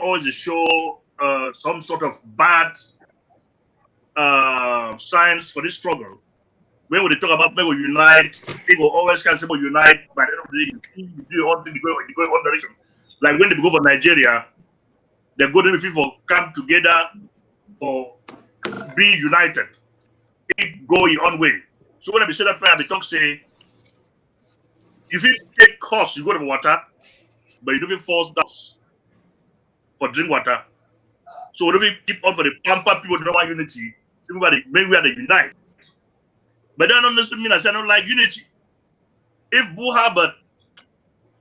always show some sort of bad signs for this struggle. When we talk about people unite, people always can say unite, but at the end of the day, you do your own thing, you go in one direction. Like when they go for Nigeria, they're going to for come together for be united. It go your own way. So when I say that friend, they talk say, if you take cost, you go to water, but you don't force doubts for drink water. So we don't keep on for the pamper people to know want unity. Maybe we are the unite. But that don't necessarily mean I say I don't like unity. If Buha, but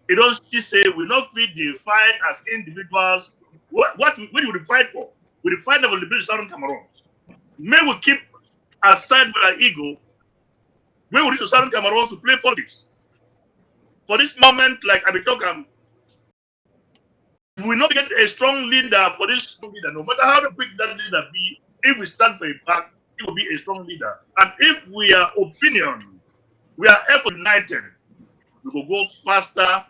it don't still say we not fit the fight as individuals. What would we fight for? We fight for the liberation Southern Cameroons. May we keep aside with our ego. We will reach to Southern Cameroons to play politics. For this moment, like I be talking, we not get a strong leader for this strong leader. No matter how quick that leader be, if we stand for a fact, it will be a strong leader. And if we are opinion, we are effort united, we will go faster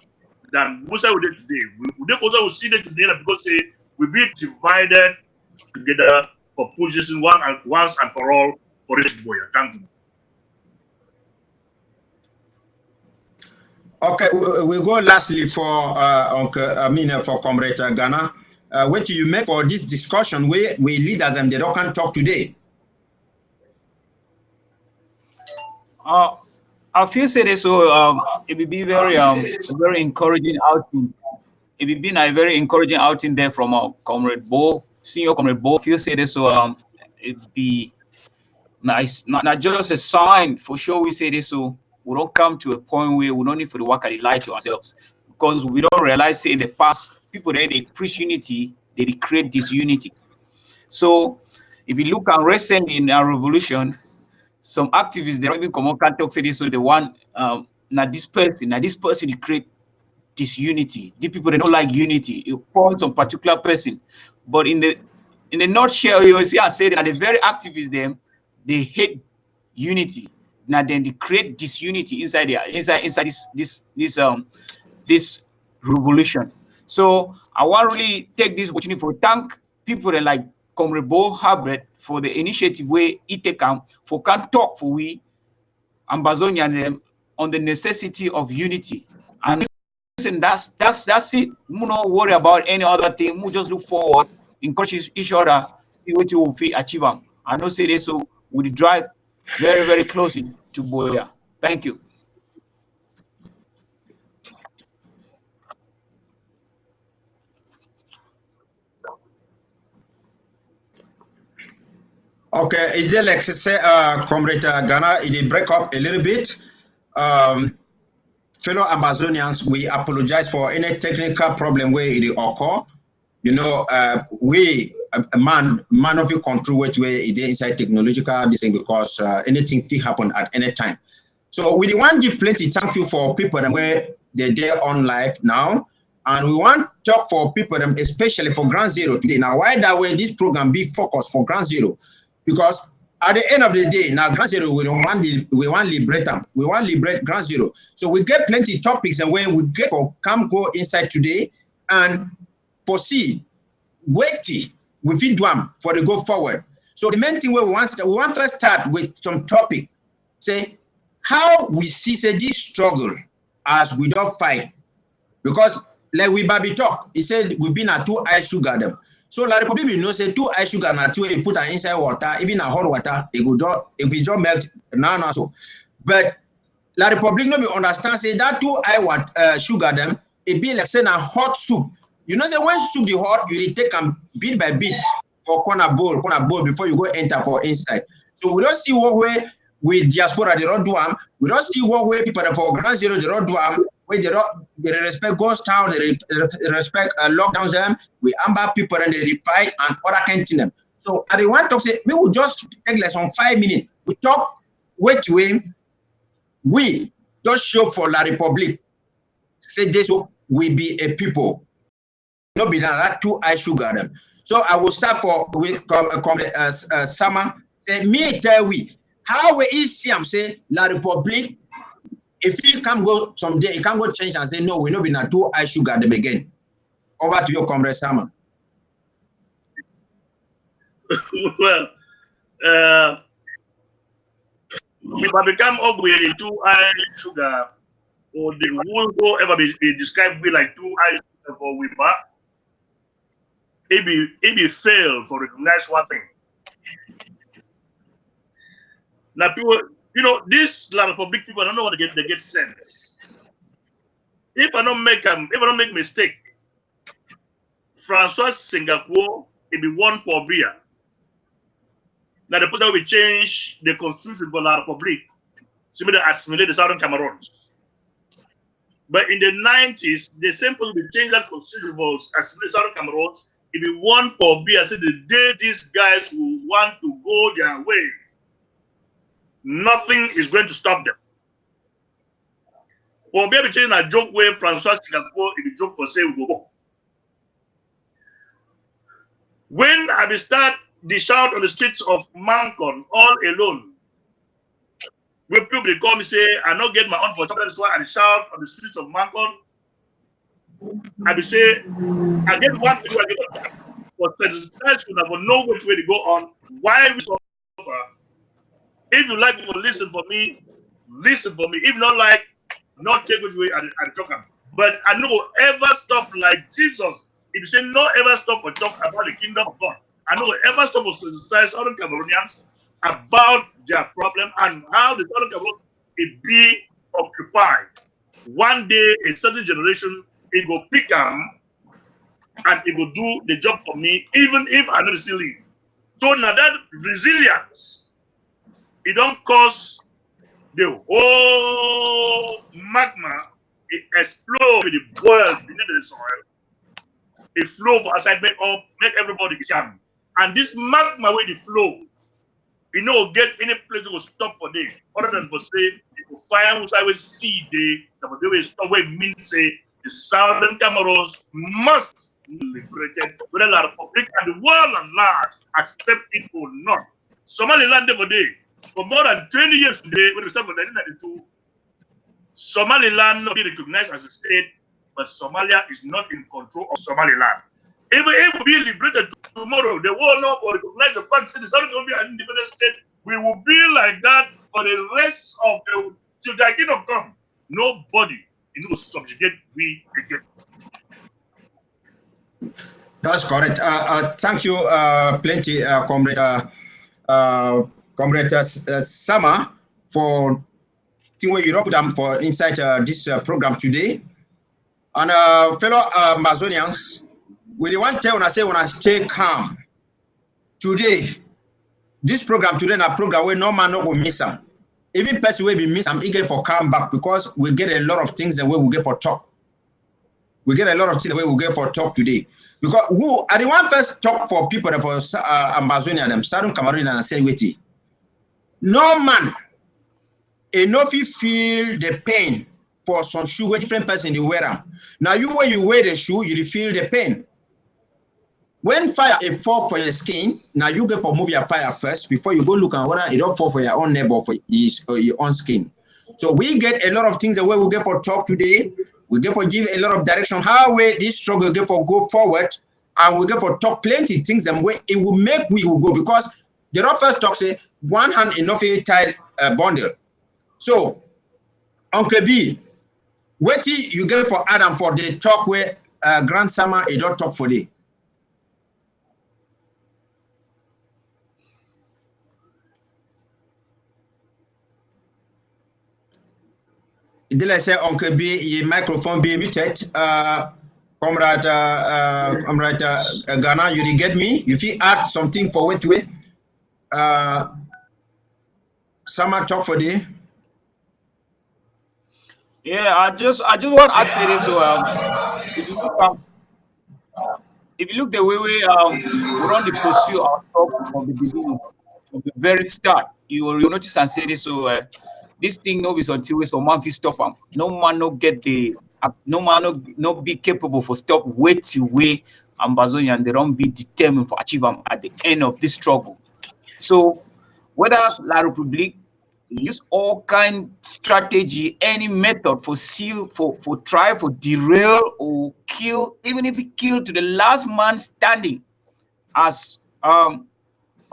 than Musa we did today. We also will see that today because say we be divided together for position once and for all for this boy. Thank you. Okay, we'll go lastly for for Comrade Ghana. What do you make for this discussion? We leaders and they don't can talk today. I feel say this, so it will be very encouraging outing. It will be a very encouraging outing there from our Comrade Bo, senior Comrade Bo. If you say this, so it be nice, not just a sign for sure. We say this, so we don't come to a point where we don't need for the work and lie to ourselves because we don't realize say in the past people that they preach unity, they create disunity. So if you look at recent in our revolution, some activists they don't even come on can talk say this, so the one now this person they create disunity. The people they don't like unity. You point on particular person, but in the nutshell, you see I say that the very activists them they hate unity. Now then they create disunity inside this revolution. So I want to really take this opportunity for thank people that like Comrade Bo Harbert for the initiative where he take for can talk for we Ambazonian on the necessity of unity. And that's it. We not worry about any other thing. We just look forward, encourage each other, see what you will achieve. I know say this, so we drive very, very closely to Boya. Thank you. Okay, it's like say, Comrade Ghana, it break up a little bit. Fellow Amazonians, we apologize for any technical problem where it occur. You know, we man of your control which way it is inside technological this thing because anything can happen at any time. So we want to give plenty thank you for people that where they're there on live now. And we want to talk for people, especially for Ground Zero today. Now, why that way this program be focused for Ground Zero? Because at the end of the day, now Ground Zero, we want to liberate them. We want to liberate Ground Zero. So we get plenty topics and when we get for come go inside today and foresee, weighty, we feed them for the go forward. So the main thing we want to start with some topic. Say how we see say this struggle as we don't fight. Because like we baby talk, he said we've been at 2 high sugar them. So la Republic we know say 2 high sugar na 2 you put an inside water, even a hot water, it go just if it just melt now so. But la Republic no be understand say that 2 high sugar them, it be like say a hot soup. You know say when soup the hot, you take them bit by bit for corner bowl before you go enter for inside. So we don't see what way with diaspora they don't do them. We don't see what way people for Ground Zero they don't do them. Where they respect ghost town, they respect lockdowns them. We amber people and they reply and other kind of them. So I want to say we will just take less on 5 minutes. We talk wait to him. We just show for La Republic. Say this will be a people. Not be that 2 high sugar them. So I will start for with Sama. Say me tell we how we see him say La Republic. If you can go someday, you can go change and say no, we know we not 2 high sugar them again. Over to your Comrade Sama. well, uh, we might become ugly too high sugar, or the will ever be described be like too high sugar for we back. It be fail for recognize one thing. Now people, this lot of public people, I don't know what they get sense. If I don't make mistake, Francois Singapore, it be one for beer. Now the person will change the constitution for La Republic, similar to assimilate the Southern Cameroons. But in the 90s, the same person will change that constitution for assimilate Southern Cameroons. It be one for beer. Say the day these guys will want to go their way, nothing is going to stop them. For beer, be changing a joke way, Francois Singapore, it be joke for say we go. When I be start the shout on the streets of Mancon all alone, when people they call me say I not get my own for chocolate, that's why I shout on the streets of Mancon. I be say I get one thing I get for satisfaction but know which way to go on. Why we suffer? If you like to listen for me, listen for me. If you not like, not take which way I talk about. But I know ever stop like Jesus. If you say no ever stop or talk about the kingdom of God, I know ever stop or criticize Southern Cameroonians about their problem and how the Southern Cameroonians it be occupied. One day, a certain generation, it will pick them and it will do the job for me, even if I don't still live. So now that resilience, it don't cause the whole magma, it explodes with the boil beneath the soil. It flow for outside, make everybody jam. And this magma where the flow, get any place to stop for them, other than for say, you will find which I will see they will stop where it means say the Southern Cameroons must be liberated, whether the Republic and the world at large accept it or not. Somaliland over there, for more than 20 years today, when we start from 1992, Somaliland not be recognized as a state, but Somalia is not in control of Somaliland. If we be liberated tomorrow, the world not will recognize the fact that the Southern will be an independent state. We will be like that for the rest of the till the kingdom come. Nobody will subjugate we again. That's correct. Thank you, plenty, Comrade Sama, for thing where you put them for inside this program today. And fellow Amazonians, we want to tell when I stay calm. Today, this program today na program where no man no go miss them. Even person will be miss them, eager for come back because we get a lot of things the way we get for talk. We get a lot of things the way we get for talk today. Because who I the one first talk for people for Amazonia, them Southern Cameroon and say wait. No man enough you feel the pain for some shoe where different person they wear them. Now you when you wear the shoe, you feel the pain. When fire is fall for your skin, now you get for move your fire first before you go look at whether it don't fall for your own neighbor for your own skin. So we get a lot of things the way we get for talk today. We get for give a lot of direction how way this struggle get for go forward, and we get for talk plenty things and way it will make we will go because the first talk say one hand enough a tied bundle. So Uncle B, what you get for Adam for the talk where Grand Summer a don't talk for the. Did I say Uncle B, your microphone be muted? Comrade Ghana, you did get me? If you add something for what way? Summer talk for the. Yeah, I just want to say this. So if you look the way we run the pursuit our talk from the beginning, from the very start, you will notice and say this. So this thing no be until we some man fit stop them. No man no get the no man no be capable for stop wait till we Amazonian they don't be determined for achieve them at the end of this struggle. So whether La Republique use all kind strategy, any method for seal, for try, for derail or kill, even if he kill to the last man standing, as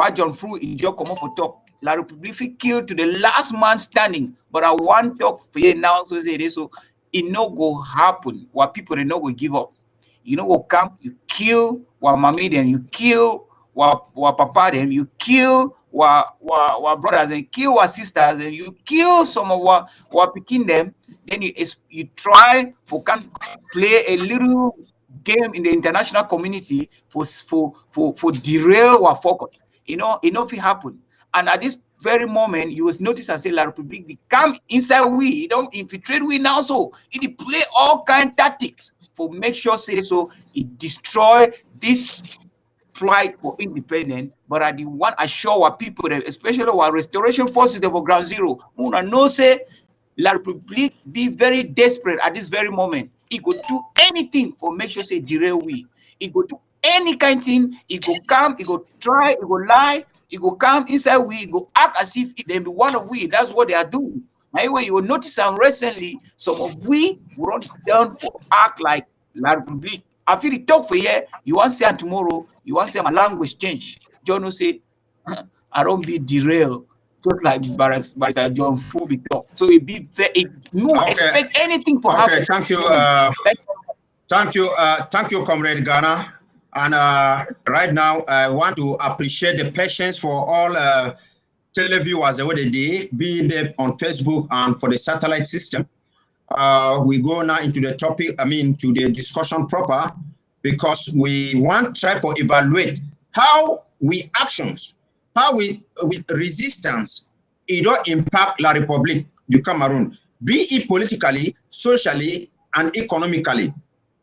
Pa John Fu in just come for talk. La Republique killed to the last man standing. But I want talk for you now, so say this, so it no go happen. What people they no go give up. You know what come, you kill what mommy then, you kill what papa them, you kill what brothers and kill what sisters and you kill some of what picking them. Then you try for can play a little game in the international community for derail our focus. You know, if it happen. And at this very moment, you will notice and say La Republique they come inside we don't infiltrate we now. So it play all kind of tactics for make sure say so it destroy this plight for independence, but I the one assure our people, especially our restoration forces for ground zero. Una know say La Republique be very desperate at this very moment. It could do anything for make sure say derail we. It could do any kind of thing. It go come, it go try, it go lie, it go come inside we, it go act as if they be one of we. That's what they are doing. Now, you will notice recently, some of we run down for act like La Republique. I feel the talk for here, you want to say tomorrow, you want to say my language change. John say, I don't be derailed. Just like Barrister John Fu be talk. So it be very, no expect anything for happen. Okay, thank you. Thank you, Comrade Ghana. And right now, I want to appreciate the patience for all televiewers over the day, be there on Facebook and for the satellite system. We go now into the topic, to the discussion proper, because we want to try to evaluate how we actions, how we with resistance, it don't impact La Republique du Cameroon, be it politically, socially, and economically.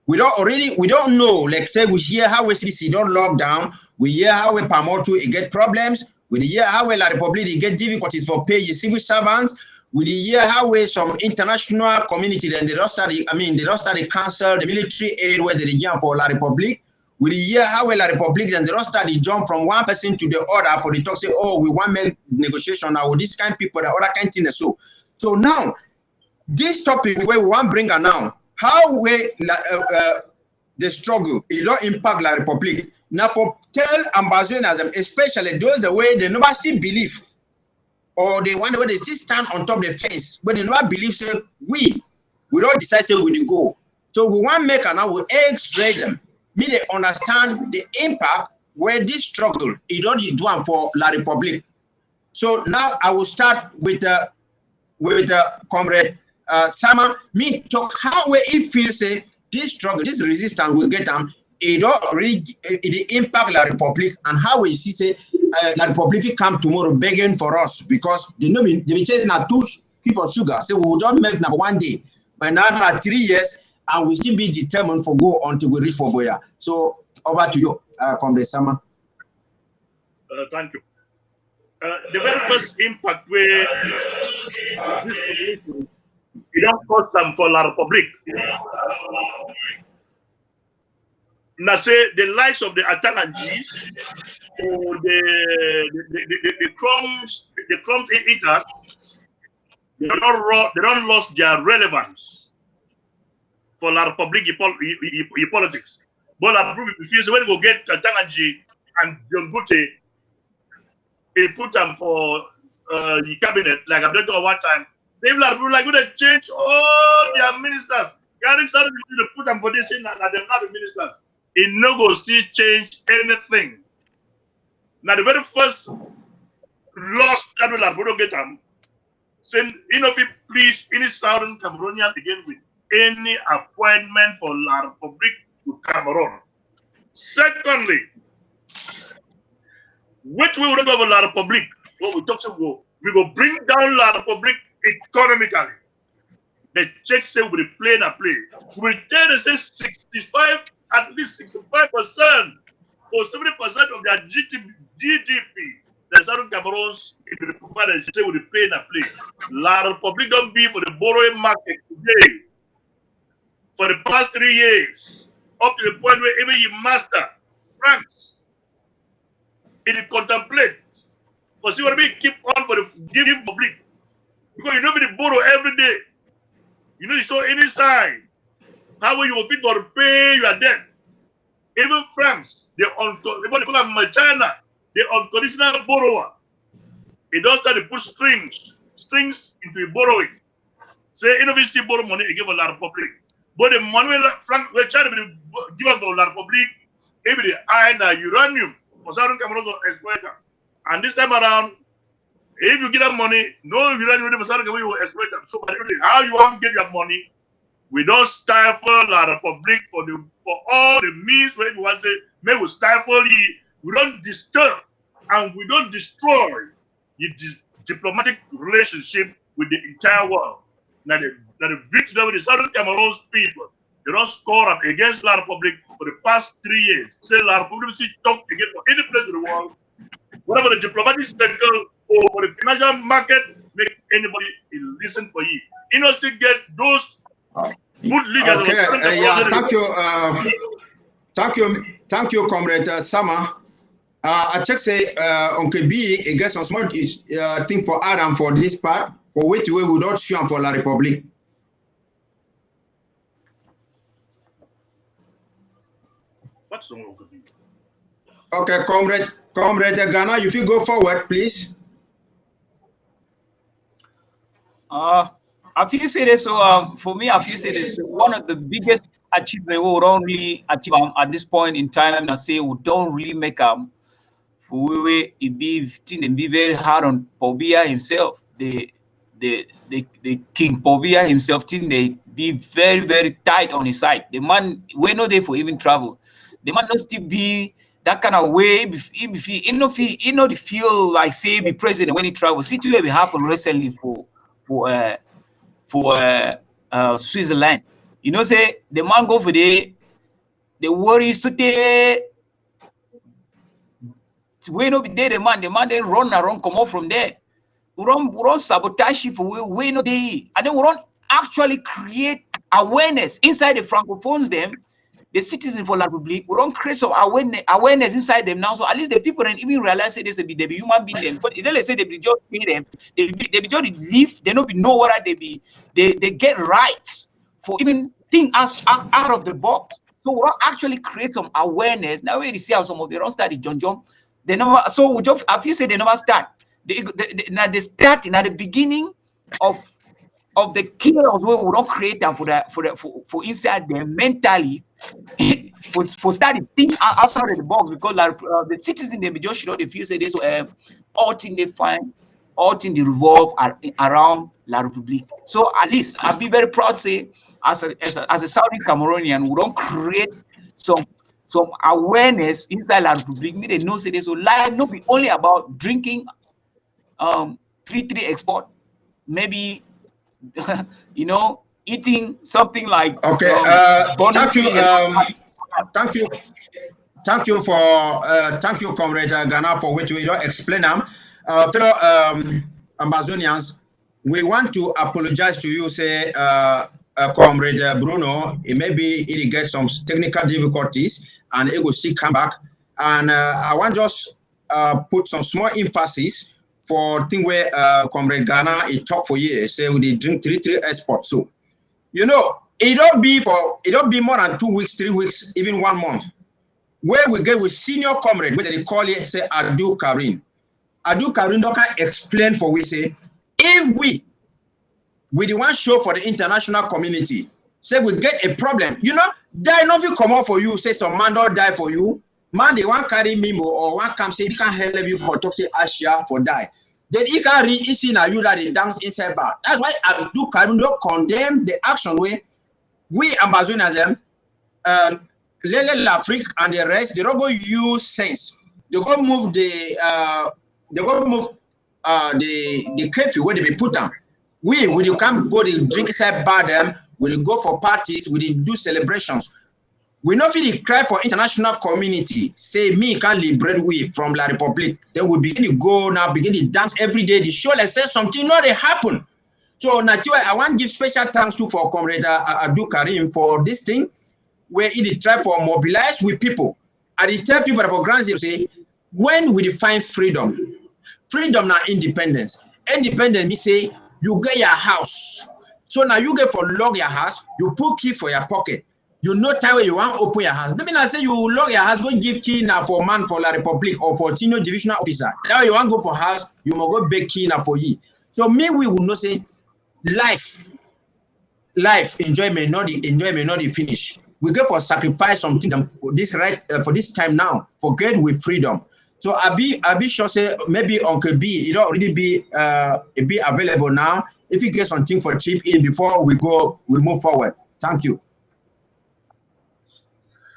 We don't know, like say we hear how SDC don't lock down, we hear how we Pamotu get problems, we hear how La Republique get difficulties for pay civil servants, we hear how some international community then they don't start cancel the military aid where they jump for La Republique. We hear how La Republique then they don't start jump from one person to the other for the talk say, oh, we want make negotiation now with this kind of people, the other kind of thing. So now this topic where we want bring her now, how we the struggle it don't impact La Republique. Now for tell ambassadors, especially those the way they never still believe. Or they wonder where they still stand on top of the fence, but they never believe say we don't decide say we go. So we want to make an now we X-ray them. Me they understand the impact where this struggle it already do for La Republique. So now I will start with Comrade Sama. Me talk how we it feels say this struggle, this resistance will get them. It don't really it impact La Republique and how we see say La Republique come tomorrow begging for us because they know they be chasing a 2 cup of sugar. So we will don't make number 1 day, but now 3 years and we still be determined for go until we reach for Boya. So over to you, Comrade Sama. Thank you. The very first impact where it don't cost them for La Republique. Now say the likes of the Atalangis or the crumbs eaters, they don't lost their relevance for La Republique politics. But La Republique refuse when they go get Atalangis and John Gute, they put them for the cabinet like I've done one time. Say La Republique like going to change all their ministers. Carrying started to put them for this thing and they not the ministers. It no go still change anything. Now the very first lost that La Republique get them. Saying please any Southern Cameroonian again with any appointment for La Republique to Cameroon. Secondly, which we will go over La Republique, what we talk about, we go bring down La Republique economically. The check say we play and play. We tell they say 65, at least 65% or 70% of their GDP. The Southern Cameroons, if you provide a say with play and play. La Republique don't be for the borrowing market today. For the past 3 years, up to the point where even you master France, it contemplate. But see what I mean? Keep on for the give public. Because you know me borrow every day. You know you show any sign. How will you fit for pay your debt? Even France, they call them China, the unconditional borrower. It does start to put strings into a borrowing. Say, still borrow money again for La Republic. But the money Frank will try to give us for La Republic, every iron uranium for Southern Cameroon exploiter. And this time around, if you get that money, no uranium for Southern Cameroon will exploit them. So how you want to get your money? We don't stifle La Republic for all the means where you want to say, may we stifle it. We don't disturb and we don't destroy the diplomatic relationship with the entire world. Now the victory with the Southern Cameroon's people, they don't score up against La Republic for the past 3 years. Say La Republic talk again for any place in the world, whatever the diplomatic circle or for the financial market, make anybody listen for you. You know, see, get those good leaders. Okay, yeah, thank you, Comrade Sama. I check say Uncle B, I guess some small thing for Adam for this part, for which we would not show for La Republic. What's wrong, Uncle B? Okay, Comrade Ghana, if you go forward, please. I feel say this, so for me, I feel say this one of the biggest achievement we don't really achieve at this point in time. I say we don't really make we be very hard on Pobia himself. The King Pobia himself, they be very tight on his side. The man we no there for even travel. The man not still be that kind of way. If he not feel like say be president when he travel. Situation will happen recently for Switzerland. You know, say the man go for the worry so they we no be there, the man then run around, come out from there. We run sabotage for we no there. And then we run actually create awareness inside the Francophones them, the citizens for La Republic. We don't create some awareness inside them now. So at least the people don't even realize say this they be human being them. But if they say they be just pay them, they be just live, they don't be know what they get rights for even think us out of the box. So we don't actually create some awareness. Now we see how some of them don't start the John. They never, so we just, if you say they never start, they start in at the beginning of the chaos where we don't create them for inside them mentally for starting think outside of the box, because the citizens they just should not feel say this all thing they find, all thing they revolve around La Republique. So at least I'll be very proud to say as a Southern Cameroonian, we don't create some awareness inside La Republique. Me they know say this. So life not be only about drinking 3-3 export, maybe you know, eating something like okay. Thank you, Comrade Ghana, for which we don't explain them. Fellow Amazonians, we want to apologize to you, say Comrade Bruno. Maybe it gets some technical difficulties and it will still come back. And I want just put some small emphasis for thing where Comrade Ghana it talk for years. Say we drink 3-3 export. So you know it don't be more than 2 weeks, 3 weeks, even 1 month. Where we get with senior comrade, whether they call it say Adu Karim don't explain for we say if we the one show for the international community, say we get a problem, you know, die nothing come out for you, say some man don't die for you. Man, they want carry memo or one come say he can't help you for talk say Asia for die. Then he can read see now you that they dance inside bar. That's why Abdul Karim don't condemn the action where we Amazonians them Lele L'Afrique and the rest, they don't go use sense. They go move the curfew where they be put down. We come go to drink inside bar them, we'll go for parties, we'll do celebrations. We not really cry for international community. Say me can liberate we from La Republique. Then we begin to go now, begin to dance every day. The show like say something not happen. So naturally, I want to give special thanks to for Comrade Abdul Karim for this thing, where he try for mobilize with people. And he tell people for granted say, when we define freedom now independence. Independence means say you get your house. So now you get for log your house, you put key for your pocket. You know time where you want open your house. Maybe I say you lock your house, go give key now for man for La Republic or for senior divisional officer. Now you want go for house, you must go beg key now for you. So me we will not say life enjoyment not the finish. We go for sacrifice something for this right for this time now. Forget with freedom. So I be sure say maybe Uncle B it already be available now. If you get something for cheap in before we move forward. Thank you.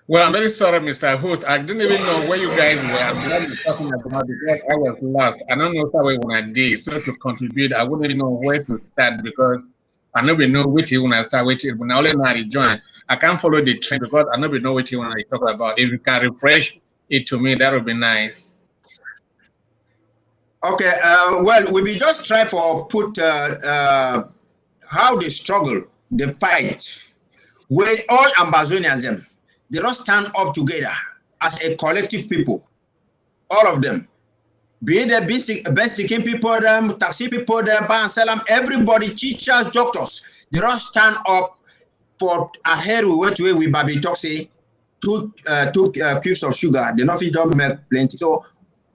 Well, I'm very sorry, Mr. Host. I didn't even know where you guys were and what you're talking about because I was lost. I don't know how when I did. So to contribute, I wouldn't even know where to start because I never know which you want to start with. When I only know how to join, I can't follow the trend because I never know what you want to talk about. If you can refresh it to me, that would be nice. Okay. Well, we will just try for put how they struggle, they fight. With all Ambazonians, they don't stand up together as a collective people. All of them. Be it the best seeking people, them, taxi people, them, Salam, everybody, teachers, doctors, they don't stand up for a hair we went away with Baby Talk say two cubes of sugar, they not fit don't make plenty. So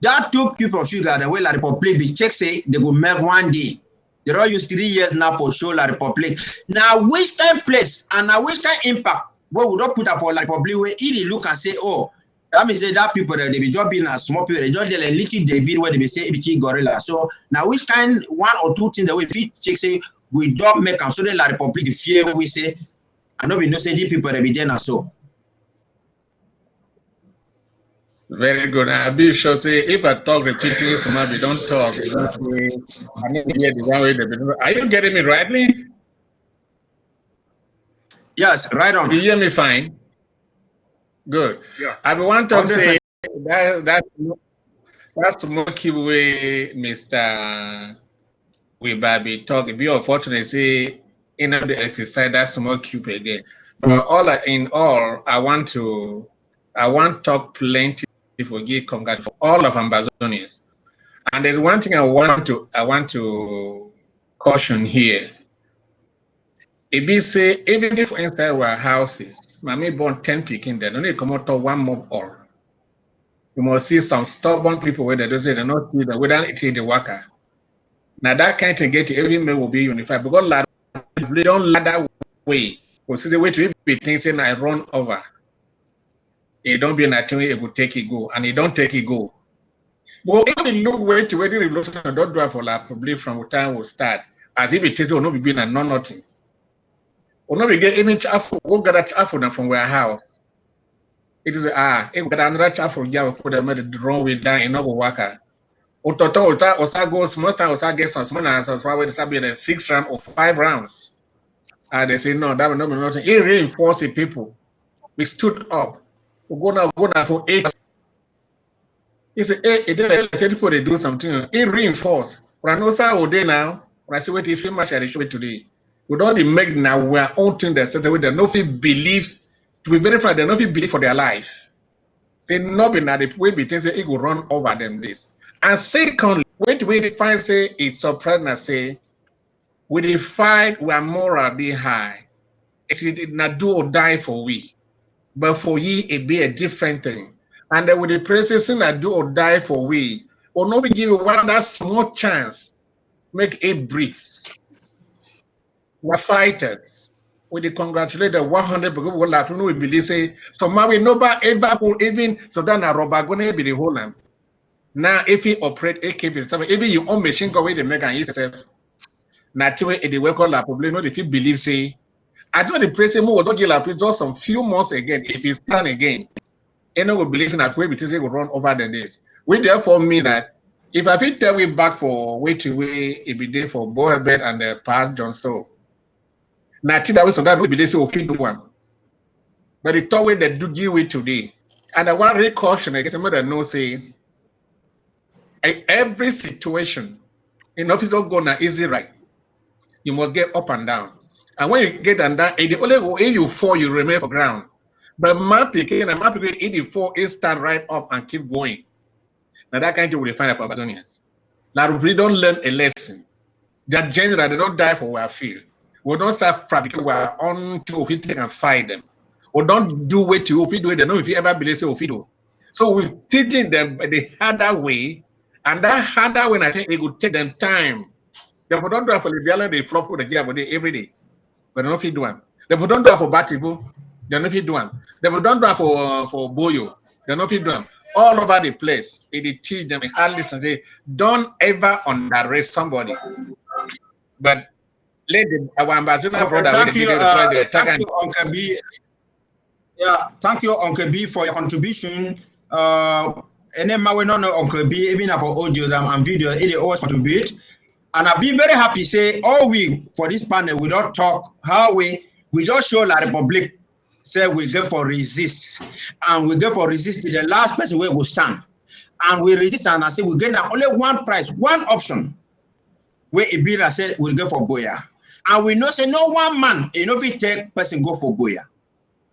that 2 cubes of sugar, the way La Republic be check say they go make one day. They don't use 3 years now for show La Republic. Now which kind place and now which kind impact what we don't put up for La Republic where it look and say, oh, that means that people that they be just being a small people, they just a little David where they be say it gorilla. So now which kind one or two things that we fit check say we don't make them so that La Republic fear we say I know we know say the people that be there now so. Very good. I'll be sure say if I talk repeating, somebody don't talk. I need to hear the one way they be. Are you getting me rightly? Yes, right on. You hear me fine? Good. Yeah. I want to say that's monkey way, Mr. Baby talk. If you unfortunately say in the exercise that's small cube again. But all in all, I want talk plenty for give congrats for all of Ambazonians. And there's one thing I want to caution here. If we say even if inside our houses, mommy born 10 picking, they only come out to one mob all. You must see some stubborn people where they don't say they're not see that without eating the worker. Now that kind of get every man will be unified because they don't let that way. Because the way to be thinking I run over. It don't be nothing it will take it go, and it don't take it go. But if you look way to where the revolution don't drive for la public from the time will start, as if it is will not be being a non nothing. Will not be get any chaff, go get a chaff from where house. It is if get another chaff for you put them the wrong way down in no worker. Ototo osa goes most times osa get some small answers why would it be the 6 round or 5 rounds. And they say no, that will not be nothing. It reinforced the people. We stood up. We go now for 8. It's it said before they do something, it reinforced. But I know sir all day now. When I say what if you match I show it today. We don't make now we are own thing that certain way they no fit believe to be verified, they no fit believe for their life. Say not be now the way be things say it will run over them this. And secondly, when we define say it's surprising say we define we are morally high. It's not do or die for we. But for ye it be a different thing. And then with the processing that do or die for we, or not we give you one that small chance, make it breathe. We're fighters. We they congratulate the 100 people will have we believe say so we nobody ever even so then a robber gonna be the whole land. Now if he operate a keep yourself, even your own machine go away the make and yourself. Now to it the work on la problem, not if you believe say I do the president was not give just some few months again if he stand again. Anyone will believe that way because they will run over the days. We therefore mean that if I fit tell we back for way to way it be there for Boerbed and the past John Stowe. Now that way so that we believe say we fit do one. But the third way that do give way today. And I want to caution against somebody that knows say every situation in office don't go now easy right. You must get up and down. And when you get down, the only way you fall, you remain for ground. But map again, and map again, 84 is stand right up and keep going. Now that kind of will find for Amazonians. Now we don't learn a lesson. That general, they don't die for our field. We don't start fabricating our own until we take and fight them. or don't do what you do. They know if you ever believe so do. So we're teaching them the harder way, and that harder way, I think it would take them time. They don't do it for the violence, they flop with the gear every day, but they don't feel doing. They don't do it for Batibo, they don't feel doing. They don't do it for Boyo, they don't feel doing. All over the place, it teach them hard listen. Say, don't ever underrate somebody. But let our ambassador brother thank you, thank you, Uncle B. Yeah, thank you, Uncle B, for your contribution. And then we don't know Uncle B, even for audio and video, it always contribute. And I've been very happy say all we for this panel we don't talk how we just show La Republic say we go for resist. And we go for resist to the last person where we stand. And we resist and I say we get now only one price, one option. Where Ibira said we'll go for Boya. And we know say no one man, you know if we take person go for Boya.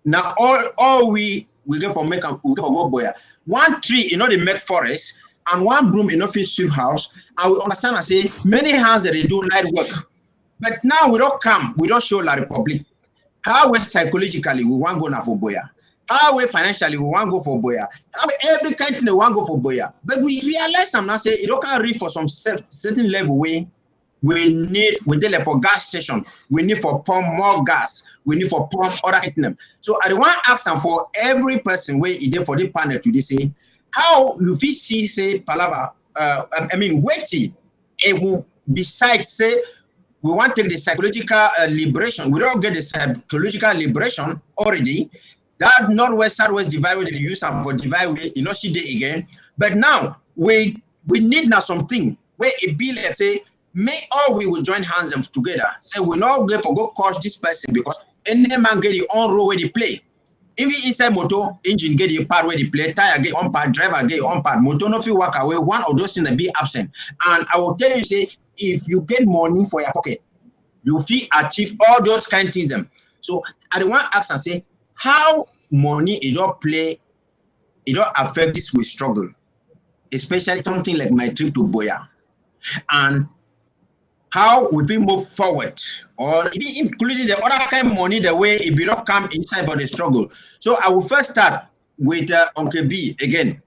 Now all we go for make we go for Boya. One tree, you know, they make forest, and one broom, you know, fit sweep house. And we understand and say many hands that they do light work. But now we don't come, we don't show La Republic. How we psychologically we want to go now for Boya. How we financially we want to go for Boya. How we every country they want to go for Boya. But we realize some now say it don't can reach for some certain level way. We need for gas station. We need for pump more gas. We need for pump other item. So I want to ask them for every person where it for the panel today say how you feel see say palava. I mean waiting. It will besides say we want to take the psychological liberation. We don't get the psychological liberation already. That northwest southwest divide we use them for divide you know see there again. But now we need now something where it be let's say. May all we will join hands together. Say we not go for go coach this person because any man get your own role where they play. Even inside motor, engine get your part where they play, tire get on part, driver get on part, motor no fit work away, one of those things will be absent. And I will tell you, say, if you get money for your pocket, you feel achieve all those kind of things. So I don't want to ask and say, how money it don't play, it don't affect this we struggle, especially something like my trip to Boya. And how we will move forward, or including the other kind of money, the way it will not come inside for the struggle. So I will first start with Uncle B again.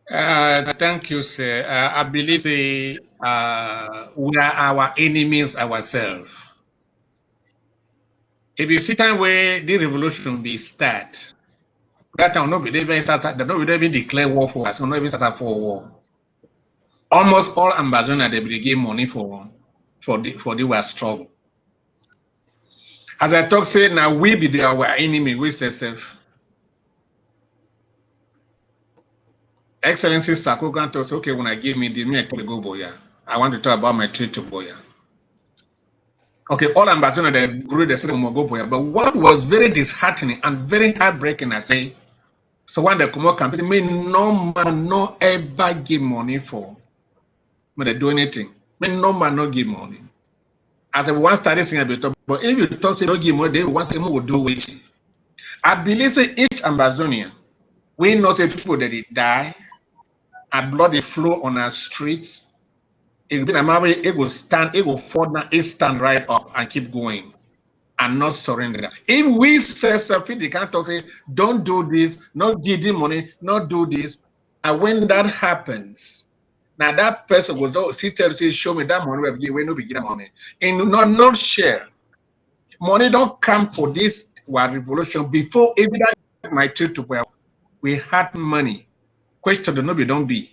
Thank you, sir. I believe we are our enemies ourselves. If you see time where the revolution be start, that time not be even declare war for us, not even start for war. Almost all ambassadors they give money for the war struggle. As I talk, say now we be our enemy. We say self. Excellency Sakogan tells okay when I give me the me to go Boya. I want to talk about my trip to Boya. Okay, all ambassadors they grew the system go Boya, but what was very disheartening and very heartbreaking, I say, so when they come out campaign, me no man no ever give money for when they do anything. Me no man no give money. As I once started saying about, but if you talk say no give money, they want say more will do it. I believe say each Amazonian, we know say people that they die, and blood they flow on our streets. It will stand, it will fall down, it stand right up and keep going and not surrender. If we say something, they can't say, don't do this, not give them money, not do this. And when that happens, now that person was sit there and say, show me that money, we no begin money. And not share. Money don't come for this revolution before even that my trip to where we had money. Question the don't be.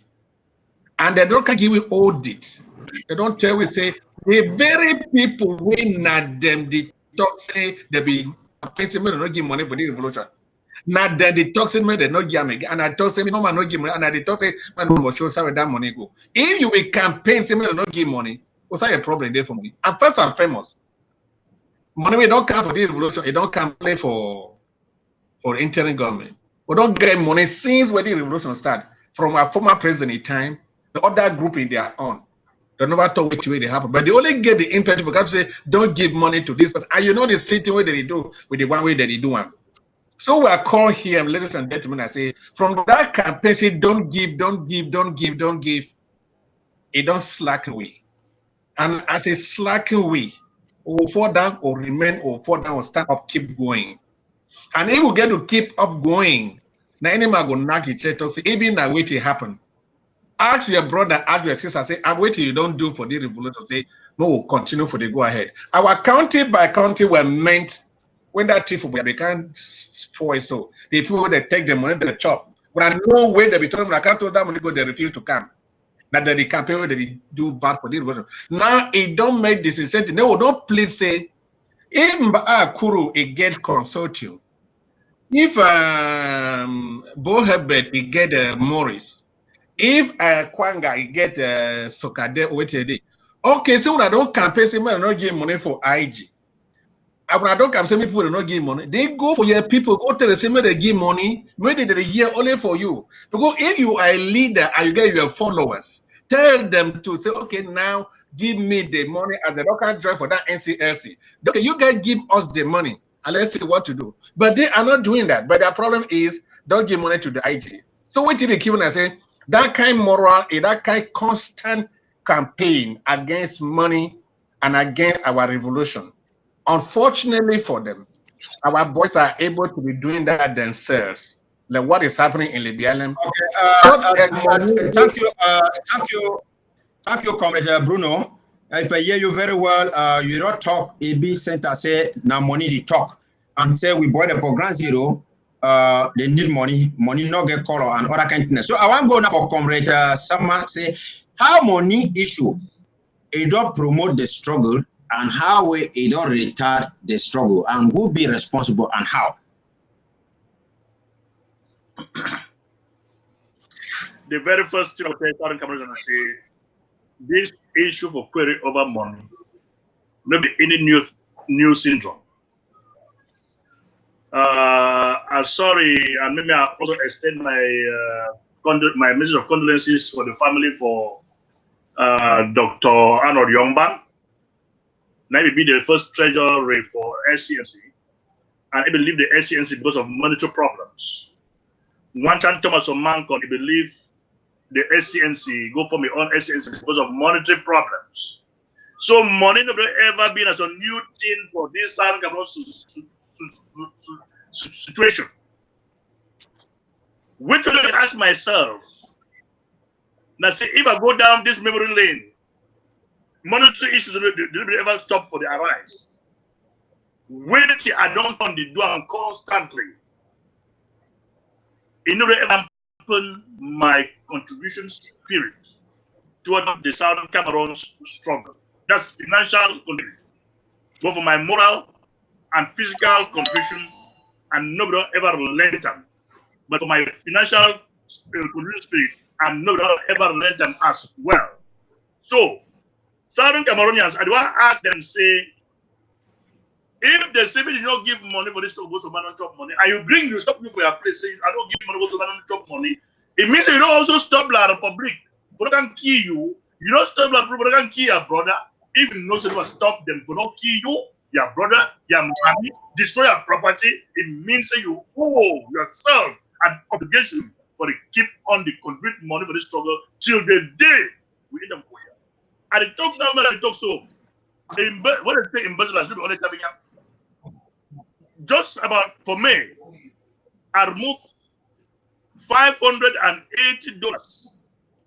And they don't give you audit. They don't tell we say the very people we not them the talk say they be paying me not give money for the revolution. Not then the talk say me they not give me and I talk say me no man not give money and I talk say man no show where that money go. If you will campaign say me not give money, what's a problem there for me? And first and famous, money we don't come for the revolution. It don't come play for interim government. We don't get money since when the revolution start from our former president in time. The other group in their own. They never thought which way they happen. But they only get the impetus because say, don't give money to this person. And you know the same way that they do with the one way that they do one. So we are called here, ladies and gentlemen, I say, from that campaign, say, don't give, don't give, don't give, don't give. It don't slack away. And as a slacking way, or fall down or remain or fall down or stand up, keep going. And if we get to keep up going, now any man go knock each other, say, even now wait it happen. Ask your brother, ask your sister, say, I'm waiting you don't do for the revolution, say, no, we'll continue for the go ahead. Our county by county were meant when that thief they can't spoil so the people that take the money, they chop. But I know way they be talking, I can't tell that money go, they refuse to come. That the campaign where they do bad for the revolution. Now it don't make this incentive. No, don't please say if Kuru it get consortium. If Bo Herbert it get Morris, if Kwanga it get Sokade OTD. Okay, so when I don't campaign, say man, I don't give money for IG. And when I don't campaign, people will not give money. They go for your people, go tell the same they give money, maybe they hear only for you. Because if you are a leader and you get your followers, tell them to say, okay, now give me the money as the local drive for that NCLC. Okay, you guys give us the money and let's see what to do. But they are not doing that. But their problem is don't give money to the IG. So what did they keep on saying? That kind of moral, that kind of constant campaign against money and against our revolution. Unfortunately for them, our boys are able to be doing that themselves. Like what is happening in Libya. Thank you, Comrade Bruno. If I hear you very well, you don't talk. AB Center say now money they talk and say we bought them for Ground Zero. They need money not get color and other kind of things. So I want to go now for Comrade Sama say how money issue it don't promote the struggle and how it don't retard the struggle and who be responsible and how. The very first thing I starting cameras and say this issue for query over money, maybe any new syndrome. I'm sorry, and maybe I also extend my message of condolences for the family for Dr. Arnold Youngban. Now he be the first treasurer for SCNC, and he believe the SCNC because of monetary problems. One time Thomas Omankon, he believe the SCNC go for me on SCNC because of monetary problems. So money never ever been as a new thing for this situation. Which I ask myself, now see if I go down this memory lane, monetary issues don't ever stop for the arise. When I don't on the door constantly, it never ever happen my contribution spirit toward the Southern Cameroon's struggle. That's financial contribution, both for my moral and physical contribution, and nobody ever lent them. But for my financial contribution spirit, and nobody ever lent them as well. So, Southern Cameroonians, I want to ask them, say, if the civil did not give money for this to go to man on top money, and you bring you stop you for your place, saying I don't give money to man on top money, it means you don't also stop La Republic. For they can kill you, you don't stop La Republic, they can kill your brother. If you know someone stop them for not kill you, your brother, your money, destroy your property, it means that you owe yourself an obligation for the keep on the contribute money for this struggle till the day we end them for you. And the talk now, man, talk so. When they say embezzlers, people only coming up. Just about for me, I removed $580.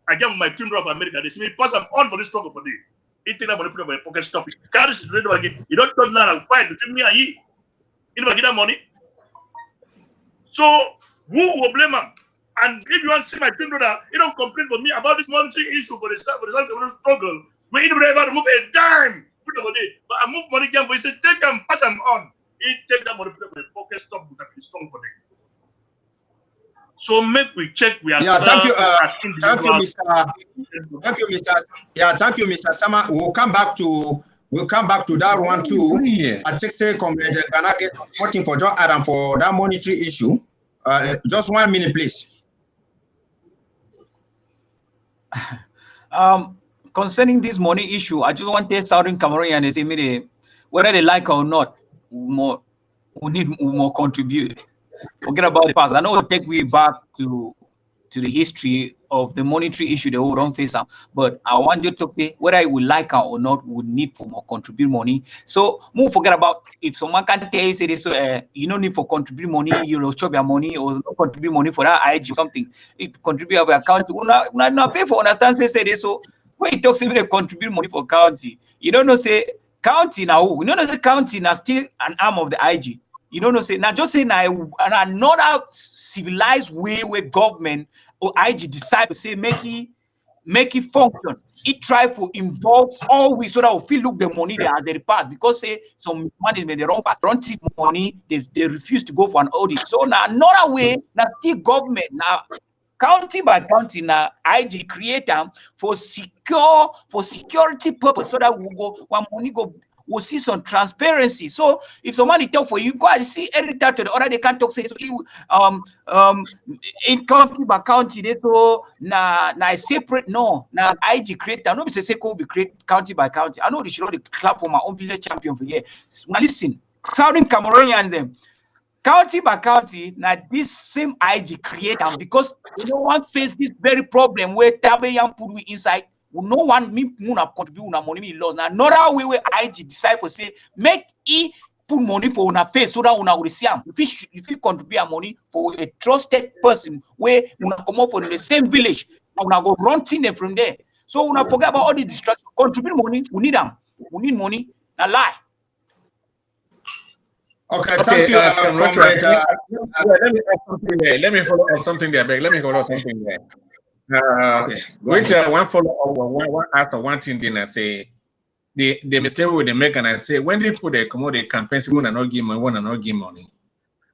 I gave my team of America. They see me pass them on for this struggle for them. It take that money, put it in my pocket, stop it. Carry it ready again. You don't talk now and fight between me and he. You never get that money. So who will blame him? And if you want to see my team brother, you don't complain for me about this monetary issue for the struggle. When you never ever remove a dime, put it over there. But I move money again for you, say take them, pass them on. He take that money, put it in my pocket, stop it, be strong for them. So make we check we are thank you, Mr. Thank you, Mr. Sama. We'll come back to that one too. Yeah. I take say Comrade Ghana get voting for John Adam for that monetary issue. Just 1 minute, please. Concerning this money issue, I just want to tell Southern Cameroonians, say, whether they like or not, we need more contribute. Forget about the past. I know we'll take we back to the history of the monetary issue they will don't face them. But I want you to say whether you will like it or not, would need for more contribute money. So move forget about if someone can tell you say this, you don't need for contribute money, you will chop your money or not contribute money for that IG or something. If contribute your account, not pay for understand say this. So when you talk say they contribute money for county, you don't know say county now. We don't know say county now still an arm of the IG. You don't know say now just say now another civilized way where government or IG decide to say make it function. It try to involve all we so that we feel look the money they as they pass because say some management they don't pass, don't take money, they refuse to go for an audit. So now another way, now still government now county by county now IG create them for security purpose so that we go when money go we'll see some transparency. So if somebody tell for you, go and see every time to the other, they can't talk say in county by county, they so na separate no now IG create that. No be say will be create county by county. I know they should already clap for my own village champion for here. Now listen, Southern Cameroonians them. County by county, now this same IG create them because no one face this very problem where Tabeyan put we inside. No one me contribute una money me loss. Now another way where IG decide for say make e put money for una face so that una will see am. If you contribute your money for a trusted person where una come up from the same village, una go run thing from there. So una forget about all these distractions. Contribute money, we need them. We need money. Now lie. Okay, thank you, comrade. Let me follow up something there, Let me follow up something there. Which one follow one after one thing then I say the mistake with the make and I say when they put a commodity campaign, someone not give money, one not give money.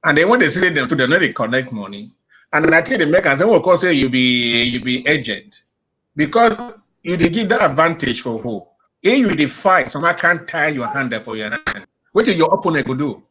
And then when they say them to them, they connect money. And I think the make and say, well, say you be agent. Because you they give that advantage for who? If you dey fight, someone can't tie your hand there for your hand. What is your opponent could do?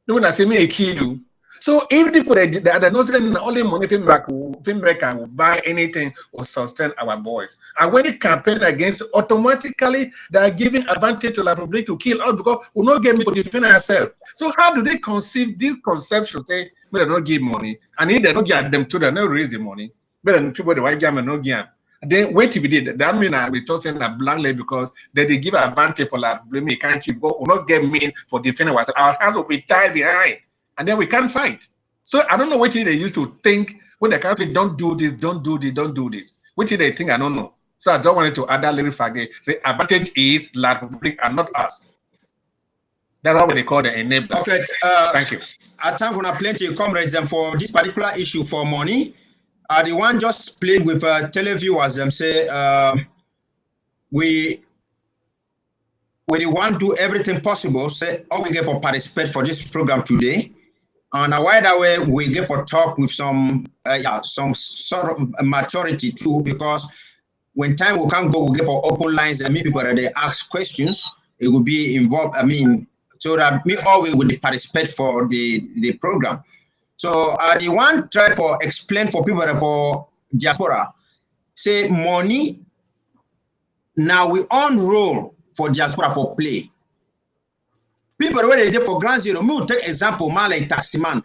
You wanna say me a kill you. So if they put the not saying only money filmmaker will buy anything or sustain our boys. And when they campaign against, automatically they are giving advantage to the public to kill us because we not get me for defend ourselves. So how do they conceive this conception? Say they don't give money, and if they don't get them to, they don't raise the money. But then people the white gamma no give. Then wait till we did that mean I be talking a blankly because they give advantage for like blame me can't keep go or not get me for defending ourselves. Our hands will be tied behind. And then we can't fight. So I don't know what they used to think when the country don't do this, don't do this, don't do this. Which they think I don't know. So I don't want to add that little faggot. The advantage is La Republic and not us. That's what they call the enablers. Okay, thank you. I thank you plenty of comrades and for this particular issue for money. The one just played with televiewers and say we want to do everything possible. Say all we get for participate for this program today. And a wider way we get for talk with some sort of maturity too, because when time will come, we get for open lines and maybe people they ask questions, it will be involved. I mean, so that we always will participate for the program. So the one try for explain for people for diaspora, say money now we on roll for diaspora for play. People where they for ground zero, me will take example, man like taxi man.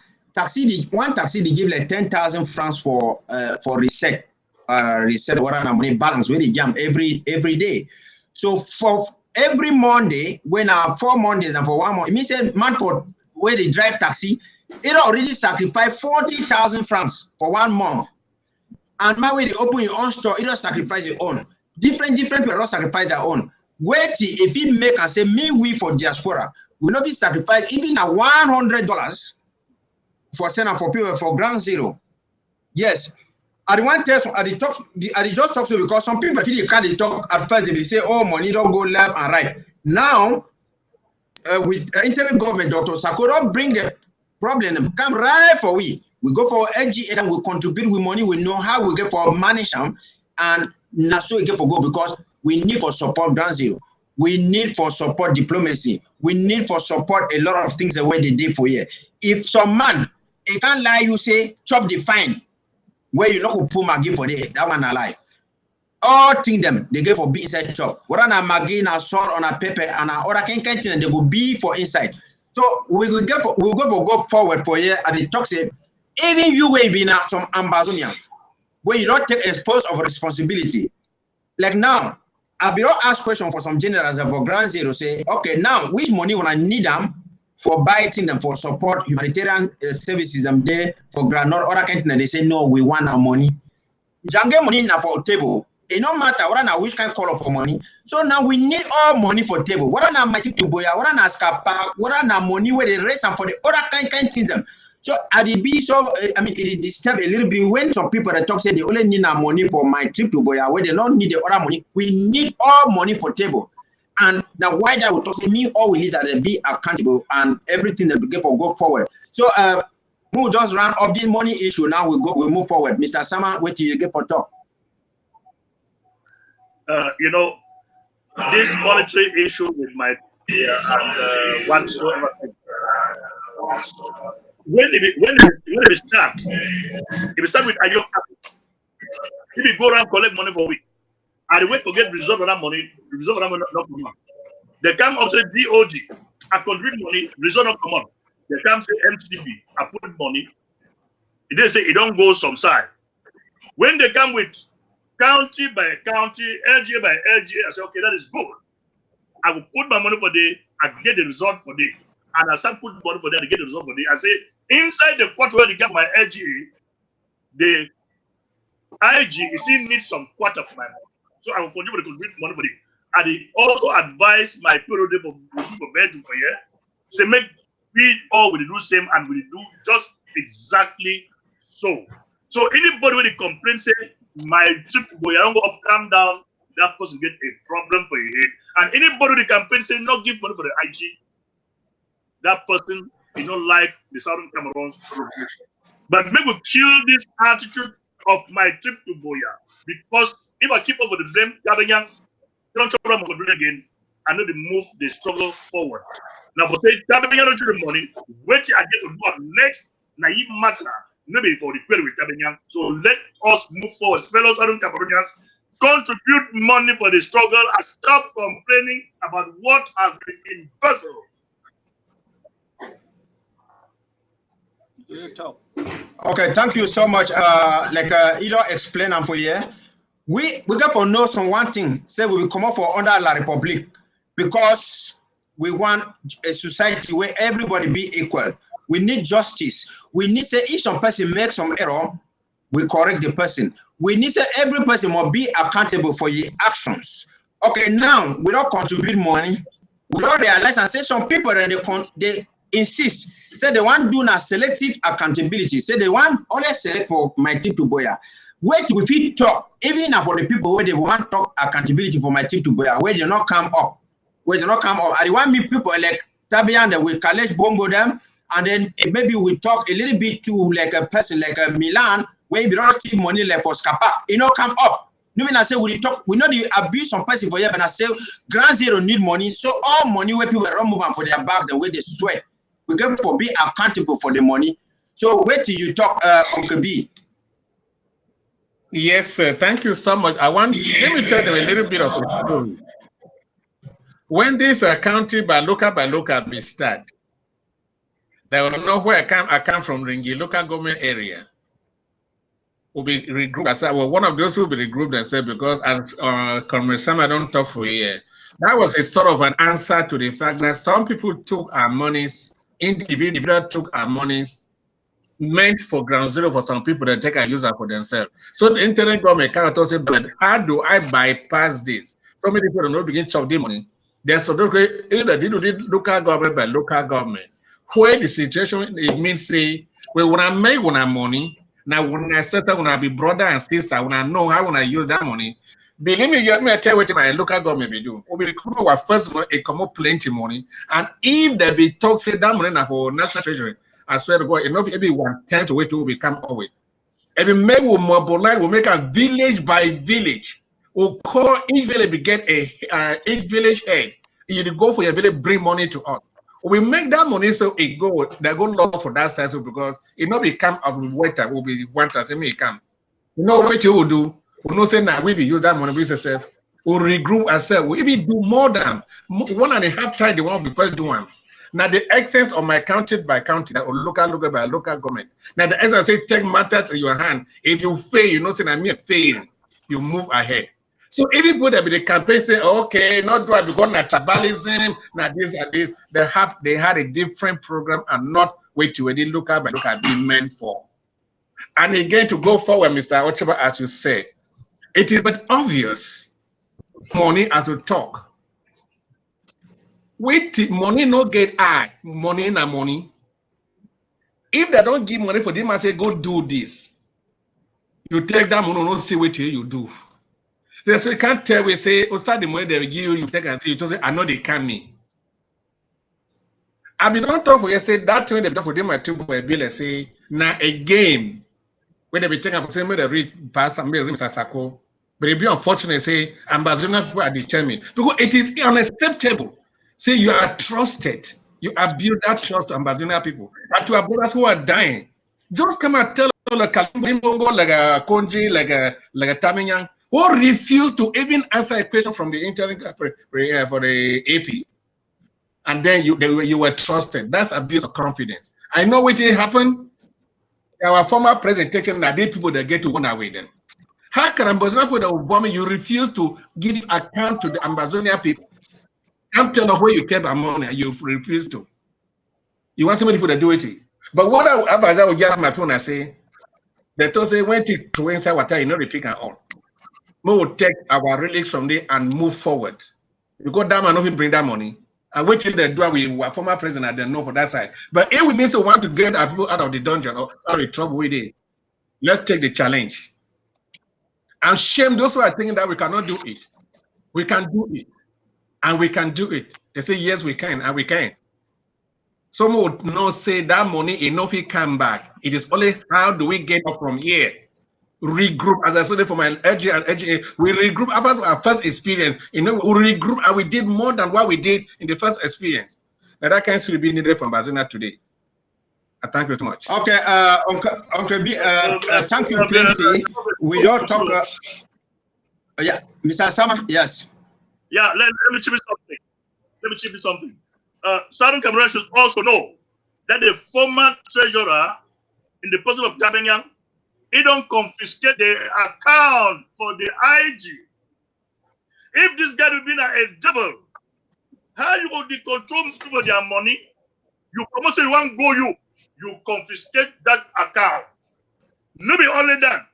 One taxi they give like 10,000 francs for reset what money balance where they jam every day. So for every Monday, when 4 Mondays and for 1 month, it means a man for where they drive taxi, it already sacrificed 40,000 francs for 1 month. And my way they open your own store, it don't sacrifice your own. Different people sacrifice their own. Wait if he make and say me we for diaspora. We not be sacrifice even at $100 for sending for people for ground zero. Yes, I want test. I just talk to because some people feel you can't talk at first. They say, "Oh, money don't go left and right." Now, with interim government, Dr. Sakura bring the problem. Come right for we. We go for LGA and we contribute with money. We know how we get for manage them, and not so we get for go because we need for support ground zero. We need for support diplomacy. We need for support a lot of things the way they did for you. If some man, he can't lie, you say, chop the fine, where you know who pull Maggie for there, that one a lie. All things them, they get for be inside chop. What on a Maggie, a salt, on a pepper, and other can they will be for inside. So we will go forward for you, and the talk say, even you will be now some Ambazonia. where you don't take a post of responsibility. Like now, I be not ask question for some generals for Ground Zero, say, okay, now which money when I need them for buying them for support humanitarian services and there for Ground or other country, they say no, we want our money. Jange money now for table. It no matter what now which kind call for money. So now we need all money for table. What are now my to boya? What are now scapa? What are now money where they raise and for the other kind things them. So at the be so I mean it disturb a little bit when some people that talk say they only need our money for my trip to Boya where they don't need the other money. We need all money for table. And now why that would talk say me all we need that they be accountable and everything that we get for go forward. So we'll just round up this money issue. Now we move forward. Mr. Sama, what do you get for talk? You know, this monetary issue with my and whatsoever. When it start, if you start with Ayo, if you go around collect money for a week, and wait to get result of that money, result of that money not come out. They come up say DOD, I contribute money, result not come out. They come say MTB, I put money. They say it don't go some side. When they come with county by county, LGA by LGA, I say okay, that is good. I will put my money for day, I get the result for day. And I start putting money for them to get the result for day. I say inside the quarter where they get my LGA, the IG still needs some quarter for my money. So I will continue to contribute money for it. And they also advise my period for bedroom for here. Say make we all will do same and we do just exactly so. So anybody with a complaint say my trip to Boya don't go up, calm down, that person get a problem for your head. And anybody with a campaign say not give money for the IG, that person is not like the Southern Cameroon's revolution. But maybe we kill this attitude of my trip to Boya because if I keep up with the blame, don't again, I know they move the struggle forward. Now, for say, Tabanyan don't the money, which I get to do next, naive matter, maybe for the query with Tabanyan. So let us move forward, fellow Southern Cameroonians. Contribute money for the struggle and stop complaining about what has been embezzled. Okay, thank you so much. Ilo explain for you. We got to know some one thing. Say we will come up for under La Republic because we want a society where everybody be equal. We need justice. We need say if some person makes some error, we correct the person. We need say every person must be accountable for your actions. Okay, now we don't contribute money. We don't realize and say some people and they insist. Say they want do now selective accountability. Say they want only select for my team to Boya. Wait if we talk, even for the people where they want talk accountability for my team to Boya, where they not come up. Where they not come up. I want me people like Tabian that will collect bombo them, and then maybe we talk a little bit to like a person like a Milan, where we don't see money like for Scapa, you know, come up. No, when I say we talk, we know the abuse some person for you, and I say Ground Zero need money, so all money where people don't move on for their bags and where they sweat. We get for be accountable for the money. So wait till you talk, Uncle B. Yes, sir. Thank you so much. Let me tell them a little bit of a story. When this county by local be start, they will know where I come from, Ringi, local government area. Will be regrouped as well. One of those will be regrouped and said because as Comrade Sam, I don't talk for a year. That was a sort of an answer to the fact that some people took our monies, individual took our monies meant for Ground Zero for some people that take and use it for themselves. So the internet government cannot say, but how do I bypass this? So many people don't begin to chop the money. There's a either they do local government by local government. Where the situation it means say, well, when I make money, now when I settle, when I be brother and sister, when I know how when I use that money, believe me, let me tell you what my local government be do. We come our first money, it come up plenty money, and if they be talk say that money now for national treasury, I swear to God, enough every 1/10 way to become away. Every make we mobilize, we make a village by village. We call each village get each village head. You go for your village, bring money to us. We make that money so it go, they go low for that side, so because it not become of waiter will be one time may come. You know what you will do? We no say now we be use that money we say we'll regroup ourselves. We even do more than 1.5 times the one we first do one. Now the essence of my county by county or local by local government. Now the essence say take matters in your hand. If you fail, you know say I mean fail, you move ahead. So everybody that be the campaign say, okay, not do I because na tribalism, na this and this. They had a different program and not wait to the local by local be meant for. And again to go forward, Mr. Ochaba, as you said, it is but obvious money as we talk. Wait, money no get eye, money na money. If they don't give money for them and say go do this, you take that money, no see what you do. So you can't tell we say, oh, start the money they will give you, you take and see, you say, I know they can me. I mean, don't talk for you say that thing they talk for them, my two for a bill, say, now a game where they be taking for say, they read pass and read Mr. Sako. But it be unfortunate, say, ambassador people are determined because it is unacceptable. Say you are trusted, you have built that trust to ambassador people, but to our brothers who are dying, just come and tell like a Konji, like a Tamiyan, who refused to even answer a question from the interim for the AP, and then you were trusted. That's abuse of confidence. I know what happened. Our former presentation, that they people that get to run away then. How can ambassador for the Obama you refuse to give account to the ambassador people? Can't tell them where you kept money and you refuse to. You want somebody to do it. But what I will get my phone and say, they told say when to inside water, you know the pick and all. We will take our relics from there and move forward. Because that man not bring that money. And wait till they do with our former president, they know for that side. But if we mean to want to get our people out of the dungeon or out of the trouble with it, let's take the challenge. And shame those who are thinking that we cannot do it. We can do it. And we can do it. They say, yes, we can, and we can. Some would not say that money enough it come back. It is only how do we get up from here? Regroup, as I said for my LG and LGA, we regroup after our first experience. You know, we regroup and we did more than what we did in the first experience. Now that can still be needed from Bazina today. I thank you too much. Okay, Uncle B, thank you plenty. We don't talk. Yeah, Mr. Sama, yes. Yeah, let me chip you something. Southern Cameroon should also know that the former treasurer in the person of Tabanyang, he don't confiscate the account for the IG. If this guy will be a devil, how you go to control people their money? You promote you want go you confiscate that account. Not be only that.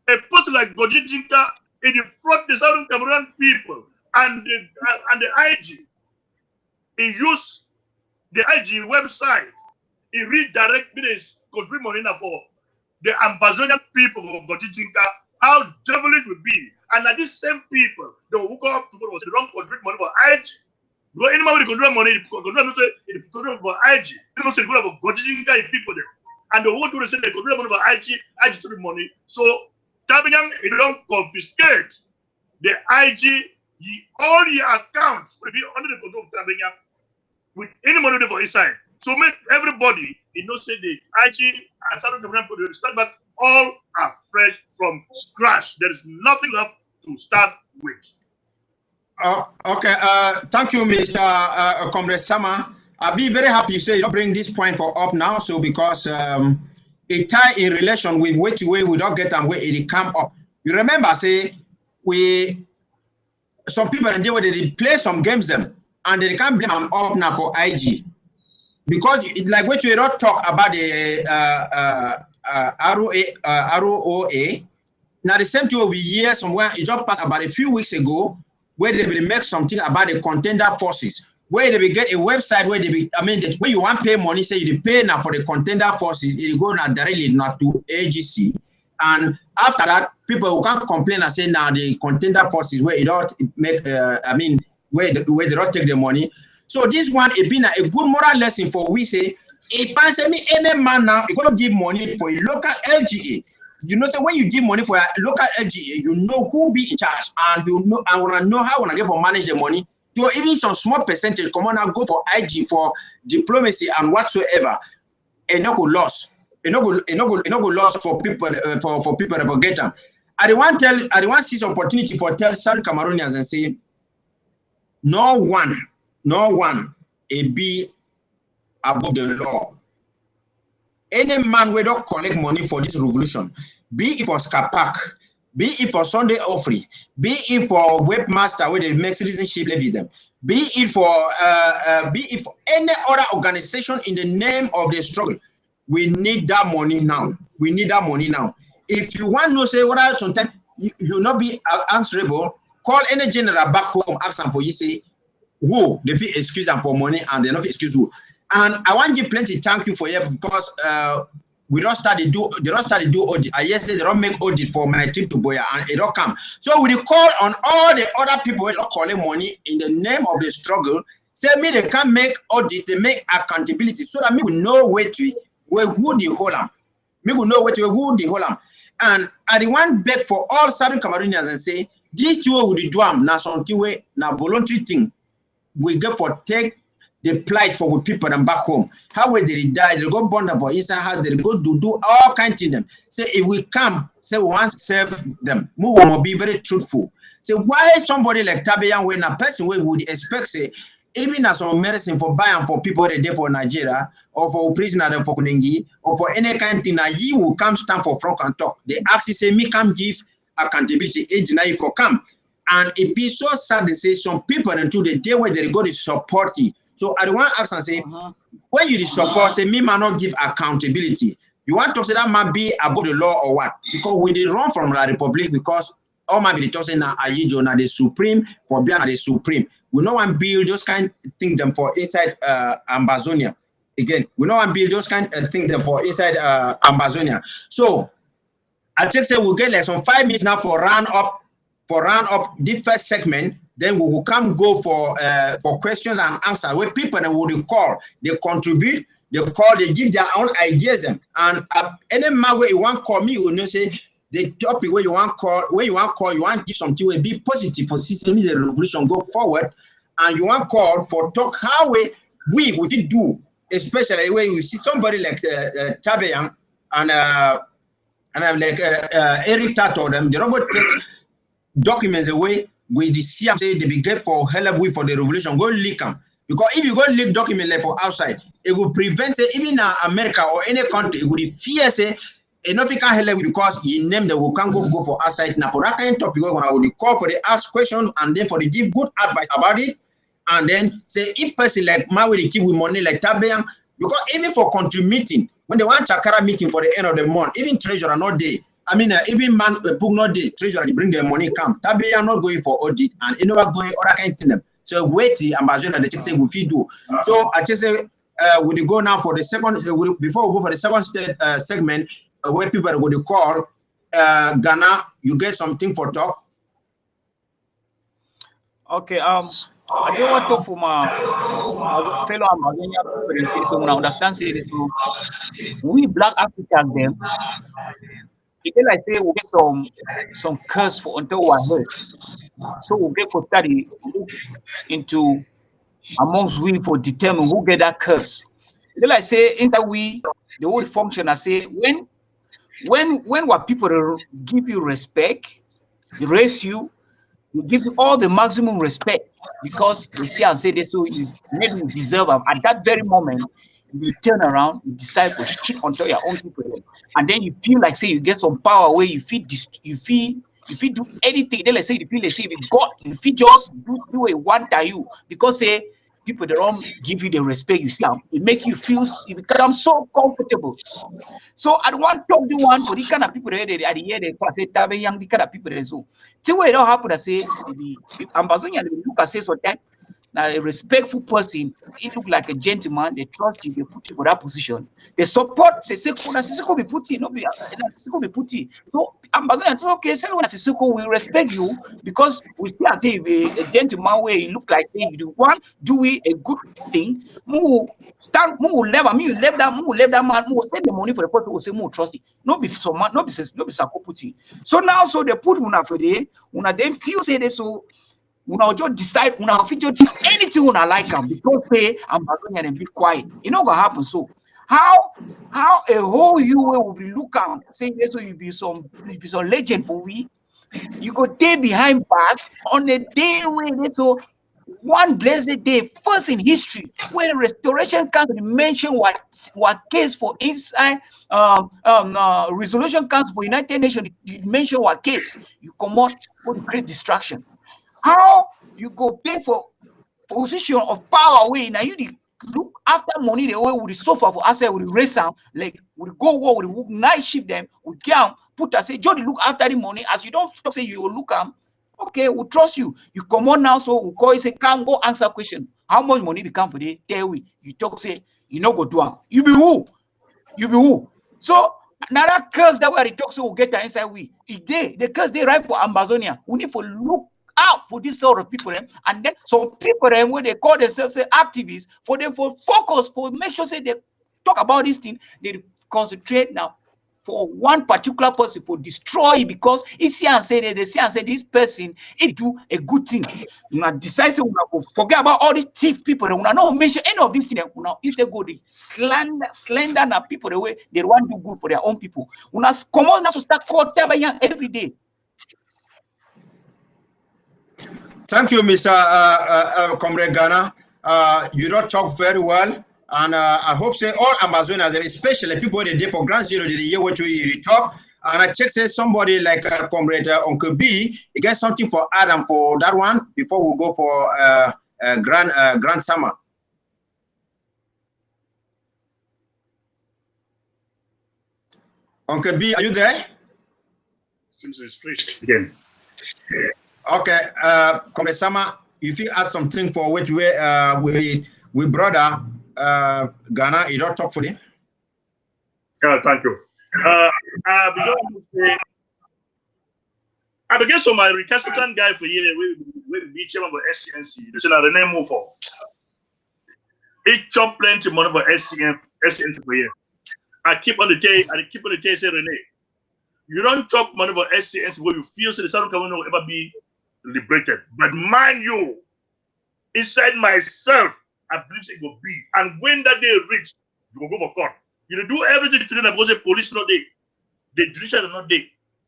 A person like Goji Jinka, he defraud the Southern Cameroon people and the IG. He used the IG website. He redirected his country money for the Amazonian people of Goji Jinka. How devilish would be. And that these same people, they will hook up to the wrong country money for IG. Because anyone with the control money, the control for IG. They don't say the control for Goji Jinka people there. And the whole to say the control money for IG to the money. So Tabanyang, he don't confiscate the IG, all your accounts will be under the control of Tabanyang with any money for inside. So make everybody, you know, say the IG and Southern Cameroon people start back all are fresh from scratch. There is nothing left to start with. Okay, thank you, Mr. Comrade Sama. I'll be very happy you say you don't bring this point for up now, so because it tie in relation with what we don't get and where it come up. You remember, say some people and they play some games them and they can't blame them up now for IG because like what you don't talk about the ROA. Now the same thing we hear somewhere it just passed about a few weeks ago where they will make something about the contender forces. Where they will get a website where they will, where you want to pay money, say you pay now for the contender forces, it go now directly not to AGC. And after that, people who can't complain and say now the contender forces where it don't make, where they don't take the money. So this one it been a good moral lesson for we say, if I say me any man now, you gonna give money for a local LGA. You know, so when you give money for a local LGA, you know who be in charge, and you know, I wanna know how wanna get for manage the money. So even some small percentage, come on and go for IG for diplomacy and whatsoever, and no go loss. No go loss for people for people to forget them. I want see some opportunity for tell South Cameroonians and say, no one, it be above the law. Any man will not collect money for this revolution, be it for Scapac, be it for Sunday offering, be it for webmaster where they make citizenship levy them, be it for any other organization in the name of the struggle. We need that money now. We need that money now. If you want to say what I sometimes you not be answerable, call any general back home, ask them for you say, who they feel excuse them for money and they not excuse who. And I want to give plenty thank you for you because they don't start to do audit. Yesterday they don't make audit for my trip to Boya and it don't come. So we call on all the other people who don't collect money in the name of the struggle. Say me they can make audit, they make accountability so that me will know who the whole am. Me will know who the whole am. And I want beg for all Southern Cameroonians and say this two will do now something way now voluntary thing we get for take the plight for people and back home. How will they die? They go burn for inside house, they go do all kinds of them. Say if we come, say we want to serve them, we will be very truthful. Say why somebody like Tabeyan when a person we would expect say even as some medicine for buying for people that there for Nigeria or for prisoner for Kunengi or for any kind of thing that he will come stand for front and talk. They actually say me come give accountability age now for come. And it be so sad to say some people until the day where they go to support you. So I want to ask and say, when you support, say me man not give accountability. You want to say that man be above the law or what? Because we did run from the republic because all my be talking now Ayijo na the supreme for being the supreme. We know and build those kind of things them for inside Amazonia. Again, we know and build those kind of things them for inside Amazonia. So I just say we'll get like some 5 minutes now for round up this first segment. Then we will go for questions and answers where people will call, they contribute, they call, they give their own ideas. And any man where you want to call me, you know, say the topic where you want to call, you want to give something will be positive for system the revolution go forward. And you want to call for talk how we do, especially when you see somebody like Tabeyan and like Eric Tato, them they don't go take documents away. We see them say they be get for hell we for the revolution, go leak them. Because if you go leak document like for outside, it will prevent say even America or any country, it would fear say enough you can't help because you name the we can't go for outside. Now for that kind of topic, when I will call for the ask question and then for the give good advice about it, and then say if person like my will keep with money like Tabeyan, because even for country meeting, when they want Chakara meeting for the end of the month, even treasurer not there. I mean, even man book not the treasurer they bring their money come. Tabeyan not going for audit and you know what going other kind of thing them. So wait the ambassador they say we fit do. So I just say we go now for the second before we go for the second segment where people are going to call Ghana. You get something for talk. Okay. I don't want to for my fellow Amazonian so when I understand say this. So we Black Africans them. It like say we get some curse for until we heard. So we get for study look into amongst we for determine who get that curse. They like say inside we the whole function I say when what people give you respect, they raise you, they give you all the maximum respect because they see and say this so you maybe you deserve them at that very moment. You turn around, you decide to shit onto your own people, and then you feel like say you get some power where you feel do anything. Then let's say you feel like say you feel just do a one to you because say people they don't give you the respect you see. It make you feel you become so comfortable. So I want to talk the one for the kind of people that at the end they say Tabeyan the kind of people that so. See what it don't happen to say if Amazonian look at say so that. Now, a respectful person, he look like a gentleman. They trust you. They put you for that position. They support. Sissoko be put in. No be Sissoko be put in. So ambassador, it's okay. Say when Sissoko, we respect you because we see as if a gentleman where you look like say you do a good thing. Mu level that man. Mu send the money for the person who say mu trust it. No be some man. No be Sako put in. So now they put una for there. Una then feel say they so. Una just decide una fit just do anything una like them because say Amazonian and be quiet. It not gonna happen. So how a whole you will be looking saying this so you be some legend for we. You go day behind bars on a day where so one blessed day, first in history, where Restoration Council mentioned what case for inside Resolution Council for United Nations, you mention what case, you come out for the great distraction. How you go pay for position of power way now you look after money the way we suffer for asset we raise am like we go war we work night shift them we can put us say just look after the money as you don't talk say you will look am okay we trust you you come on now so we call you say can go answer question how much money become for the tell we you talk say you no go do am you be who so another curse that where the talk so we get the inside we the curse they right for Amazonia we need for look out for this sort of people, and then some people when they call themselves say activists, for them for focus, for make sure say they talk about this thing, they concentrate now for one particular person for destroy because he see and say they see and say this person it do a good thing. Una decide say una forget about all these thief people, una not mention any of these things, una instead go the slander na people the way they want to do good for their own people. Una come on now to start call young every day. Thank you, Mr. Comrade Ghana. You don't talk very well, and I hope say all Amazonians, especially people that did for Grand Zero, did hear what you talk. And I check say somebody like Comrade Uncle B, you get something for Adam for that one before we go for Grand Summer. Uncle B, are you there? Seems it's fresh again. Okay, Comrade Sama, if you add something for which we brother Ghana, you don't talk for them. Thank you. I began so my recalcitrant guy for year we be chairman of SCNC. They said the name move for. It chop plenty money for SCNC for year. I keep on the day say Rene. You don't chop money for SCNC where you feel so the Southern Cameroon will ever be liberated. But mind you, inside myself, I believe it will be. And when that day reach, you will go for court. You do everything today because the police not there, the judiciary not there.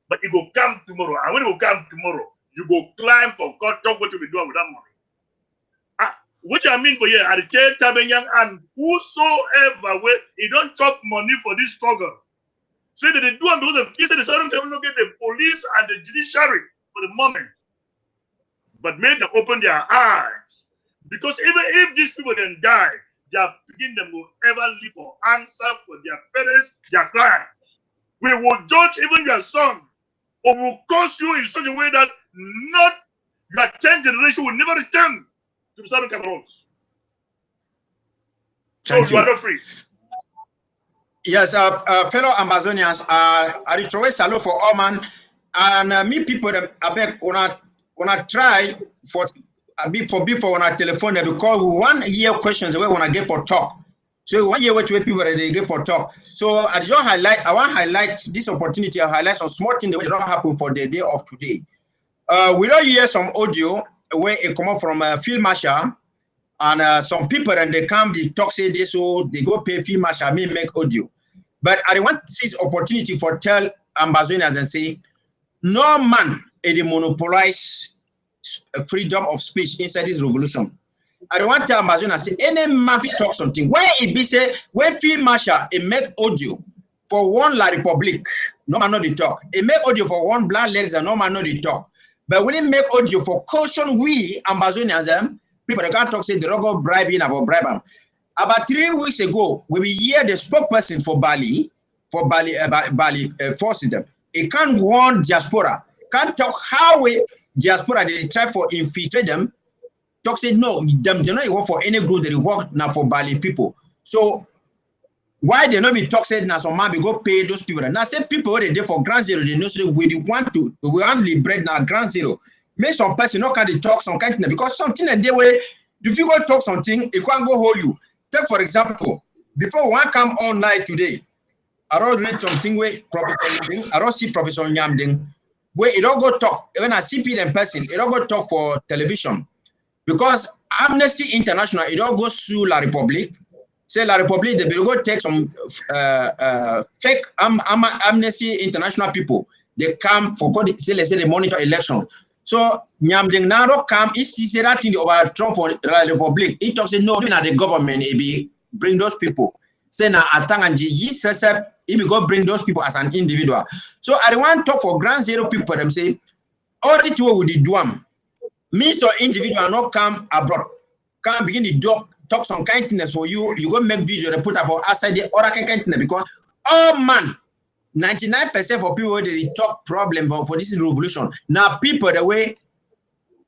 But it will come tomorrow. And when it will come tomorrow, you go climb for court, talk what you will be doing with that money. Which I mean for you, I tell Tabenyang and whosoever way he don't chop money for this struggle. Say that they do and because the say the Southern Cameroon get the police and the judiciary for the moment. But make them open their eyes. Because even if these people then die, their begin them will ever live for answer for their parents, their crimes. We will judge even your son, or will curse you in such a way that not your 10th generation will never return to the Southern Cameroon. So you are not free. Yes, fellow Amazonians, I throw a salute for all man, and me people I beg wanna try for before when I telephone them because we want to hear questions we wanna get for talk. So we want to hear what people they get for talk. So I just highlight. I want to highlight this opportunity. I highlight some small things that don't happen for the day of today. We don't hear some audio where it come up from Field Marshal. And some people and they come, they talk, say this, so they go pay Field Marshal, may make audio. But I want to seize opportunity for tell Amazonians and say, no man monopolize freedom of speech inside this revolution. I don't want to tell Amazonians say any man talk something. Where it be say when Field Marshal it make audio for one La Republic, no man know the talk. It make audio for one Black Legs and no man know the talk. But when it make audio for caution, we Amazonians people that can't talk say they don't go bribing about bribe them. About 3 weeks ago, we hear the spokesperson for Bali forces them. It can't warn diaspora. Can't talk how we diaspora they try for infiltrate them. Talk say no, them they not work for any group they work now for Bali people. So why they not be talk say now some man we go pay those people. Now say people they there for Grand Zero they know say we want to liberate now Grand Zero. Make some person not can talk some kind of thing because something and they way if you go talk something it can't go hold you. Take for example, before one come online today, I don't read something where I don't see Professor Nyamding where it don't go talk. When I see people in person, it don't go talk for television. Because Amnesty International, it don't go sue La Republic. Say La Republic, they will go take some fake Amnesty International people. They come for say let's say they monitor election. So Nyamdeng Naro come, he sees that in over Trump for the Republic. He talks, no, even at the government, he be bring those people. Say na Atanganji, he be go bring those people as an individual. So I want to talk for Ground Zero people, them say, all the two with the duam. Me so individual not come abroad. Come begin the talk some kindness for you. You go make video, they put up for outside the other kindness because oh man. 99% of people they talk problem for this revolution. Now people the way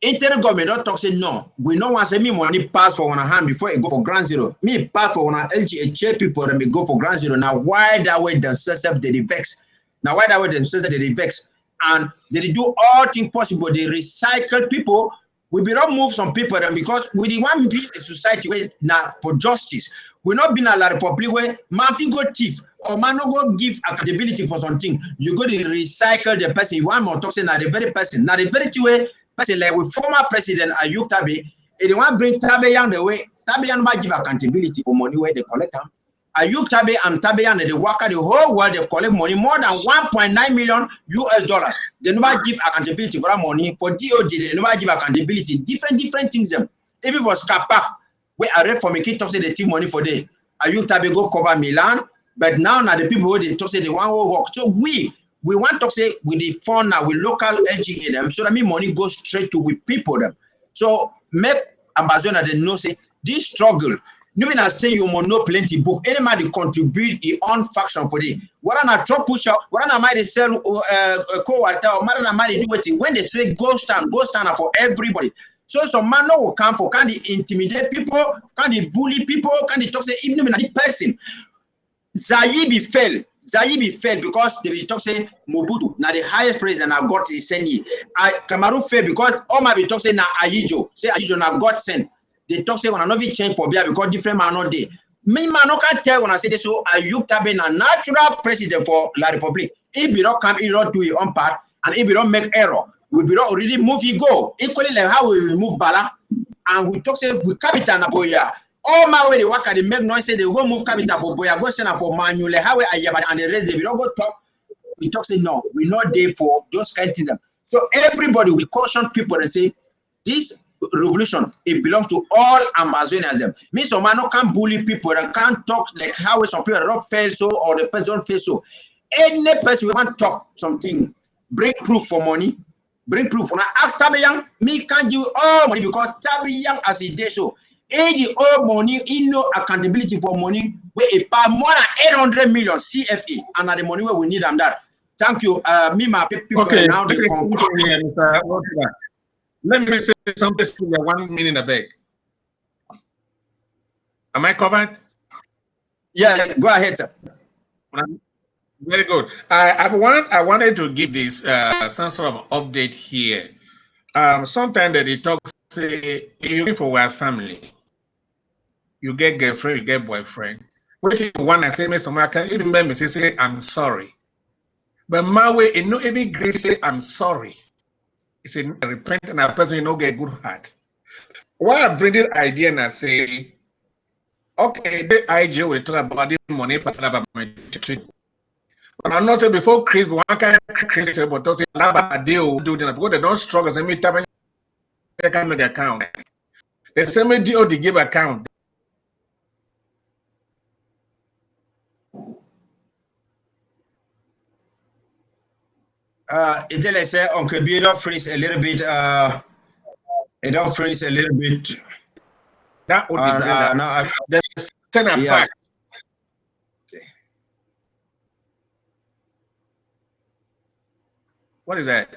internal government don't talk say no. We don't want to say me money pass for one hand before it go for Ground Zero. Me pass for one LGH people and me go for Ground Zero. Now why that way themselves they vex? Now why that way themselves they vex? And they do all things possible. They recycle people. We be not move some people then because we the one be a society where now for justice. We not been a la republic where man go thief or man no go give accountability for something. You go to recycle the person. One more talk say now the very person. Now the very way person like with former president Ayuk Tabe, they want bring Tabe Yang the way Tabe Yang might give accountability for money where they collect them. Ayuk Tabe and Tabe Yang they work at the whole world they collect money more than 1.9 million US dollars. They never give accountability for that money. For DOD they never give accountability. Different things them. Even for Scapac, where I read from a kid talk say they take money for day. Ayuk Tabe go cover Milan, but now the people who they talk say they want to work. So we want to say with the fund now with local LGA them so that mean money goes straight to with people them. So make ambassador they know say this struggle. No mean I say you must know plenty book. Anybody contribute the own faction for it. What an a chop push out, what an might sell co-water or matter might do it when they say go stand up for everybody. So some man no will come for can they intimidate people, can they bully people, can they talk say even when the person Zayibi fell because they talk say Mobutu now the highest president I got is send ye. Cameroon fell because all my be talk say na Ayijo na God sent. They talk say when I know we change for because different man not there. Me man no can tell when I say this so Ayuk Tabe na natural president for La Republic. If we don't come, he don't do it on part, and if we don't make error, we be not already move he go. Equally like how we move Bala, and we talk say we capital na Boya. All my way they work at the make noise say they go move capital for Boya, go send for Manuel, how we Ayaba and the rest they don't go talk. We talk say no, we're not there for those kind of things. So everybody will caution people and say this revolution it belongs to all Amazonians. Means some man no can bully people and can't talk like how some people don't fail so or the person don't fail so. Any person we want to talk something, bring proof for money, bring proof. When I ask Tabe me can't give all money because Tabe as he did so. Any all money, he no accountability for money where a pay more than 800 million CFA and the money where we need them that. Thank you. Me my people okay, now they let me say something to you 1 minute a beg. Am I covered? Yeah, go ahead, sir. Very good. I wanted to give this some sort of update here. Sometimes they talk say if you're looking for a family, you get girlfriend, you get boyfriend. What if one I say me somewhere can you remember say I'm sorry. But my way it no even great say I'm sorry. It's a repentant person, you know, get good heart. Why I bring this idea and I say, okay, the IG will talk about the money, but about my treatment. But I'm not saying before Chris, one kind of Chris, but those a deal do that because they don't struggle. They may time they can make account. The same deal they give account. It like say Uncle B don't freeze a little bit. It don't freeze a little bit. That would be the center yes. Okay. What is that?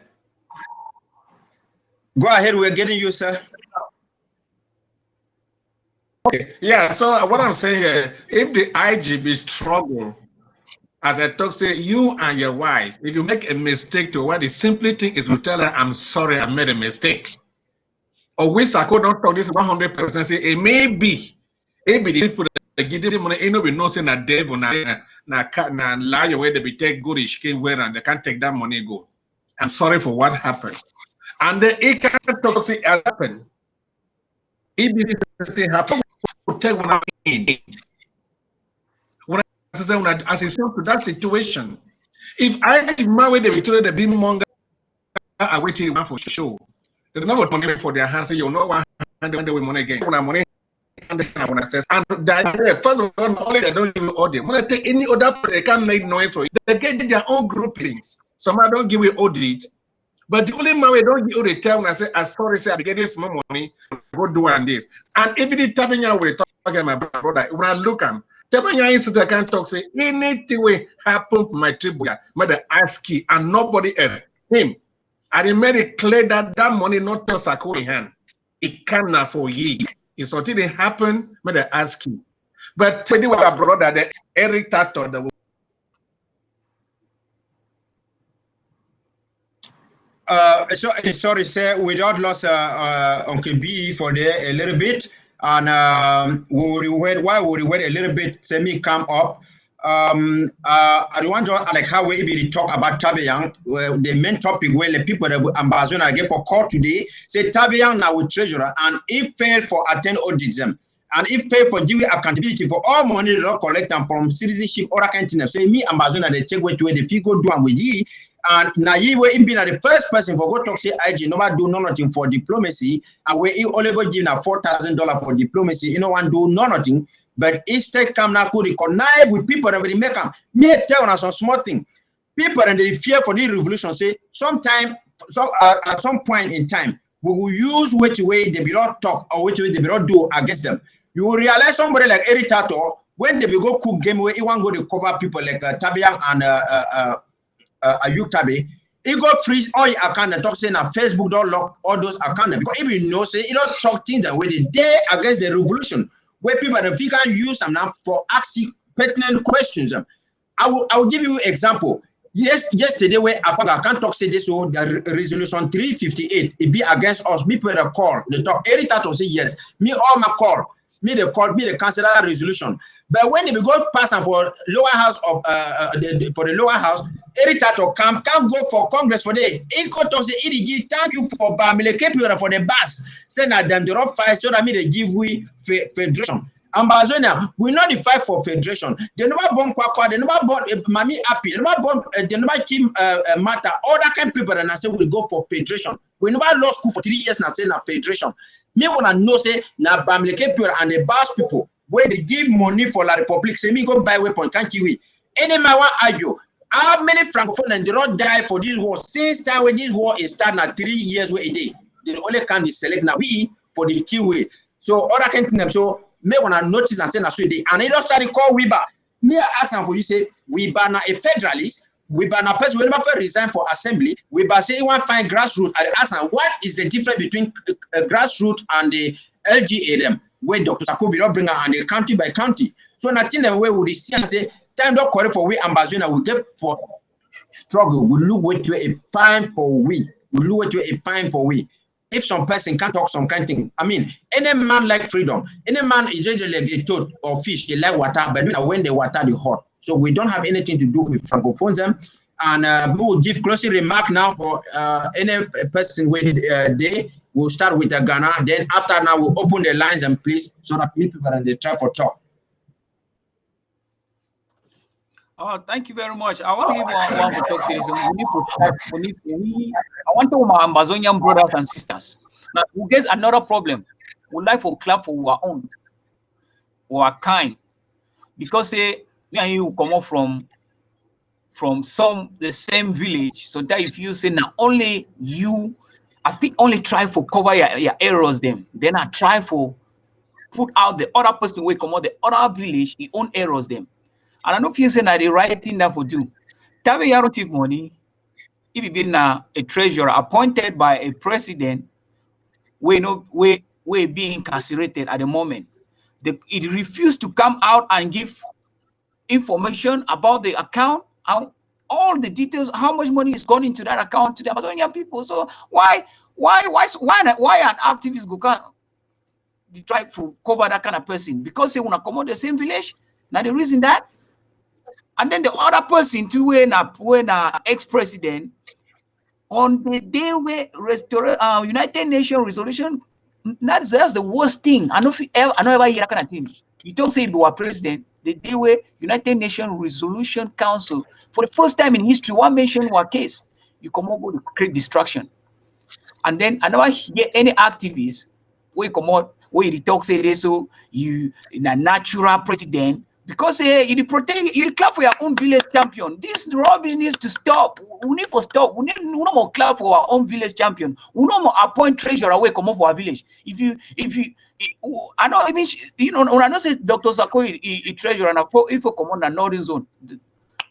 Go ahead, we're getting you, sir. Okay. Yeah, so what I'm saying here, if the IGB struggle, as I talk, say you and your wife, if you make a mistake to what the simply thing is to tell her, I'm sorry, I made a mistake. Or we Sako don't talk this 100%, say it may be the people that give them money, ain't no be no say na devil, na lie where they be take good came where and they can't take that money go. I'm sorry for what happened. And then it can't talk say it happened. If it happen, tell when I'm in. When I say as a to that situation, if I my way they be told the beam monger I wait till for show. They don't have money for their hands. You know what? And they with money again. When money and they want access. And that first of all, only they don't give you audit. When they take any other, they can't make noise for it. They get their own groupings. Some I don't give you audit. But the only man we don't give you the time when I say, I'm sorry, say I be getting small money, go do and this. And if it is tapping out with talking my brother, when I look at him, tapping your institute, I can't talk, say anything will happen for my tribunal, mother ask you and nobody else. Him. And he made it clear that that money not just a in hand. It cannot for ye. It's until it happen, mother ask you. But today we have brother the Eric Tato that sorry, sir, we got lost Uncle B for there a little bit, and we will wait. Why would we wait a little bit? Say me come up. I want to like how we be talk about Tabayang. The main topic where the people that Ambazona get for court today say Tabayang now with treasurer, and if fail for attend audit them. And if fail for give accountability for all money they don't collect and from citizenship or accounting, say me Ambazona they take way to where the people do and with ye. And now you were being the first person for go talk say IG nobody do nothing for diplomacy, and we only go give now $4,000 for diplomacy. You know one do nothing, but instead come now could connect with people that will make them. Me tell us some small thing. People and they fear for this revolution say sometime, at some point in time we will use which way they will not talk or which way they will not do against them. You will realize somebody like Eric Tato when they will go cook game where he want go to cover people like Tabiang and Ayuk he go freeze all your account and talk saying that Facebook don't lock all those accounts because if you know say he don't talk things that way they dare against the revolution where people if you can use them now for asking pertinent questions. I will give you example. Yesterday where I can't talk say this so the resolution 358 it be against us people that call they talk every time to say yes me all my call me they call me the cancel that resolution. But when they go pass and for lower house of for the lower house, every tato can't go for Congress for the Inco to say it thank you for Bamile people for the bus. Send that them the rough fight so that me they give we federation. Ambazonia, we not the fight for federation. They never born Kwakwa, they never born Mami Happy, they never born they never Kim Matter, all that kind of people and I say we go for federation. We never lost school for 3 years and I say na federation. Me wanna know say na Bamile people and the boss people. Where they give money for La Republic, say me go buy weapon, can't you? Any man want argue. How many Francophone and they don't die for this war? Since time when this war is starting at 3 years where a day, they only can be select now we for the Kiwi. So other can't so me wanna notice and say na so they and they don't start to call Wiba. Me ask them for you say Wiba na a federalist, Wiba na person will never resign for assembly. Wiba say he want find grassroots. I ask them what is the difference between grassroots and the LGAM? Where Dr. Sakobi don't bring her and the county by county. So nothing the way we see and say time don't correct for we ambassador we get for struggle. We look what to a fine for we. We look what to a fine for we. If some person can't talk some kind of thing, I mean, any man like freedom. Any man is usually like a toad or fish, they like water, but when the water they hot. So we don't have anything to do with francophones them. And we will give closing remark now for any person with they. We'll start with the Ghana. Then after now, we'll open the lines and please so that people can they try for talk. Oh, thank you very much. I want to give one for talk series. We need to start. I want to my Amazonian brothers and sisters. Now, we get another problem. We like for clap for our own, our kind, because me and you come up from the same village. So that if you say now only you. I think only try for cover your errors them. Then I try for put out the other person will come out the other village, the own errors them. And I know if you say that the right thing that for do. Tabe Yarotif money, if you been a treasurer appointed by a president, we being incarcerated at the moment. It refused to come out and give information about the account. All the details, how much money is gone into that account to the Amazonian people. So why an activist go can try to cover that kind of person? Because they want to come out the same village. Now the reason that, and then the other person too when a ex-president on the day where United Nations resolution, that's the worst thing. I know ever hear that kind of thing. You don't say you are president. The day where United Nations Resolution Council, for the first time in history, one mention one case, you come up with great destruction. And then I never hear any activists we come out where they talk say this so you in a natural president because you protect you clap for your own village champion. This robbery needs to stop. We need to stop. We no more clap for our own village champion. We no more appoint treasurer away come out for our village. If you I know even you know when I know say Dr. Sako he treasurer and if you come on the northern zone.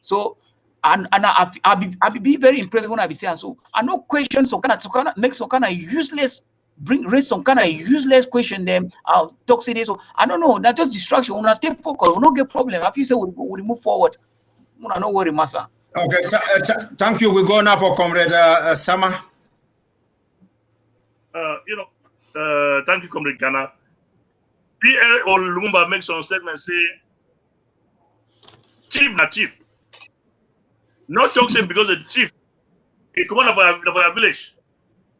So and I be very impressed when I be saying so. I know questions some kind of make some kind of useless raise some kind of useless question them. I'll talk say this. So I don't know. That's just distraction. When I stay focused, we not get problem. If you say we move forward, I know worry, massa. Okay, thank you. We go now for Comrade Sama. Thank you, Comrade Ghana. PL or Lumumba makes some statement say, chief na chief. Not talk say because the chief, he come out of our village.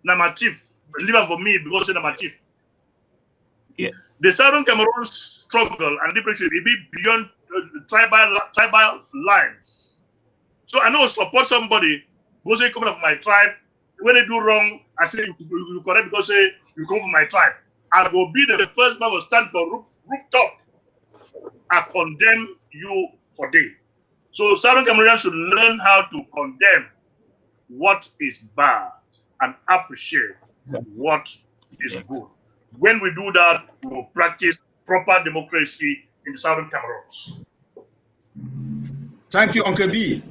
Now my chief, leave him for me because I'm my chief. Yeah. The Southern Cameroon struggle and liberation will be beyond tribal lines. So I know support somebody because they come out of my tribe. When they do wrong, I say you correct because say you come from my tribe. I will be the first man to stand for rooftop. I condemn you for day. So Southern Cameroonians should learn how to condemn what is bad and appreciate what is good. When we do that, we will practice proper democracy in the Southern Cameroons. Thank you, Uncle B.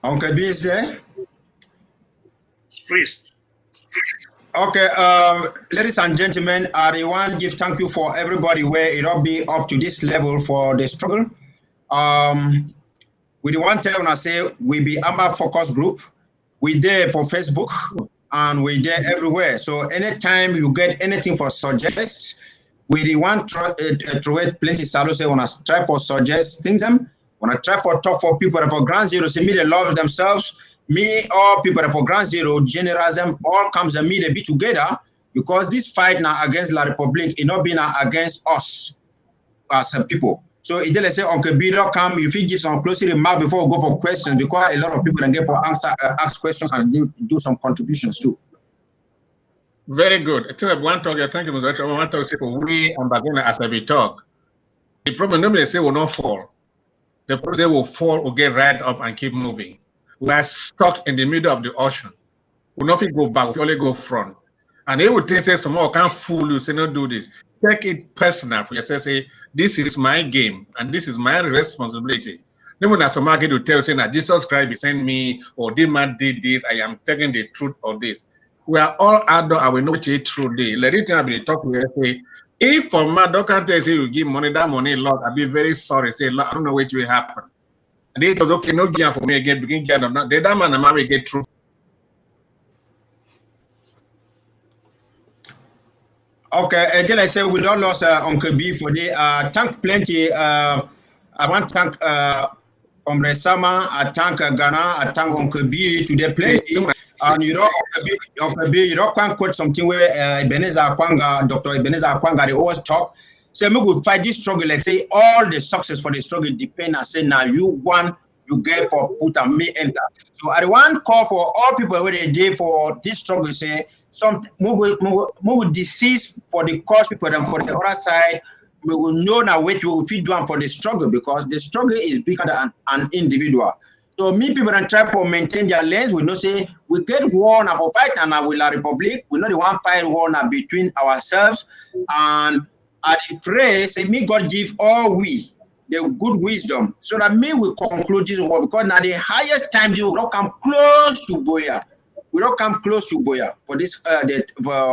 Uncle B is there? It's freezed. Okay, ladies and gentlemen, I want to give thank you for everybody where it all be up to this level for the struggle. We want to tell you say we be Amber Focus Group. We there for Facebook and we there everywhere. So anytime you get anything for suggest, we want to throw plenty salo say when I try for suggest things them. When I try for talk for people that for ground zero, say me they love themselves. Me, all people that for ground zero, generalism, all comes and me they be together because this fight now against La Republique is not being against us as a people. So it let's say Uncle Biro come, if he gives some closing remark before we go for questions, because a lot of people can get for answer, ask questions and do some contributions too. Very good. Thank you, Mr. I want to say for we and Bagina as we talk. The problem normally say will not fall. The problem will fall or get right up and keep moving. We are stuck in the middle of the ocean. We not go back, we only go front. And they would say someone can't fool you, say no do this. Take it personal for yourself, say this is my game and this is my responsibility. Then when some market will tell you saying that Jesus Christ sent me or this man did this, I am telling the truth of this. We are all adults and we know what the truth is. Let it be talk to you say, if for my doctor tells you give money, that money Lord, I'll be very sorry. Say, Lord, I don't know what will happen. And it was okay, no gear for me again, begin gear of that. The man and mommy get through. Okay, until I say we don't lose Uncle B for the thank plenty. I want to thank Omre Sama, I thank Ghana, I thank Uncle B to the plenty. And you know, Uncle B, you know, can quote something where Ebenezer Akwanga, Dr. Ebenezer Akwanga, they always talk. Say, we will fight this struggle. Like say, all the success for the struggle depend on say now you won, you get for put and me enter. So I want call for all people where they did for this struggle. Say some move disease for the cause people and for the other side. We will know now what we will feed one for the struggle because the struggle is bigger than an individual. So me people and try to maintain their lanes. We know say we get war now for fight and now with La Republique. We know the one fight war now between ourselves and I pray say me God give all we the good wisdom so that me will conclude this war because now the highest time you will not come close to Boya. We don't come close to Boya for this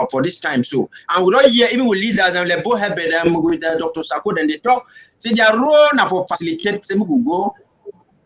for this time. So and we don't hear even with leaders and let both help them with Dr. Sako and they talk. Say their role now for facilitate say we go.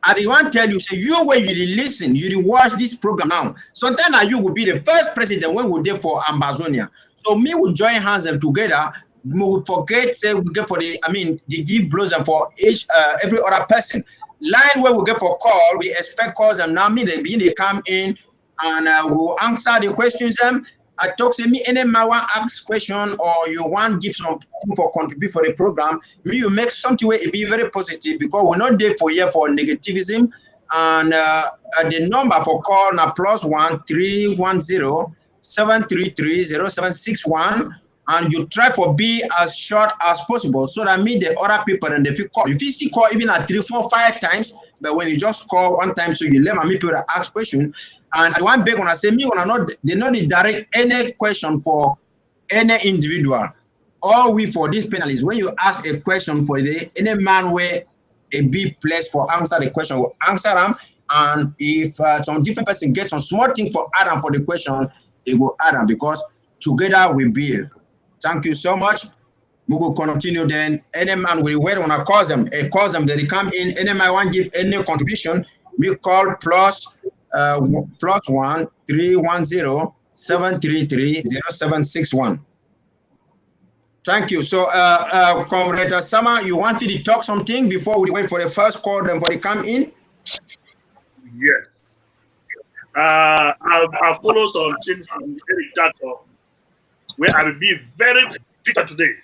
I want to tell you, say you when you listen, you watch this program now. Sometimes now you will be the first president when we there for Amazonia. So me will join hands and together. We will forget say we get for the the give blows and for each every other person. Line where we get for call, we expect calls and now me they come in and we will answer the questions them. I talk to me any man want ask question or you want give something for contribute for the program, me you make something where it be very positive because we're not there for here for negativism And the number for call now +1 310 733 0761. And you try for be as short as possible so that mean the other people and if you call, if you still call even at 3, 4, 5 times, but when you just call one time, so you let my people ask question. And one big one I say me when I not they not direct any question for any individual. All we for this panelists, when you ask a question for any man where a big place for answer the question will answer them. And if some different person gets some small thing for Adam for the question, it will add them because together we build. Thank you so much. We will continue then. Any man will wait when I call them. They come in. Any man want give any contribution, we call +1 310 733 0761. Thank you. So, Comrade Sama, you wanted to talk something before we wait for the first call and for the come in? Yes. I'll follow some things from Eric Tato, where I will be very bitter today.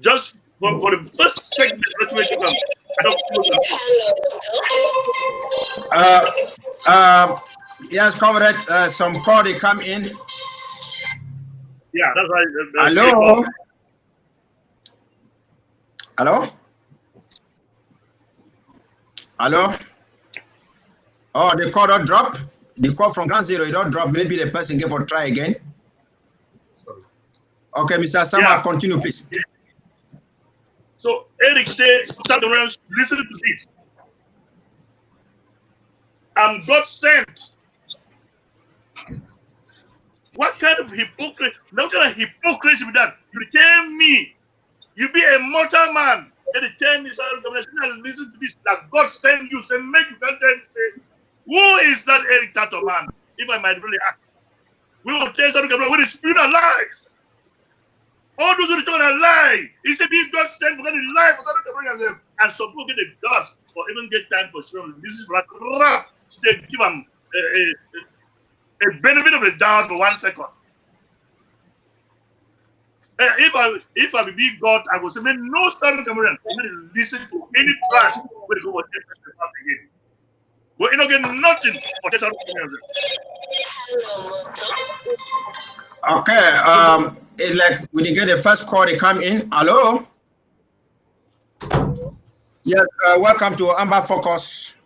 Just for the first segment, I don't follow yes, Comrade, some call they come in. Yeah, that's why. Hello? Hello? Hello? Oh, the call don't drop. The call from ground zero, it don't drop. Maybe the person give a try again. Okay, Mr. Sama, continue, please. So Eric said, listen to this. I'm God sent. What kind of hypocrisy? What kind of hypocrisy with that? You tell me, you be a mortal man. Then you tell me, listen to this. That God sent you. Say, make you can tell me, say, who is that Eric Tato man? If I might really ask, we will tell something with the spirit of lies. All those who are talking a lie. He said, be God sent for the lie for something. And some people get the dust or even get time for children. This is like they give them a benefit of the doubt for 1 second. If I be God, I will say, man, no Southern Cameroonian listen to any trash when they go for again. But you don't get nothing for the Southern Cameroonian. Okay, it's like when you get the first call, they come in. Hello? Yes, welcome to Amber Focus.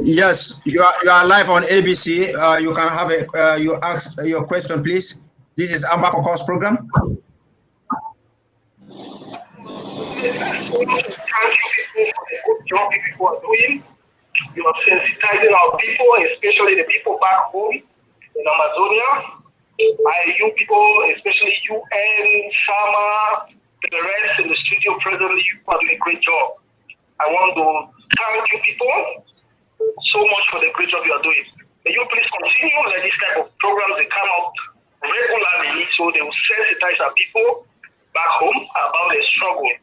Yes, you are live on ABC. You can have you ask your question, please. This is Amber Focus program. Thank you people for the good job people are doing. You are sensitizing our people, especially the people back home in Amazonia. You people, especially you and Sama, the rest in the studio presently, you are doing a great job. I want to thank you people so much for the great job you are doing. May you please continue like this type of programs they come up regularly so they will sensitize our people back home about the struggle.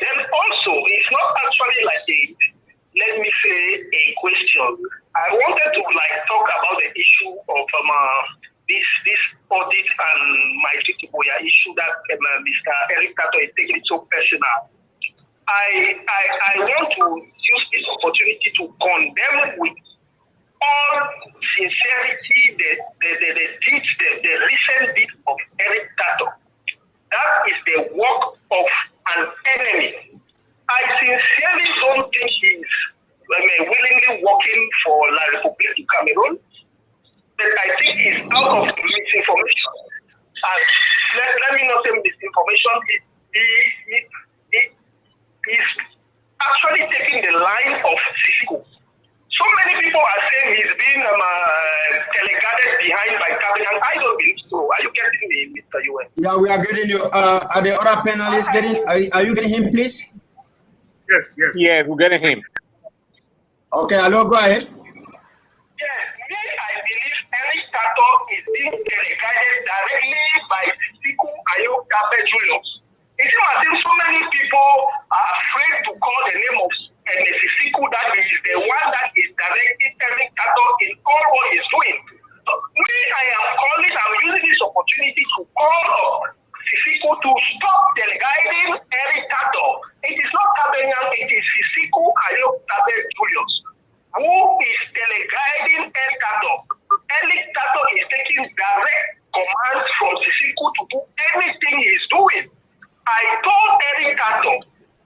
Then also, it's not actually like let me say a question. I wanted to talk about the issue of this audit and my Boya issue that Mr. Eric Tato is taking it so personal. I want to use this opportunity to condemn with all sincerity the recent deed of Eric Tato. That is the work of an enemy. I sincerely don't think he's willingly working for La République du Cameroon, but I think he's out of misinformation. And let me not say misinformation. He's actually taking the line of Sisiko. So many people are saying he's being teleguided behind by cabinet. I don't believe so. Are you getting me, Mr. UN? Yeah, we are getting you. Are the other panelists getting? Are you getting him, please? Yes. Yeah, we're getting him. Okay, hello, go ahead. Yes, I believe Eric Tato is being teleguided directly by Sisiko Ayokabe Julius. It seems as if so many people are afraid to call the name of Sisiko, that is the one that is directing Eric Tato in all what he's doing. So I'm using this opportunity to call up Sisiko to stop delegating Eric Tato. It is not Tabenian, it is Sisiku Ayo Tabe Julius, who is delegating Eric Tato. Eric Tato is taking direct commands from Sisiku to do anything he is doing. I told Eric Tato,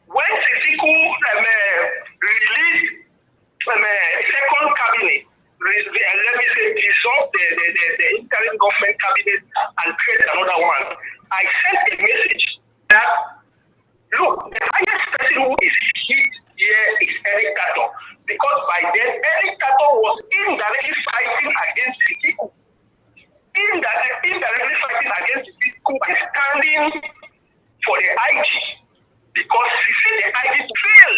when Sisiku released second cabinet, let me say, dissolve the interim government cabinet and create another one, I sent a message that, look, the highest person who is hit here is Eric Tato, because by then Eric Tato was indirectly fighting against Sisiku. Indirectly fighting against Sisiku by standing for the IG, because he said the IG to fail.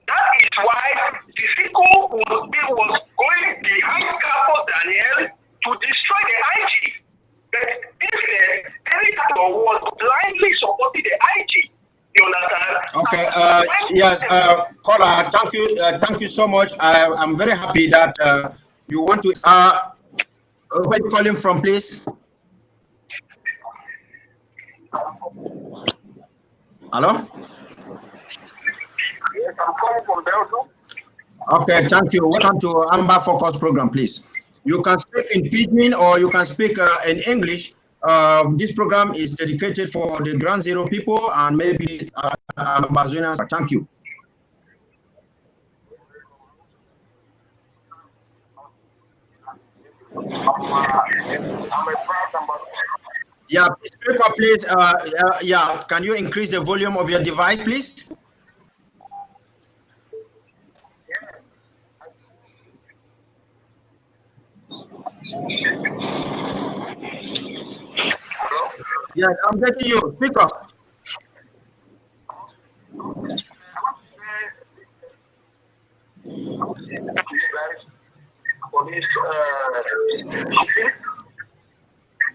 That is why Sisiku was going behind Capo Daniel to destroy the IG. But instead, Eric Tato was blindly supporting the IG. You understand? Okay. Yes. Caller, thank you so much. I'm very happy that you want to. Where you calling from, please? Hello? Yes, I'm calling from Belgium. Okay, thank you. Welcome to Amber Focus program, please. You can speak in Pidgin or you can speak in English. This program is dedicated for the Ground Zero people and maybe Amazonians. Thank you. Yeah, speak up, please. Yeah, can you increase the volume of your device, please? Yes, I'm getting you. Speak up. For this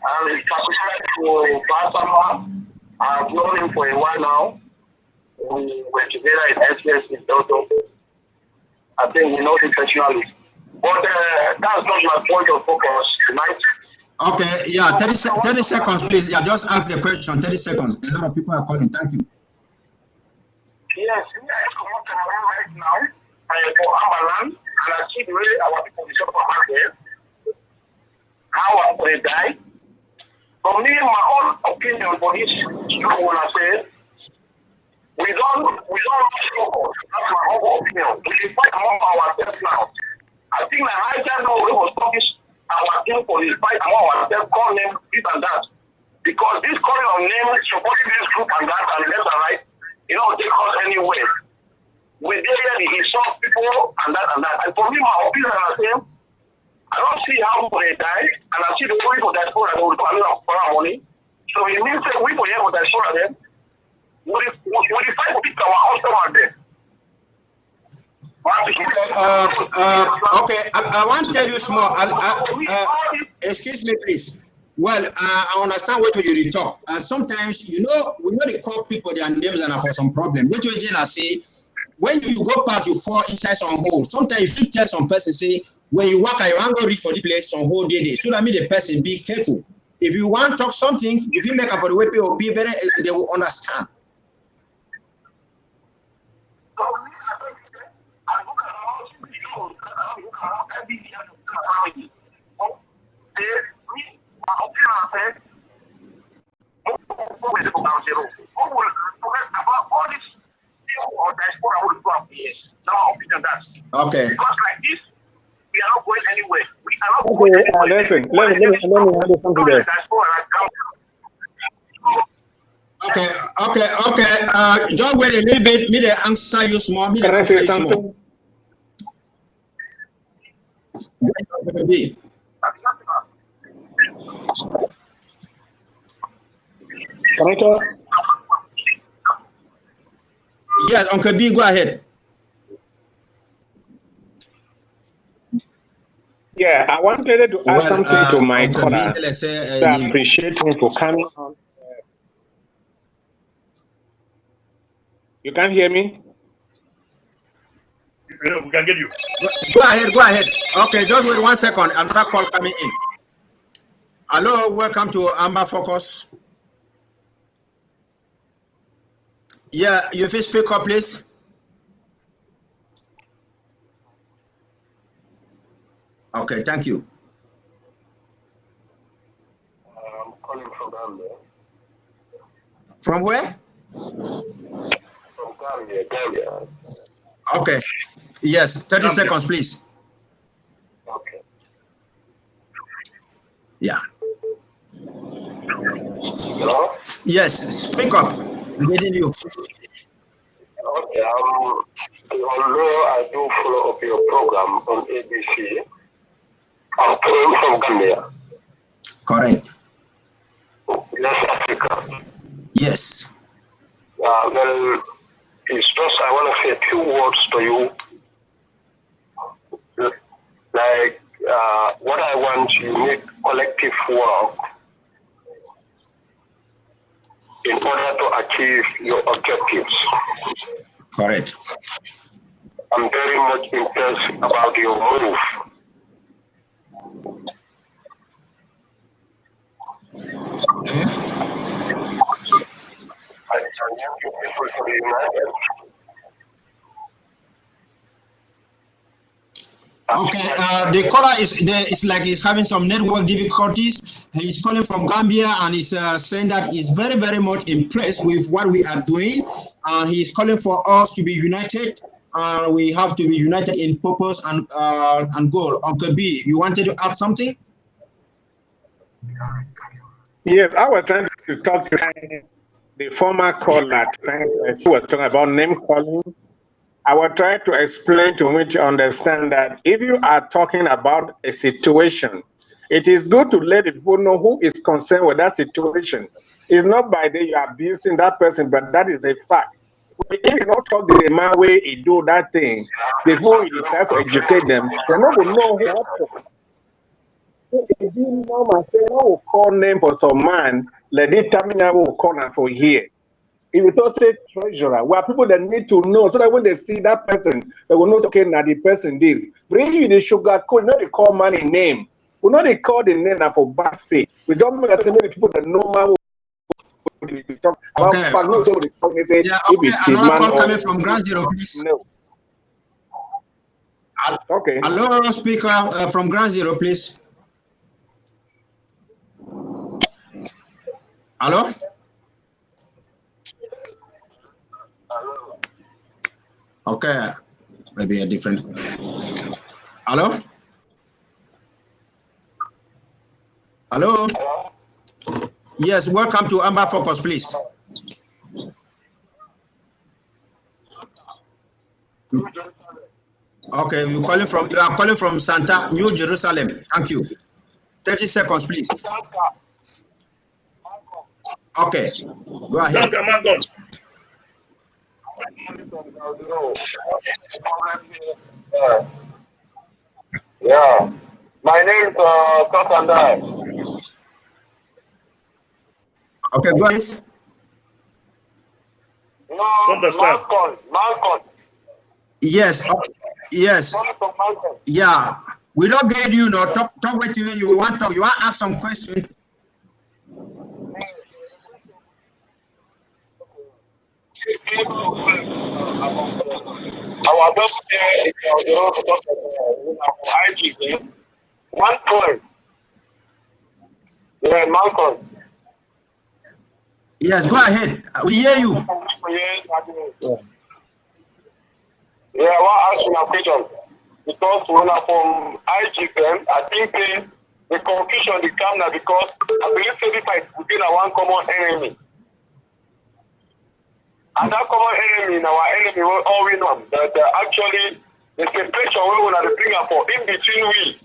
and it's particular to Pastor. I've known him for a while now. We were together in SPS in Toto. I think we know him personally. But that's not my point of focus tonight. Okay, yeah, 30 seconds, please. Yeah, just ask the question. 30 seconds. A lot of people are calling. Thank you. Yes, we are coming to right now for Amalan, and I see the way our people is up there. How are they die? For me, my own opinion for this struggle, I say, we don't focus. That's my own opinion. We should fight among ourselves now. I think my high just know we will stop this our thing for this fight among ourselves, call name this and that. Because this calling of name supporting this group and that and left and right, you know, take us anywhere. We dare to insult people and that and that. And for me, my opinion, I say, I don't see how they die, and I see the way for that that will for our money. So it means that we for here for that for them. We fight to pick our house out there. Okay, I want to tell you small. Excuse me, please. Well, I understand what you talk. Sometimes, you know, we know they call people their names and for some problem. What you again I say, when you go past, you fall inside some hole. Sometimes if you tell some person, say, when you walk, you want to reach for the place, some hole there. So that means the person be careful. If you want to talk something, if you make up for the way people be very, they will understand. Okay. Because like this, we are not going anywhere. We are not going anywhere. Listen, let me add something there. Okay. Just wait a little bit. Me the answer you small. Can I say something? Can I talk? Yes, Uncle B, go ahead. Yeah, I wanted to add something to my caller. I appreciate him for coming on. You can't hear me? We can get you. Go ahead. Okay, just wait 1 second. Another call coming in. Hello, welcome to Amber Focus. Yeah, you please speak up, please. Okay, thank you. I'm calling from Gambia. From where? From Gambia. Okay. Yes, 30 Gambia. seconds, please. Okay. Yeah. Hello? Yes, speak up. I'm getting you. Okay, although I do follow up your program on ABC, I'm calling from Gambia. Correct. West Africa. Yes. Well, it's just I want to say a few words to you. Like, what I want, you need collective work in order to achieve your objectives. Correct. I'm very much impressed about your move. I want you people to be united. Okay, the caller is like he's having some network difficulties. He's calling from Gambia and he's saying that he's very, very much impressed with what we are doing. And he's calling for us to be united. And we have to be united in purpose and goal. Uncle B, you wanted to add something? Yes, I was trying to talk to the former caller. She was talking about name calling. I will try to explain to him to understand that if you are talking about a situation, it is good to let the people know who is concerned with that situation. It's not by the you are abusing that person, but that is a fact. If you not talk the man way he do that thing, the people you try to educate them, they're not going to know who happened. If you know my friend, I will call name for some man, let it tell me I will call him for here. If you don't say treasurer, where people that need to know so that when they see that person, they will know, okay, now the person this. Bring you the sugar code, not they call money name. We not they call the name now for bad faith. We don't make the people that know man. Okay. Yeah, okay. Another call coming from Ground Zero, please. No. Okay. Hello, speaker from Ground Zero, please. Hello? Okay, maybe a different. Hello? Hello? Yes, welcome to Amber Focus, please. Okay, you are calling from Santa New Jerusalem. Thank you. 30 seconds, please. Okay, go ahead. Yeah, my name is Kakandai. Okay, go ahead. No, Malcolm. Yes, yes. Yeah, we don't get you. No, talk with you. You want to ask some question. Our doctor is IGP. 1 point. Yeah, Malcolm. Yes, go ahead. We hear you. Yeah, I want to ask you a question. Because when I'm from IGP, I think the confusion they come now because I believe every fight within one common enemy. And that common enemy in our enemy will all we know that actually the separation we want to bring up for in between we.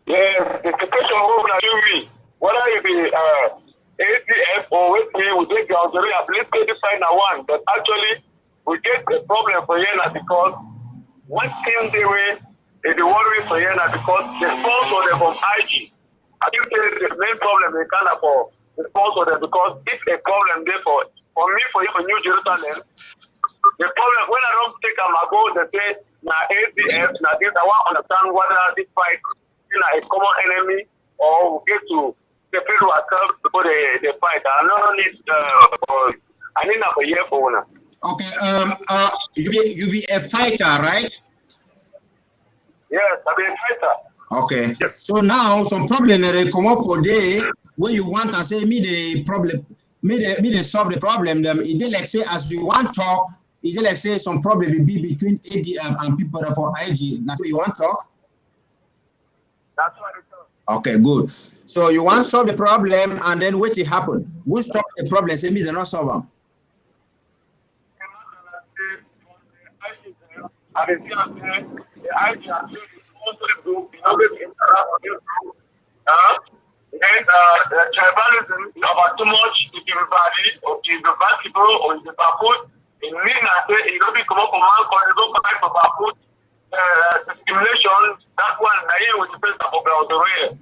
Yeah, the separation we want to do we. Whether it be ADF or with me, we take the authority, I believe they find a one. But actually, we get the problem for Yena because one thing they way is the worry for Yena because the sponsor them from IG. I think the main problem they can't afford the sponsor them because it's a problem there for me for New Jerusalem. The problem when I don't take them, I go they say now ADF, now this I want to understand whether this fight is a common enemy or we get to separate ourselves before they fight. I don't need I need a year for one. Okay. You be a fighter, right? Yes, I be a fighter. Okay. Yes. So now some problem they come up for day where you want to say me the problem, me they solve the problem. Them it dey like say as we want talk, it dey like say some problem will be between ADM and people that for IG. That's what you want talk. That's what it is. Okay, good. So you want solve the problem and then what it happen? Who stop the problem? Say me they not solve them. I mean, the IG actually group, you know, we interact with this group. And the tribalism is about too much if everybody, or if the bad people, or if the bad it means that you don't come up for man, or you don't fight for bad discrimination. That one, I will depend on the real.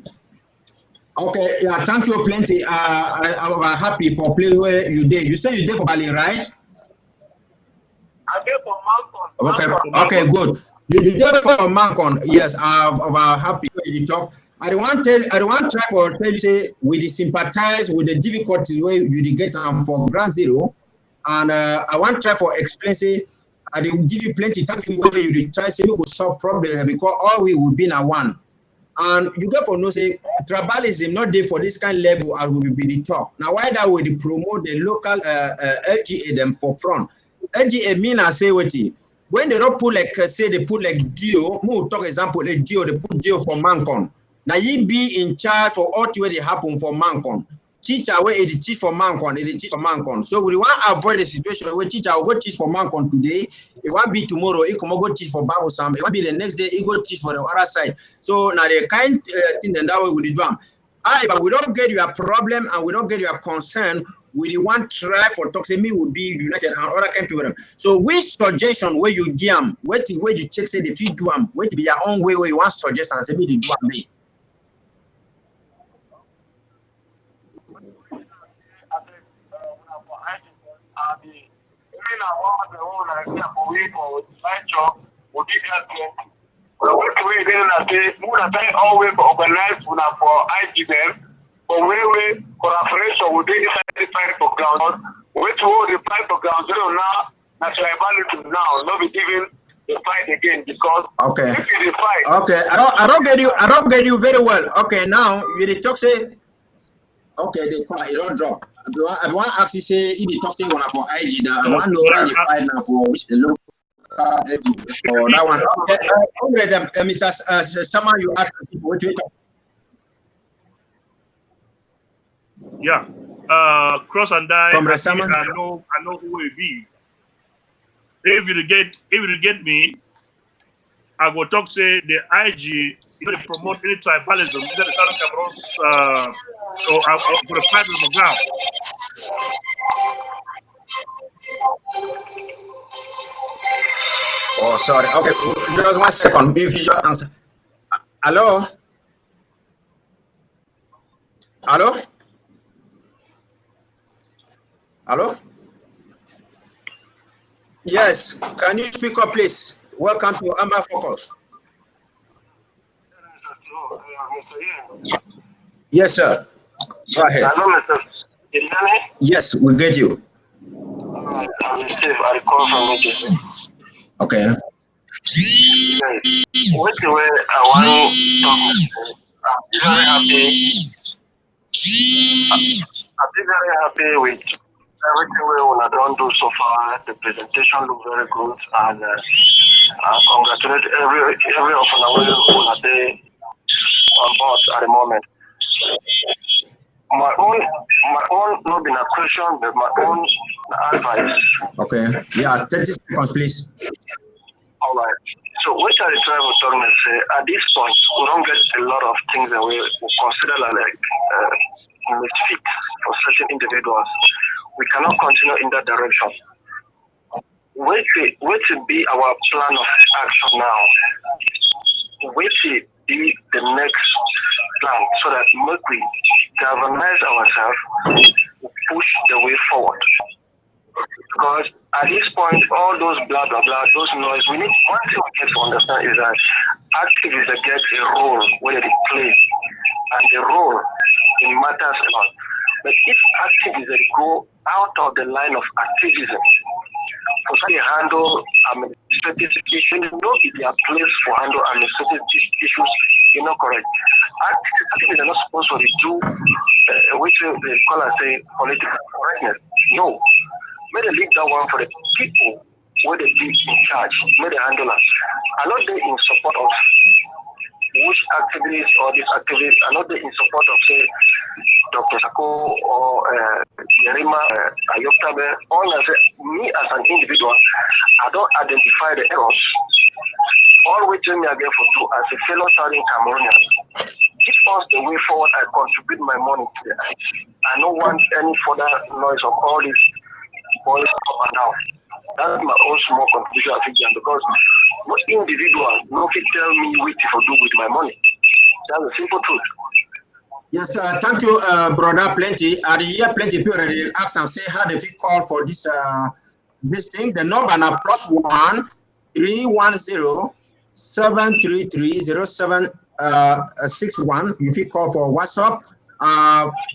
Okay, yeah, thank you plenty. I'm happy for place where you did. You say you did for Bali, right? I did for Malcolm. Okay, good. You did for Malcolm. Yes, I'm happy with the talk. I don't want try for tell you say we sympathize with the difficulties where you get for ground zero, and I want try for explain say I will give you plenty. Thank you where you try say we will solve problem because all we will be now one. And you get for no say tribalism not there for this kind of level as we will be the talk. Now why that would promote the local LGA them for front. LGA mean I say what when they don't put like say they put like Dio, we'll talk example like Dio, they put Dio for Mancon. Now you be in charge for all what they happen for Mancon. Teacher where it teach for Mancon, it teach for Mancon. So we want to avoid the situation where teacher will go teach for Mancon today. It won't be tomorrow, it come go teach for Bible Sam. It won't be the next day, it go teach for the other side. So now the kind thing that way with the drum. But we don't get your problem and we don't get your concern. We want try for talk say me would be united and other kind of people. So which suggestion where you give them, where you check say the feed do them, where to be your own way where you want suggest and say me the do them be. Organize for IGM, but we collaboration with the inside fight for ground. Which will the fight for ground zero now, nationality now, not be given the fight again because okay. If it is fight. Okay, I don't get you very well. Okay, now you talk say okay, they call it don't drop. I want actually say if the talk say one for IG that I want to know where the fight now for which the local or that one. Okay, Mr. Sama, you ask people what you talk. Yeah. Cross and die. I know who will be. If you get me, I will talk say the IG, you know, they promote any tribalism, either the Southern Cameroons or for the fight on the ground. Oh, sorry. Okay, just 1 second. If you just answer. Hello? Hello? Hello? Yes. Can you speak up, please? Welcome to Amber Focus. Yes, sir. Go ahead. Hello, Mr. Yes, we get you. I'm Steve. I call from Manchester. Okay. What's the way I want to talk? I'm very happy with everything we want to don't do so far. The presentation looks very good, and I congratulate every of our day on board at the moment. My own not been a question, but my own advice. Okay. Yeah, 30 seconds, please. All right. So what are the travel talking say? At this point, we don't get a lot of things that we consider like misfit for certain individuals. We cannot continue in that direction. What will be our plan of action now? What will be the next plan so that we galvanize ourselves, push the way forward? Because at this point, all those blah blah blah, those noise, we need one thing we get to understand is that activists get a role where they play, and the role it matters a lot. But if activism go out of the line of activism, for such a handle administrative issues, no be their place for handle administrative issues, you're not correct. Activists are not supposed to do which they call and say political correctness. No. May they leave that one for the people where they be in charge, may they handle us. Are not they in support of which activists or these activists are not they in support of say Dr. Sako or Yerima Ayoktabe, all as me as an individual, I don't identify the errors. All which me are there for do as a fellow Southern Cameroonian. Give us the way forward. I contribute my money to it. I don't want any further noise of all this boys up and down. That's my own small contribution because no individual no fit tell me what to do with my money. That's a simple truth. Yes, thank you, brother. Plenty. I hear plenty people already ask and say how they fit call for this this thing. The number now +1 310 733 0761. If you call for WhatsApp,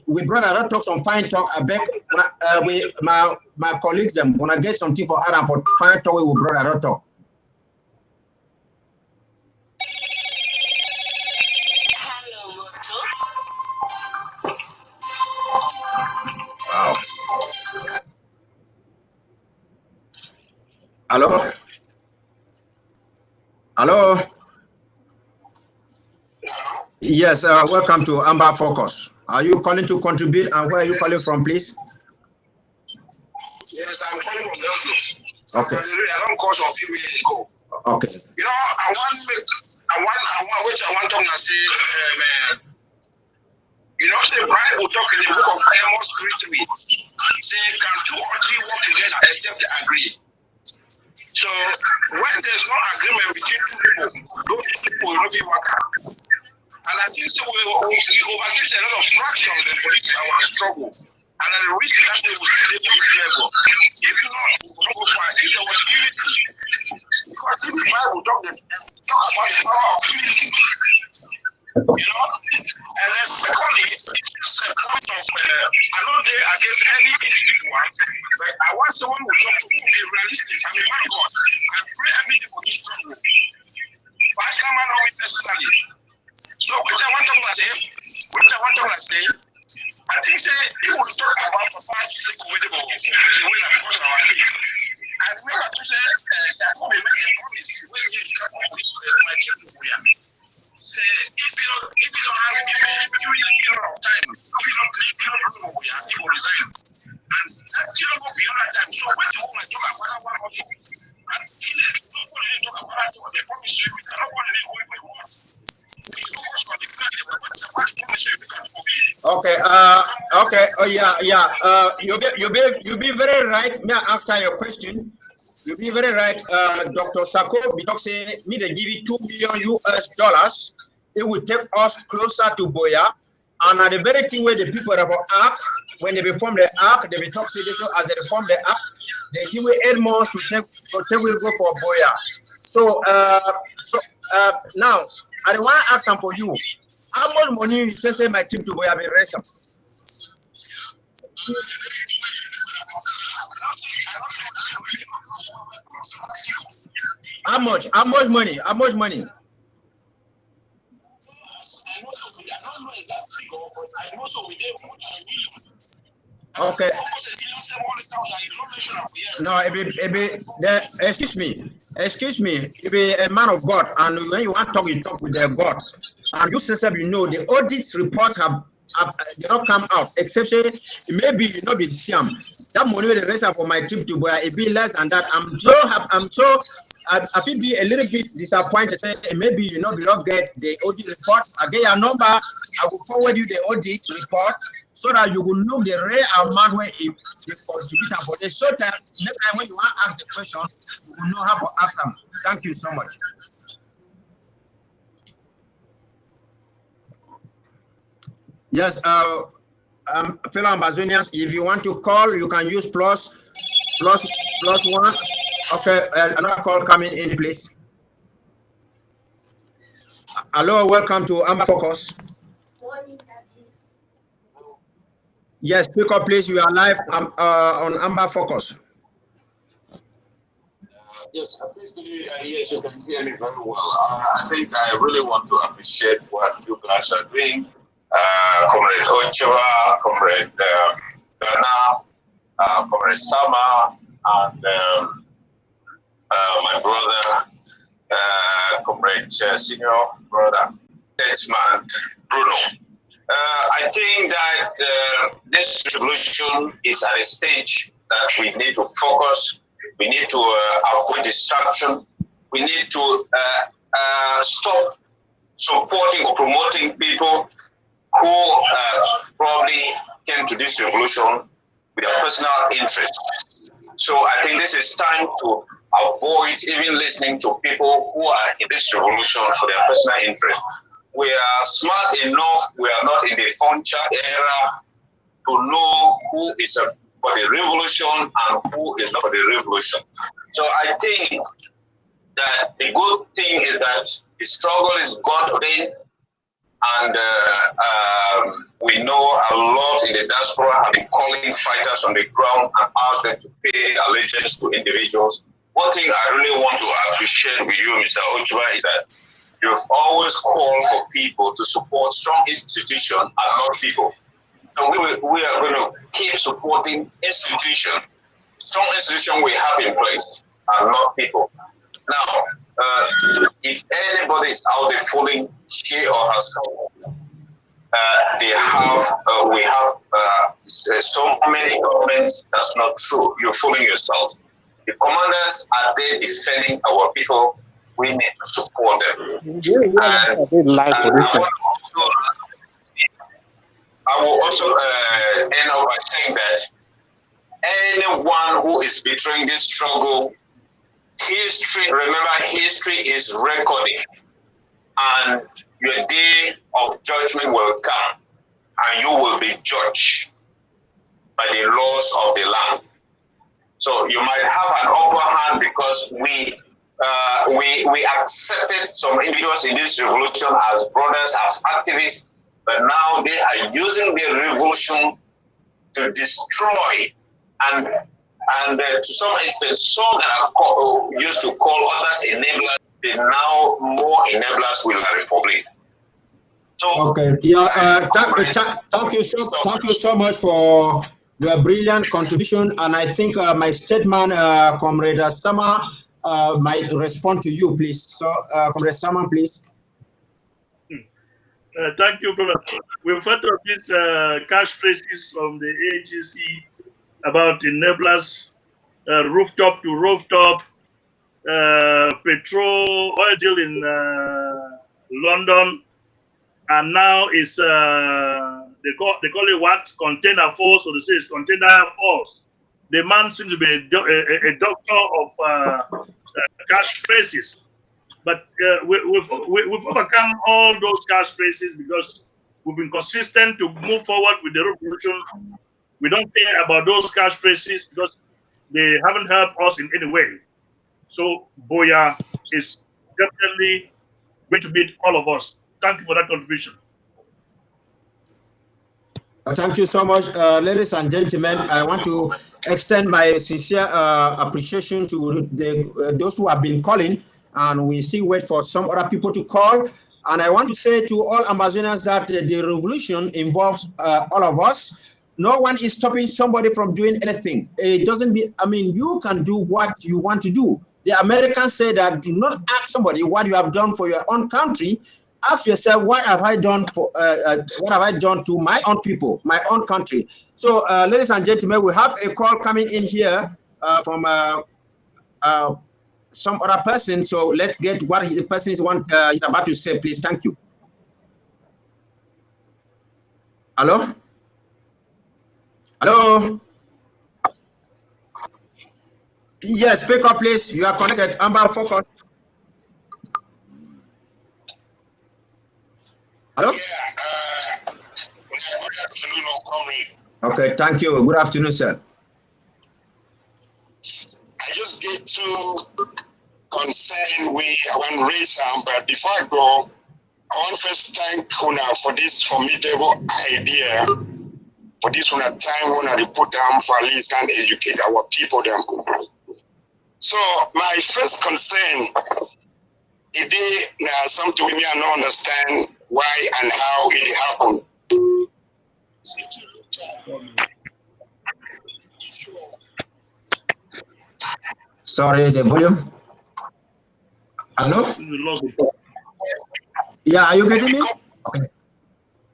we brother that talk some fine talk. I beg we my colleagues them wanna get something for Adam for fine talk. We will brother that talk. Wow. Hello. Hello. Yes, welcome to Amber Focus. Are you calling to contribute and where are you calling from, please? Yes, I'm calling from Belgium. Okay. I don't call some few minutes ago. Okay. You know, I want to say, you know, the Bible talk in the book of Amos 3:3. Say, can two or three work together except they agree? So when there's no agreement between two people, those people will not be working. And I think so we overget a lot of fractions in our struggle. And at the risk that they will stay to this level. If not, we will go far. If there was unity, because if the Bible talk about the power of unity, you know, and then secondly, it's a point of I know they against any individual, but I want someone who talk to be realistic. I mean, my God, I pray every day for this struggle. But I can't know it personally. So what I want to say, I think say people talk about the past with the way I'm our faith. I remember to say that we make a promise when you come up with my children. Say if you don't have of time, if you don't know we have to resign. And that you don't go beyond that time. So when you want to talk about one also, and in it, nobody talk about the promise you cannot go anywhere for once. Okay. Okay. Oh yeah. You be very right. May I answer your question? You be very right. Dr. Sako because say me they give you $2 million US. It will take us closer to Boya. And at the very thing where the people have act when they perform the act, they be talk to as they perform the act, they give you 8 months to take we go for Boya. So now I want to ask them for you. How much money you say my team to Boya be ransom? How much? How much money? How much money? Okay. No, excuse me. You be a man of God, and when you want to talk, you talk with their God. And you say, you know, the audit report have they not come out, except maybe you not be the same. That money the rest for my trip to Boya, it be less than that. I feel be a little bit disappointed. Say maybe you not get the audit report. I get your number. I will forward you the audit report so that you will know the real amount where it contributed for this. So that next time when you want to ask the question, you will know how to ask them. Thank you so much. Yes, fellow Amazonians, if you want to call, you can use plus one. Okay, another call coming in, please. Hello, welcome to Amber Focus. Yes, speak up, please. You are live on Amber Focus. Yes, basically, yes, you can hear me very well. I think I really want to appreciate what you guys are doing. Comrade Ochoa, Comrade Ghana, Comrade Sama, and my brother, Comrade Senior Brother, Statesman Bruno. I think that this revolution is at a stage that we need to focus. We need to avoid distraction. We need to stop supporting or promoting people who probably came to this revolution with a personal interest. So I think this is time to avoid even listening to people who are in this revolution for their personal interest. We are smart enough, we are not in the Funcha era to know who is for the revolution and who is not for the revolution. So I think that the good thing is that the struggle is God ordained, and we know a lot in the diaspora have been calling fighters on the ground and ask them to pay allegiance to individuals. One thing I really want to appreciate with you, Mr. Ochoa, is that you've always called for people to support strong institutions and not people. So we are going to keep supporting institutions, strong institutions we have in place, and not people. Now, if anybody is out there fooling he or herself, we have so many governments. That's not true. You're fooling yourself. The commanders are there defending our people. We need to support them. I will also end up by saying that anyone who is betraying this struggle, remember, history is recording, and your day of judgment will come, and you will be judged by the laws of the land. So you might have an upper hand because we accepted some individuals in this revolution as brothers, as activists, but now they are using the revolution to destroy and to some extent, some that are used to call others enablers, they now more enablers with the republic. So okay, yeah, thank you so much for your brilliant contribution, and I think my statement, Comrade Sama, might respond to you, please. So, Comrade Sama, please. Thank you, brother. We've heard of these cash phrases from the AGC about enablers, rooftop to rooftop, petrol oil deal in London, and now it's they call it what? Container force, or they say it's container force. The man seems to be a doctor of cash phrases. But we've overcome all those cash phrases because we've been consistent to move forward with the revolution. We don't care about those cash phrases because they haven't helped us in any way. So Boya is definitely going to beat all of us. Thank you for that contribution. Thank you so much, ladies and gentlemen. I want to extend my sincere appreciation to those who have been calling, and we still wait for some other people to call. And I want to say to all Amazonians that the revolution involves all of us. No one is stopping somebody from doing anything. It doesn't mean, I mean, you can do what you want to do. The Americans say that do not ask somebody what you have done for your own country. Ask yourself, what have I done for? What have I done to my own people, my own country? So, ladies and gentlemen, we have a call coming in here from some other person. So let's get what the person is about to say, please. Thank you. Hello? Hello? Yes, speak up, please. You are connected. Amber Focus. Hello? Yeah, good afternoon, comrade. Okay, thank you. Good afternoon, sir. I just get to concern with one race, but before I go, I want to first thank Kuna for this formidable idea for for this one at time when I put them for at least can educate our people them. So my first concern is they something we may not understand why and how it happened. Sorry, the volume. Hello? Yeah, are you getting me? Okay.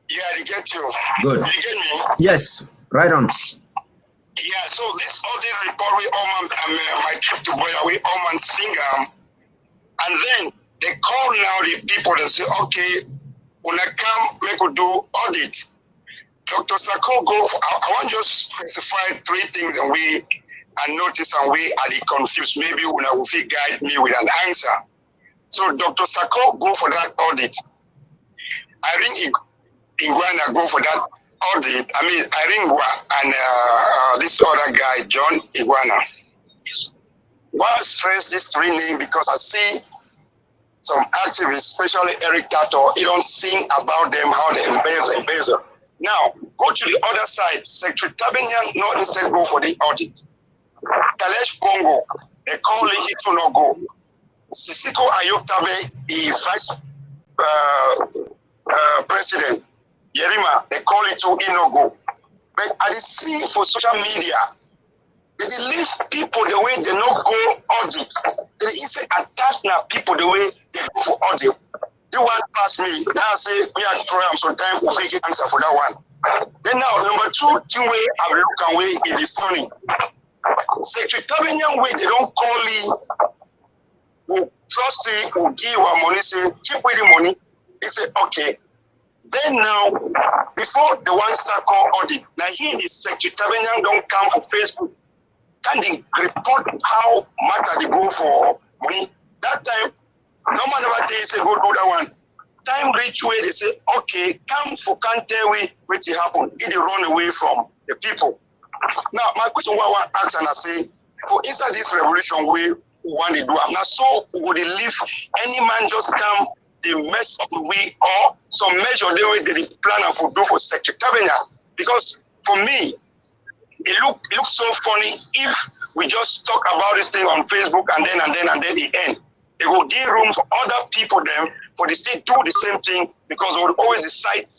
Yeah, I get you. Good. You get me? Yes, right on. Yeah, so this all this report we my trip to Boya, we Oman Singam, and then they call now the people and say, okay, when I come, make we do audit. Dr. Sako go. I want just specify three things and we and notice and we are confused. Maybe when I will guide me with an answer. So Dr. Sako go for that audit. I think Iguana go for that audit. I mean, I think and this other guy, John Iguana. Why I stress these three names? Because I see some activists, especially Eric Tato, he don't sing about them, how they embezzle. Now, go to the other side. Secretary Tabinian not instead go for the audit. Kalesh Bongo, they call it to not go. Sisiko Ayoktabe, the vice president, Yerima, they call it to no go. But I see for social media, they leave people the way they not go audit. They instead attack now people the way they go for audit. You want pass me, now say we are trying sometimes we make it answer for that one. Then now number two thing way I look away it is funny. Secretary Tabinian way they don't call me who trustee who give our money, say keep with the money. They say okay. Then now before the one start call audit, now here the Secretary Tabinian don't come for Facebook. Can they report how matter they go for money? That time no matter what they say, go do that one. Time reach where they say, okay, come for can't tell we what happen. It run away from the people. Now, my question what I want to ask and I say, for inside this revolution we want to do, I'm not so would they leave any man just come the mess up we or some measure the way they plan and for do for secretariat. Because for me, it looks so funny if we just talk about this thing on Facebook and then it end. They will give room for other people them for the state do the same thing because they will always cite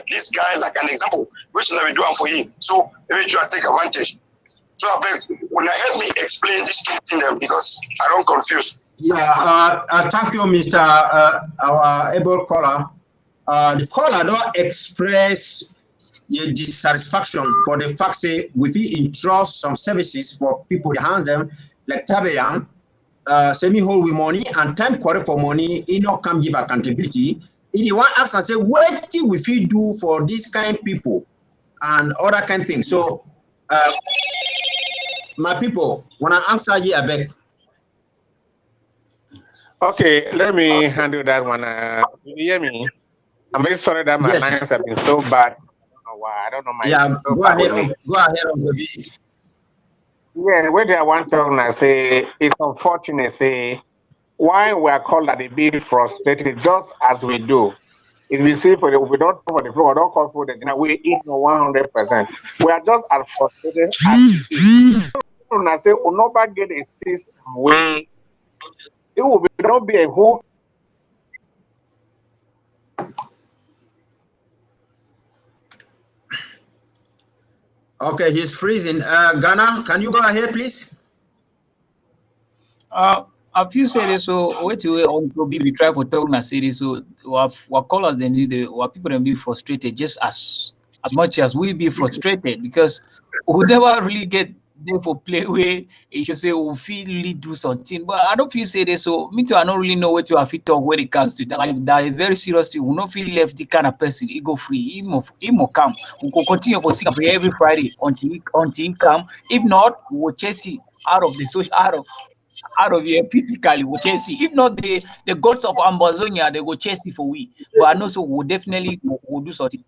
this guy like an example, which they will do for him. So maybe you take advantage. So I beg, when I help me explain this to them because I don't confuse. Yeah, thank you, Mr. Our able caller. The caller don't express the dissatisfaction for the fact that we feel entrust some services for people that hands them like Tabeyan. Semi-hold with money and time correct for money, it not come give accountability. If you want to ask and say, what do we feel do for this kind of people and other kind of things? So, my people, when I answer you, I beg. Okay, let me handle that one. You hear me? I'm very sorry that my lines have been so bad. I don't know why. I don't know my. Yeah, so go ahead. Go ahead, baby. Yeah, what I want to say it's unfortunate. Say why we are called at a bit frustrated, just as we do. If we see for if we don't for the floor, don't call for the dinner, we ignore 100%. We are just as frustrated as when I say we'll not get a system where it will be don't be a whole. Okay, he's freezing. Ghana, can you go ahead, please? A few say so. Wait till we try for talk na say so. What callers they need, what people then be frustrated just as much as we be frustrated because we never really get there for play where you should say we feel really do something. But I don't feel say this. So me too. I don't really know what you have to talk when it comes to that. Like that very seriously. We not feel left the kind of person. He go free. He more come. We go continue for Singapore every Friday until he come. If not, we will chase him out of the social out of here physically will chase it. If not the gods of Amazonia, they go chase it for we. But I know so we'll definitely we'll do something.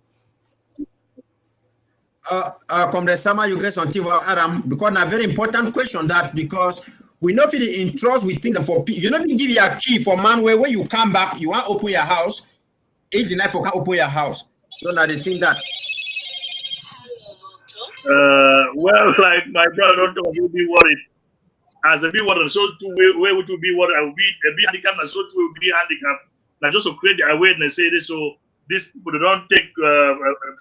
From the summer you get something for Adam because a very important question that because we know for the interest we think for people. You not even give you a key for man where when you come back you want to open your house, 89 for can open your house. So now they think that Well, like my brother don't talk about be worried. As a be worried, so too where would you be worried? I will be a be handicapped, and so too will be handicapped. Now just to create the awareness, say this, so these people they don't take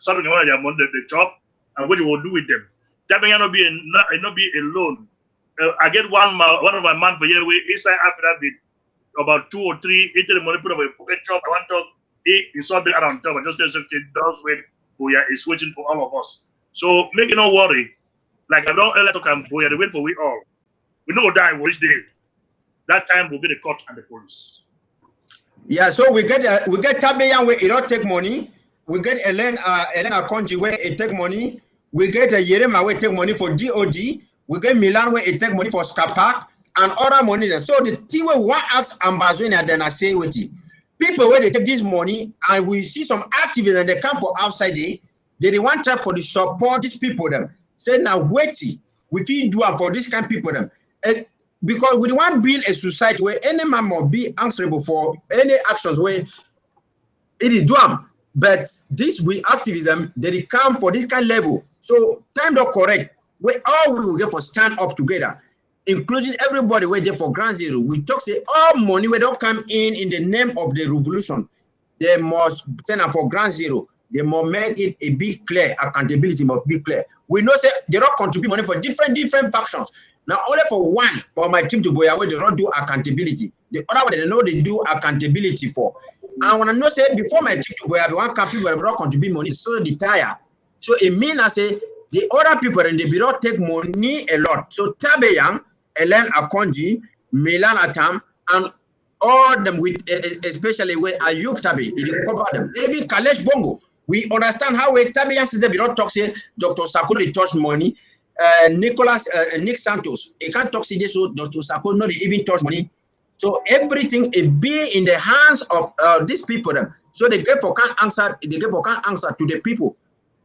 something on their money, the job, and what you will do with them. That may not be not be alone. I get one of my man for year we inside after that bit about 2 or 3 into the money put up a pocket chop. I want to it's all been around top. I just tell you okay, does wait Boya is waiting for all of us. So make you no worry. Like I don't let come Boya, they wait for we all. We know die which day. That time will be the court and the police. Yeah, so we get Tabeyan where it don't take money. We get Elena Konji where it take money. We get Yerema where it take money for DOD. We get Milan where it take money for Scapac and other money. So the thing where one asks Ambazonia then I say with it. People where they take this money and we see some activists and they come for outside they want try for the support these people them. Say now wait, we feel do for this kind of people them. Because we want to build a society where any man must be answerable for any actions where it is done. But this we activism they come for this kind of level. So time not correct. Where all we will get for stand up together, including everybody where there for ground zero. We talk say all money we don't come in the name of the revolution. They must stand up for ground zero. They must make it a big clear. Accountability must be clear. We know say they don't contribute money for different factions. Now only for one, for my team to Boya where they don't do accountability. The other one they know they do accountability for. I want to know say before my team to Boya, the one people will not contribute money, so they tire. So it means I say the other people and they will not take money a lot. So Tabeyan, Ellen Akonji, Milan Atam, and all them with especially where Ayuk Tabe, they cover them. Even Kalesh Bongo, we understand how we Tabeyan says we don't talk say Dr. Sakuri touch money. Nick Santos, he can't talk this, so Dr. Sako not even touch money. So everything it be in the hands of these people. So they get for can't answer to the people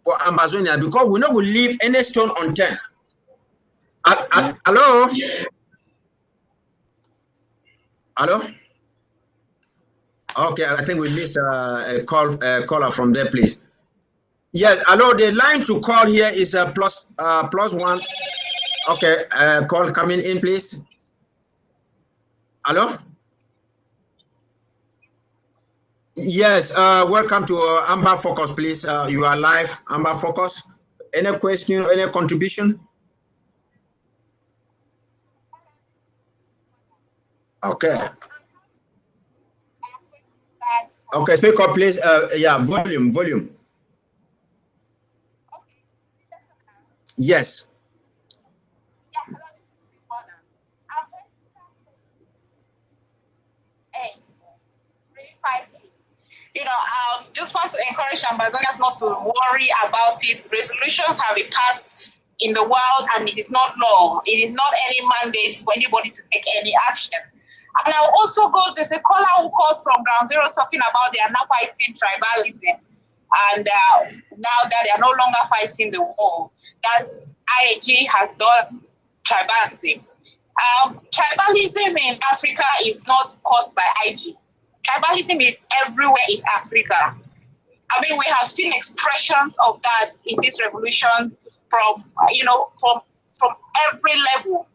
for Amazonia because we not will leave any stone unturned. Hello? Yeah. Hello? Okay, I think we missed a caller from there, please. Yes, hello. The line to call here is plus one. Okay, call coming in, please. Hello. Yes, welcome to Amber Focus, please. You are live, Amber Focus. Any question? Any contribution? Okay. Okay, speak up, please. Yeah, volume. Yes. You know, just want to encourage Ambazonians not to worry about it. Resolutions have been passed in the world and it is not law. It is not any mandate for anybody to take any action. And I'll also go, there's a caller who called from Ground Zero talking about they are now fighting tribalism. And now that they are no longer fighting the war, that IAG has done tribalism. Tribalism in Africa is not caused by IG. Tribalism is everywhere in Africa. I mean, we have seen expressions of that in this revolution from every level.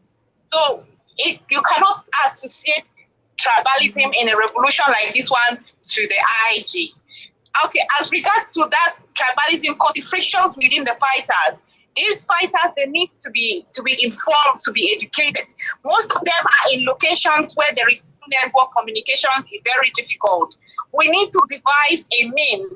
So you cannot associate tribalism in a revolution like this one to the IG. Okay, as regards to that tribalism causing frictions within the fighters, these fighters, they need to be informed, to be educated. Most of them are in locations where there is network communication is very difficult. We need to devise a means.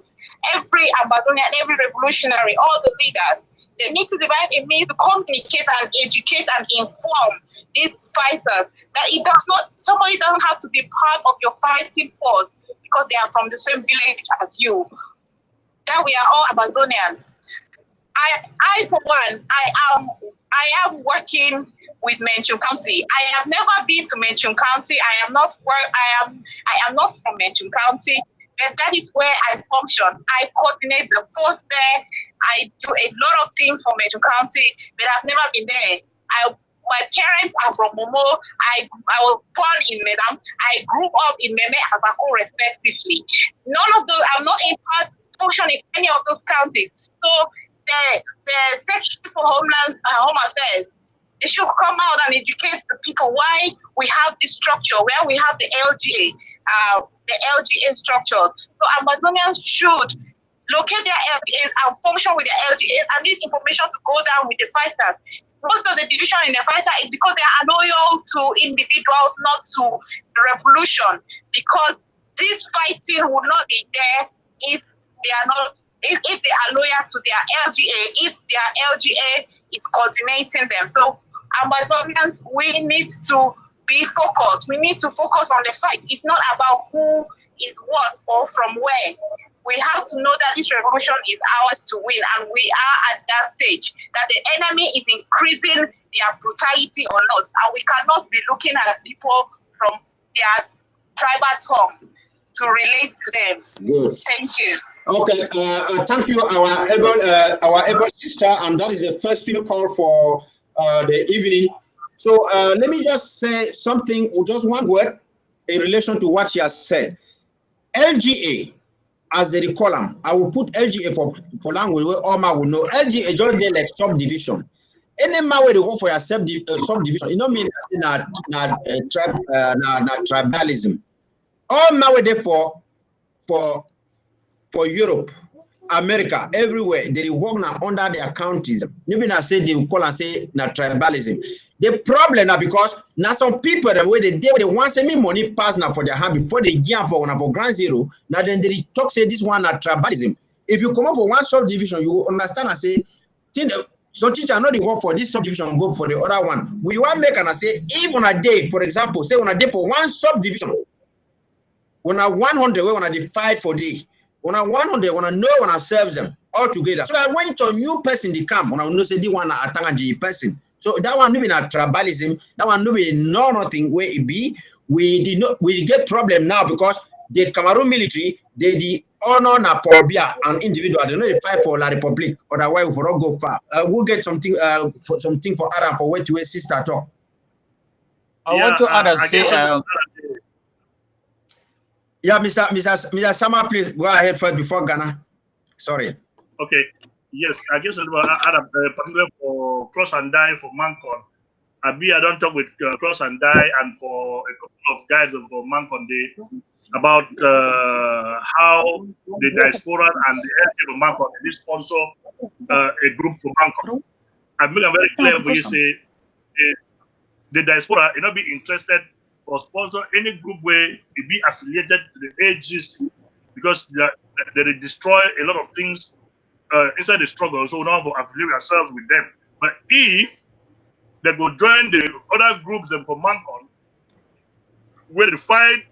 Every Ambazonian, every revolutionary, all the leaders, they need to devise a means to communicate and educate and inform these fighters that it does not, somebody doesn't have to be part of your fighting force because they are from the same village as you. That we are all Amazonians. I for one, I am working with Menchum County. I have never been to Menchum County. I am not from Menchum County, but that is where I function. I coordinate the force there. I do a lot of things for Menchum County, but I've never been there. My parents are from Momo. I was born in Medam. I grew up in Meme and Bako respectively. None of those, I'm not in function in any of those counties. So the Section for Home Affairs, they should come out and educate the people why we have this structure, where we have the LGA structures. So Amazonians should locate their LGAs and function with their LGAs and need information to go down with the fighters. Most of the division in the fighter is because they are loyal to individuals, not to the revolution. Because this fighting would not be there if they are not, if they are loyal to their LGA, if their LGA is coordinating them. So Amazonians, we need to be focused. We need to focus on the fight. It's not about who is what or from where. We have to know that this revolution is ours to win, and we are at that stage that the enemy is increasing their brutality on us, and we cannot be looking at people from their tribal tongue to relate to them. Good. Thank you. Okay, thank you, our able sister, and that is the first field call for the evening. So let me just say something, just one word in relation to what she has said. LGA, as they call them, I will put LGA for language where all man will know. LGA just there like subdivision. Any man where they go for a subdivision, you know mean not tribalism. All man where they for Europe, America, everywhere, they work now under their counties. Even I say they will call and say na tribalism. The problem now because now some people the way they want send me money pass now for their hand before they give for one for ground zero. Now then they talk say this one na tribalism. If you come up for one subdivision, you will understand and say, some teacher know they work for this subdivision and go for the other one. We want make and I say if on a day, for example, say on a day for one subdivision, when I 100 we want to fight for day. When I 100, when I know when I serve them all together. So I went to a new person they come when I know say this one a Tangaji person. So that one not be a tribalism. That one not be nothing where it be. We get problem now because the Cameroon military they the honor na pobia an individual. They know they fight for La Republic. Otherwise we will not go far. We'll get something for Adam for what you sister talk. I want to add and say. Yeah, Mr. Sama, please go ahead first before Ghana. Sorry. Okay. Yes, I guess particularly for Cross and Die for Mancon. I don't talk with Cross and Die and for a couple of guys for Mancon Day about how the diaspora and the LG of Mancon they sponsor a group for Mancon. I'm very clear when you say the diaspora not be interested or sponsor any group where it be affiliated to the AGC because they destroy a lot of things inside the struggle, so we don't have to affiliate ourselves with them. But if they go join the other groups them for Mancon, where they fight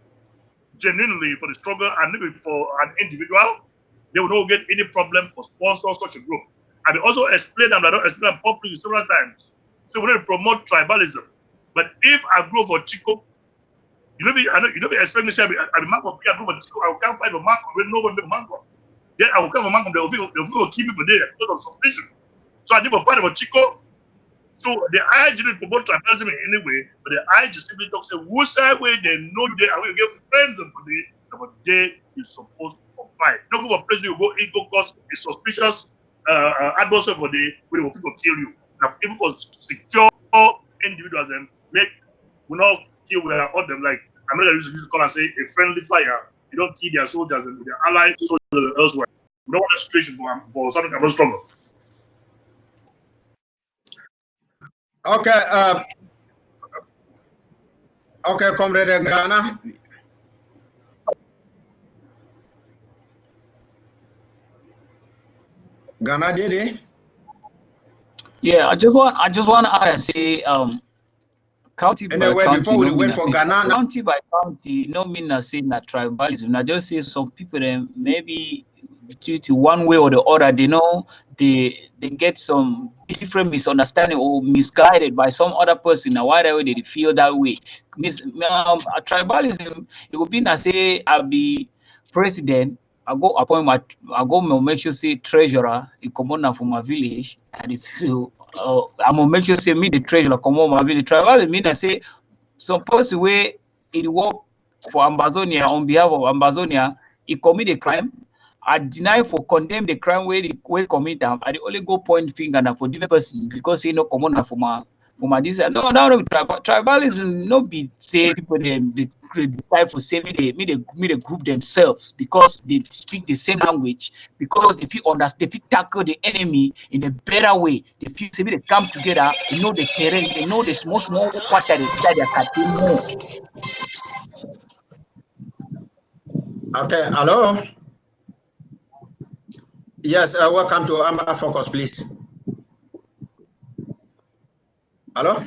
genuinely for the struggle and maybe for an individual, they will not get any problem for sponsor such a group. And they also explain them, I don't explain them publicly several times. So we need to promote tribalism. But if I go for Chico, you know, expect me to say, I Mancon, I can't fight for Mancon, we no one make Mancon. Then I will come for Mancon, they will keep me for there because of suspicion. So I need to fight for Chico. So the IG didn't promote tribalism in any way, but the IG simply talks say, who side way they know they are going to get friends for the but they is supposed to fight. Don't go for place you go in cause a suspicious atmosphere for the way they will kill you. Now, even for secure individuals, then make we not kill with all them like America used to call and say a friendly fire. You don't kill their soldiers and their allied soldiers elsewhere. We don't want a situation for something about struggle. Okay, okay, Comrade Ghana. Ghana did it. Yeah, I just want to add and say county by anyway, county. Before we went for Ghana, county by county, no mean I say not tribalism. I just say some people then maybe due to one way or the other, they know they get some different misunderstanding or misguided by some other person. Now why they feel that way? Tribalism, it would be na say I'll be president. I go make sure say treasurer, he come on from my village, and if you I'm gonna make sure say me the treasurer come on my village. Tribalism mean I say some person way it work for Ambazonia on behalf of Ambazonia, he commit a crime. I deny for condemn the crime where they commit them. I only go point finger now for different person because say no common for my this. No, tribalism no be say people they decide for saving they group themselves because they speak the same language, because they feel understand, they feel tackle the enemy in a better way. They feel say they come together, they know the terrain, they know the small quarter that they can more. Okay, hello. Yes, welcome to Amber Focus, please. Hello?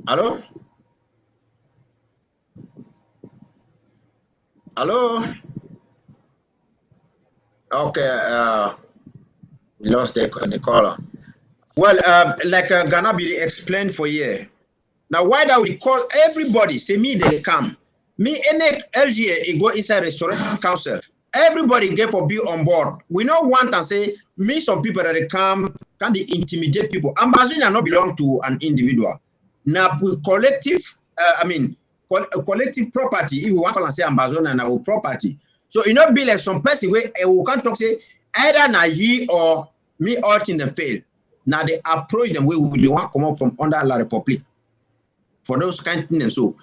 Hello? Hello? Okay, we lost the caller. Well, like Ganabiri explained for you. Now, why that we call everybody, say me, they come. Me, any LGA, go inside Restoration Council. Everybody get for be on board. We don't want to say, me, some people that they come, can they intimidate people. Ambazonia not belong to an individual. Now, we collective, collective property, if we want to say Ambazonia and our property. So, it not be like some person where we can't talk, say, either na ye or me out in the fail. Now, they approach them where we want to come up from under La Republic. For those kind of things. So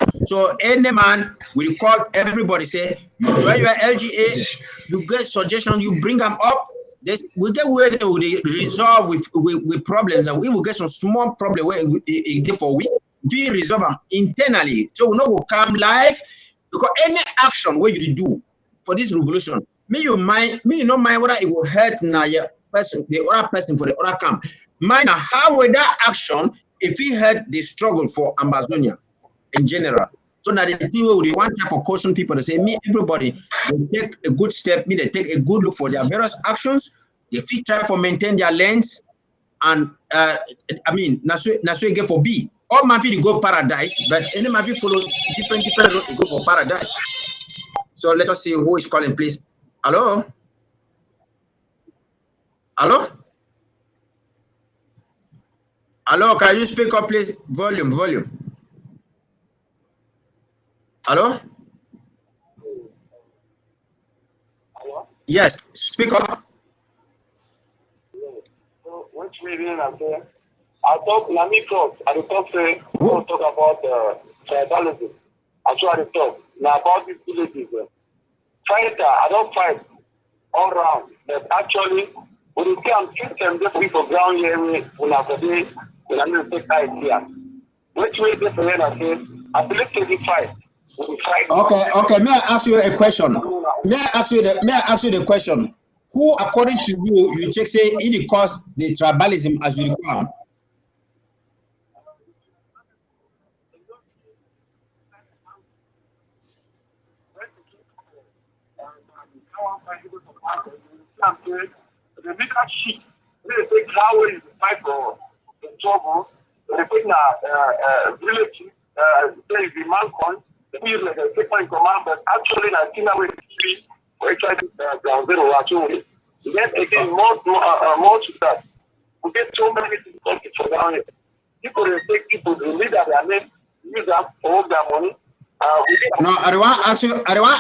any man will call everybody, say, you join your LGA, you get suggestions, you bring them up. We get where they will resolve with problems, and we will get some small problem where we resolve them internally. So we know will come live because any action where you do for this revolution, you no mind whether it will hurt now person, the other person for the other camp. Mind how will that action if he had the struggle for Amazonia in general. So now the thing where we want to caution people to say, me, everybody, they take a good step, me, they take a good look for their various actions, they fit try for maintain their lanes, and that's what you get for B. All mafia go paradise, but any mafia follow different roads to go for paradise. So let us see who is calling, please. Hello? Hello? Hello, can you speak up, please? Volume. Hello? Hello? Yes, speak up. So, which meeting I say, I talk, let me talk. I talk, say, we will talk about tribalism. I try to talk. Now, about these villages. Fighter, I don't fight all round. But actually, when you see I'm system, just for ground here, when I say, when I'm going to take idea. Which way they say, I believe to be fight. Okay. May I ask you a question? May I ask you the question? Who, according to you check say it caused the tribalism as you require? The leadership, they take how is the fight for the trouble. They take village, say the man con, they use like a take command, but actually, I think that way we try to ground zero actually. Then again, more to that. We get so many things for down here. People they take people, the leader, their name, use them, hold their money. No, I don't want to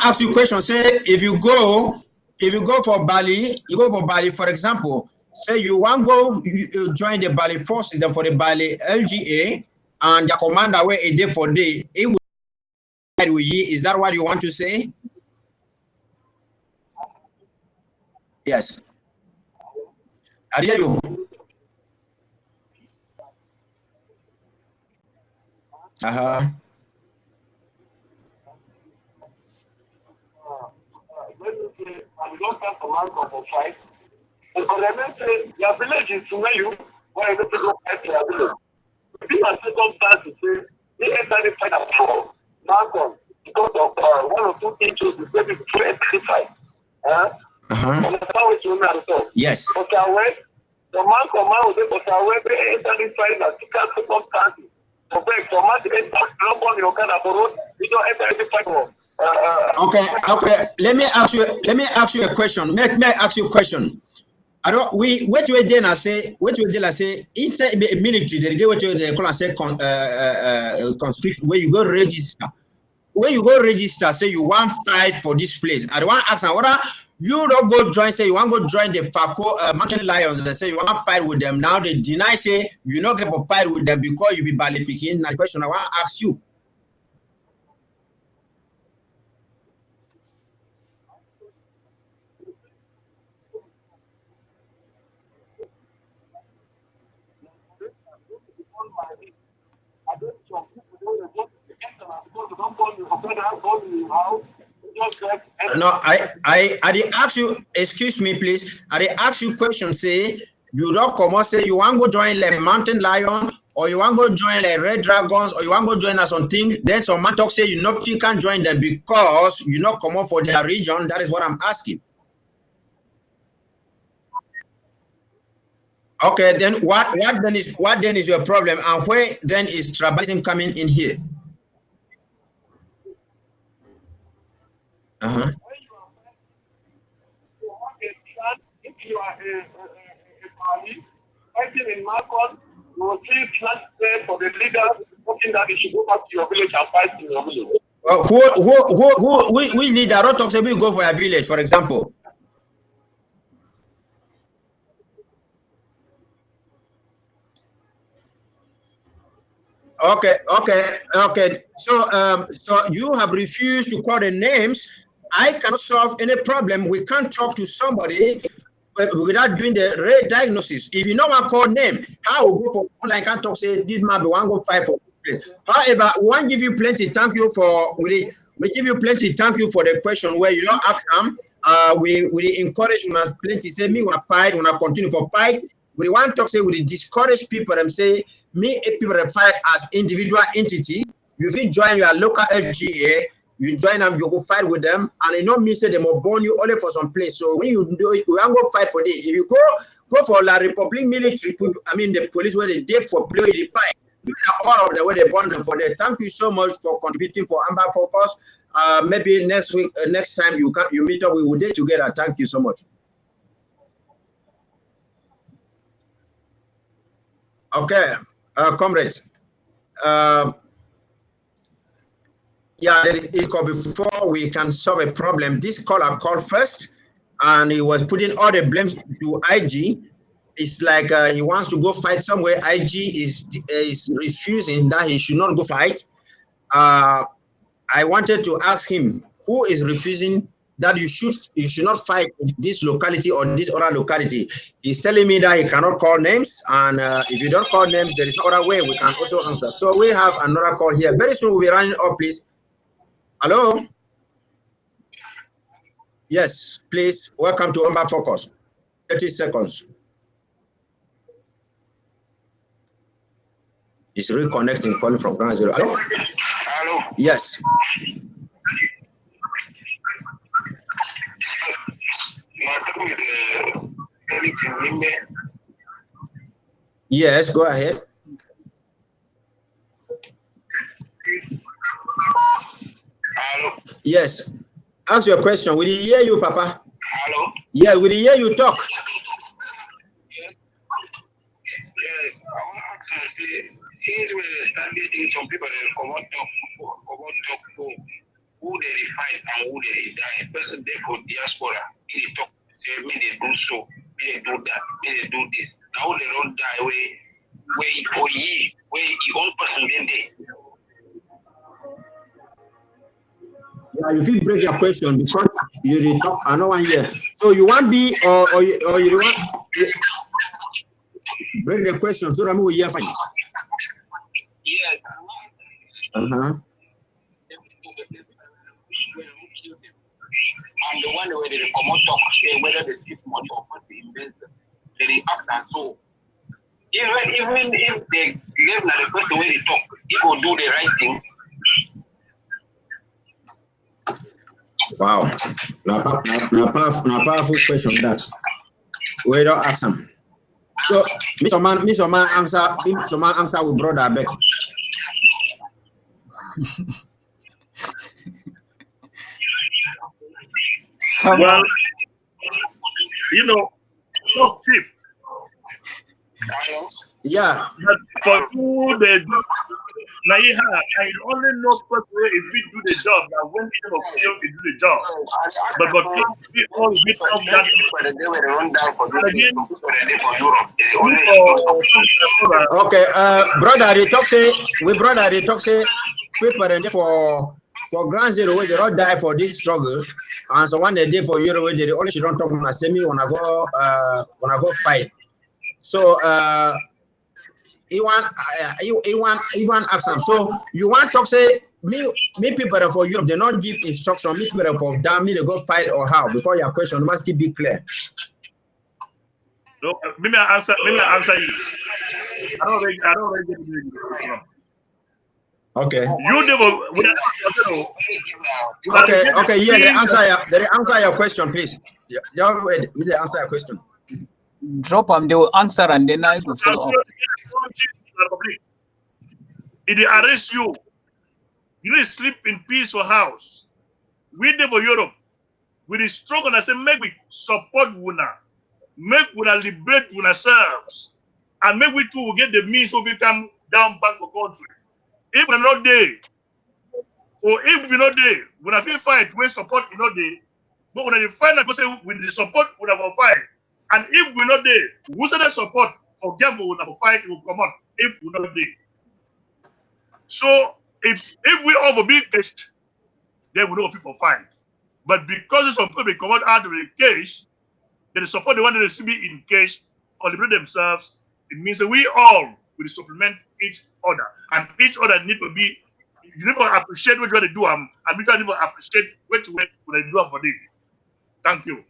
ask you a question. Say if you go for Bali, for example, say you want go you join the Bali forces, then for the Bali LGA and the commander where a day for day, it will side with you. Is that what you want to say? Yes. I hear you. And don't come command for fight. Because I mean, say, your village is where you want to go fight your village. Be a circumstance to say, they enter the fight for Malcolm because of one or two issues is maybe to exercise. And that's how it's women at all. Yes. But the man will say, but they enter the fight as circumstances. So, for man to enter your kind of road, you don't enter the fight for. Okay. Let me ask you a question. May I ask you a question? I don't. What you then I say inside the military they get what they call conscription where you go register. when you go register, say you want fight for this place. I want to ask now whether you don't go join, say you want to go join the Fako Mountain Lions. They say you want to fight with them. Now they deny, say you not get to fight with them because you be barley picking. Now the question I want to ask you. No, I did ask you, excuse me, please. I did ask you question, say you don't come out, say you want to go join like Mountain Lion, or you want to go join like Red Dragons, or you want to go join us something. Then some man talk say you not you can join them because you not come out for their region. That is what I'm asking. Okay, then what then is your problem, and where then is tribalism coming in here? Uh-huh. If you are a army fighting in Malcolm, you will see flag there for the leader talking that you should go back to your village and fight in your village. Which leader don't talk say we go for a village, for example? Okay. So you have refused to call the names. I cannot solve any problem. We can't talk to somebody without doing the diagnosis. If you know one call name, how will go for online can't talk say this man be one go fight for this place. However, we want to give you plenty. Thank you for we give you plenty. Thank you for the question where you don't ask them. We encourage you plenty. Say me wanna fight, wanna continue for fight. We want to say we discourage people and say me if people fight as individual entity. You will join your local FGA. You join them, you go fight with them, and it not mean say they will burn you only for some place. So when you do it, you want to go fight for this. If you go for La Republic military, I mean the police where they did for play the fight, all of the way they burn them for that. Thank you so much for contributing for Amber Focus. Maybe next week, next time you meet up, we will do together. Thank you so much. Okay, comrades. Yeah, there is before we can solve a problem. This caller called first, and he was putting all the blames to IG. It's like he wants to go fight somewhere. IG is refusing that he should not go fight. I wanted to ask him who is refusing that you should not fight in this locality or this other locality. He's telling me that he cannot call names, and if you don't call names, there is no other way we can also answer. So we have another call here. Very soon we'll be running up, please. Hello? Yes, please. Welcome to Amber Focus. 30 seconds. It's reconnecting, calling from ground zero. Hello? Hello? Yes. Yes, go ahead. Hello? Yes. Ask your question. We didn't hear you, Papa. Hello? Yeah, we didn't hear you talk. Yes, I want to ask you, since we're establishing some people that come on talk who they fight and who they die, person they for diaspora, they talk, say, me they do so, me they do that, me they do this. Now they don't die where for ye, where the old person then they. Yeah, you feel break your question because you did talk another one here. So you want be or you want break the question so that we will hear from you. Yes. Uh-huh. And the one where they come out talk, say whether they keep money or what they invest, they act and so. Even if they live like the person where they talk, he will do the right thing. Wow. Now powerful question that. We don't ask him. So Mr. Man answer with brother back. Well, you know, look, Chief. Yeah. But for you, the now I only know person if we do the job. Now when people fail to do the job, but we all bit of that. And again, Okay, brother, they talk say people and for Grand Zero where they all die for this struggle, and so one day for Euro where they only she don't talk when I say me when I go fight. So he want ask them. So you want to say me people for Europe they not give instruction. Me people for damn me they go fight or how because your question must be clear. So maybe I answer you. I don't really get it. Okay. You never. Okay. Yeah, they answer your question, please. Yeah, wait, they answer your question. Drop them, they will answer and then I will follow up. If they arrest you, you need to sleep in peace for house. We there for Europe. We struggle and I say make we support Wuna. Make Wuna liberate Wuna selves. And make we too will get the means so we come down back for country. If we're not there, or if we're not there, when I feel fight, we support you not there. But when I find I go say with the support we have a fight. And if we're not there, who say the support for gamble we have a fight will come out if we're not there. So if we over be caged, then we don't fit for fight. But because some people come out of the cage, they support the one that should be in cage or liberate themselves. It means that we all will supplement each other, and each other need to be. You need to appreciate what you want to do, and we need to appreciate what you do for them. Thank you.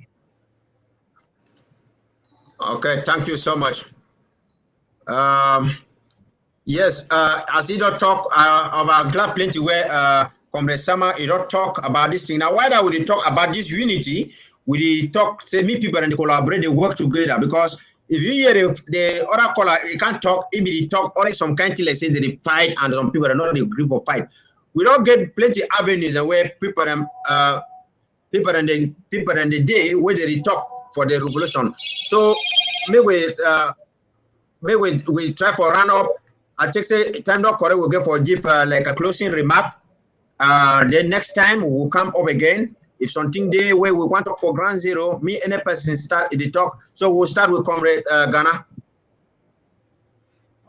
Okay, thank you so much. Yes, as he don't talk of our glad plenty where Comrade Sama, he don't talk about this thing. Now, why would he talk about this unity? Would he talk, say, me people and they collaborate, they work together? Because if you hear the other caller, he can't talk, if he talk, only some kind of thing like say they fight and some people are not agree for fight. We don't get plenty avenues where people and the day where they talk for the revolution. So maybe we try for run up. I take say time not correct. We'll get for give like a closing remark. Then next time we'll come up again. If something there where we want to for Ground Zero, me any person start the talk. So we'll start with Comrade Ghana.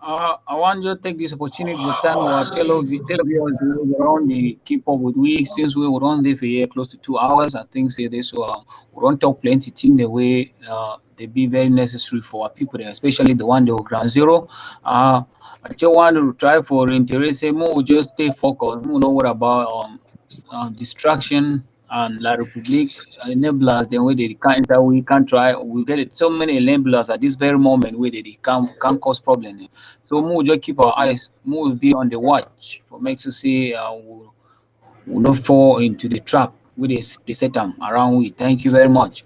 I want you to take this opportunity to thank our televiewers around the keep up with we since we were on there for here close to 2 hours. I think say this so we don't talk plenty thing the way they be very necessary for our people there, especially the one that were Ground Zero. I just want to try for interest more just stay focused. We know what about distraction and La Republic enablers, then where they can't that we can't try. We get it so many enablers at this very moment where they can't cause problem. So we'll just keep our eyes, we'll be on the watch for makes you see we'll not fall into the trap with this they set them around we. Thank you very much.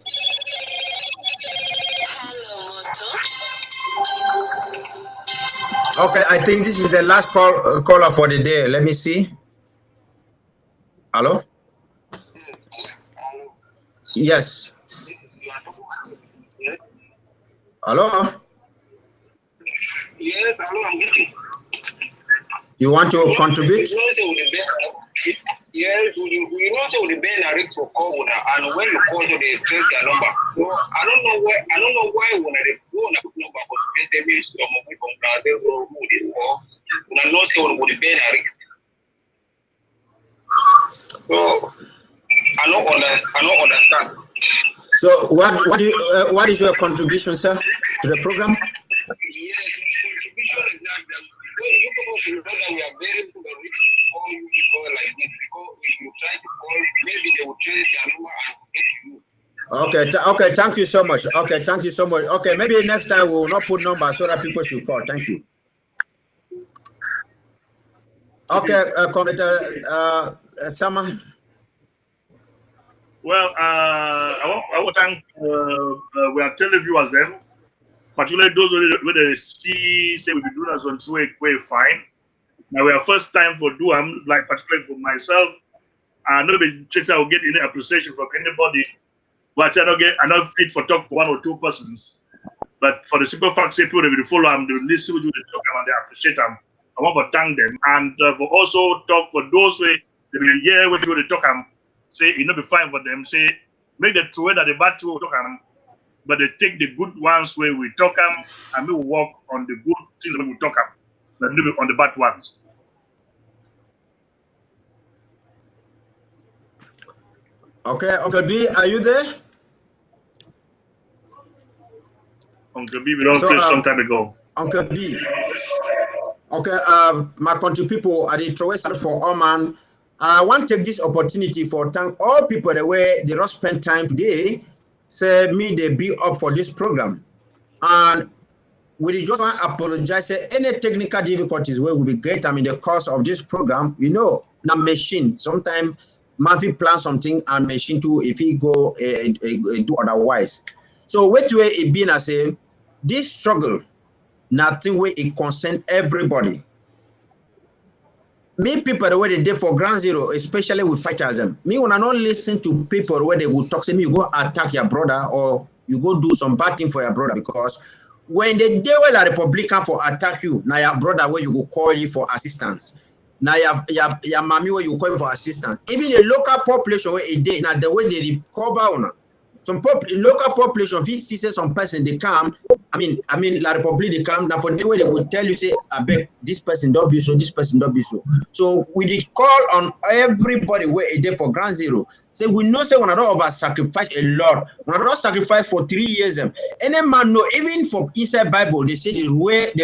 Okay, I think this is the last caller for the day. Let me see. Hello? Yes. Hello? Yes, hello, I'm getting. You want to contribute? Yes, we know so the Ben are for call and when you call they trace their number. So I don't know why when they go on a good number but they may some of from Brazil or who they call. When I not sure what the Ben are. So I don't understand. So what is your contribution, sir, to the program? Yes, contribution is that you people should know that we are very good at call you people like this because when you try to call, maybe they will change their number and get you. Okay, thank you so much. Okay, thank you so much. Okay, maybe next time we will not put numbers so that people should call. Thank you. Okay, Sama. Well, I want to thank we are televiewers them, particularly those who they see say we be doing us on way fine. Now we are first time for do like particularly for myself. I know the checks I will get any appreciation from anybody, but I not fit for talk for one or two persons. But for the simple fact, say people they will follow them, they will listen to the talk and they appreciate them. I want to thank them and for also talk for those way they will hear when people they talk and say it not be fine for them. Say make the true that the bad true talk them, but they take the good ones where we talk them and we will work on the good things that we talk them, but not on the bad ones. Okay, Uncle B, are you there? Uncle B, we don't play some time ago. Uncle B. Okay, my country people, I did throw for all man. I want to take this opportunity for thank all people the way they don't spend time today. Say me they be up for this program, and we just want to apologize. Say any technical difficulties where we get. I mean the course of this program, you know, now machine sometimes Murphy plan something and machine too if he go do otherwise. So what way it been I say this struggle. Nothing where it concern everybody. Me people the way they did for ground zero, especially with fighters them. Me when I not listen to people where they will talk, say me you go attack your brother or you go do some bad thing for your brother because when they day where the Republican for attack you, now your brother where you go call you for assistance. Now your mommy where you call you for assistance. Even the local population where it day, now the way they recover on. Some local population, if you see some person they come, I mean, La Republic they come now for the way they will tell you say, I beg this person don't be so, this person don't be so. So we did call on everybody where it there for ground zero. Say we know say when I don't over sacrifice a lot, when I don't sacrifice for 3 years. Any man know even for inside Bible they say the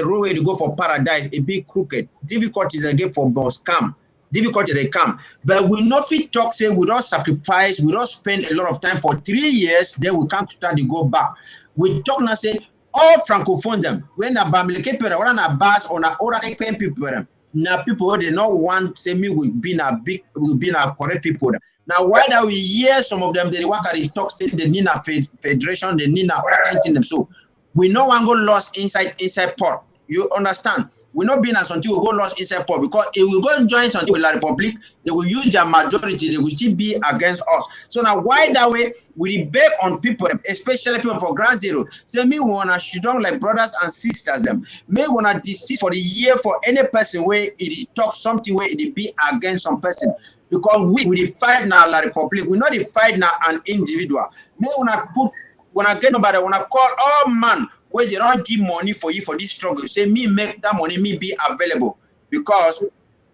road way to go for paradise a big crooked, difficulties again for boss scam. Difficulty they come, but we not fit talk say we don't sacrifice, we don't spend a lot of time for 3 years, then we come to start to go back. We talk now say all francophone them when a bamileke people or a bass or a ora people them now people they not want say me we been a correct people. Now why that we hear some of them they work at the talk say they need a federation, they need a other them so we no one go lost inside port. You understand? We not being as until we go lost inside port because if we go join something with La Republic, they will use their majority, they will still be against us. So now why that way we beg on people, especially people for ground zero, say me wanna shoot down like brothers and sisters them. Me wanna deceive for the year for any person where it talk something where it be against some person. Because we fight now La Republic, we not fight now an individual. Me wanna put when I get nobody, when I call all man where they don't give money for you for this struggle, say me make that money me be available because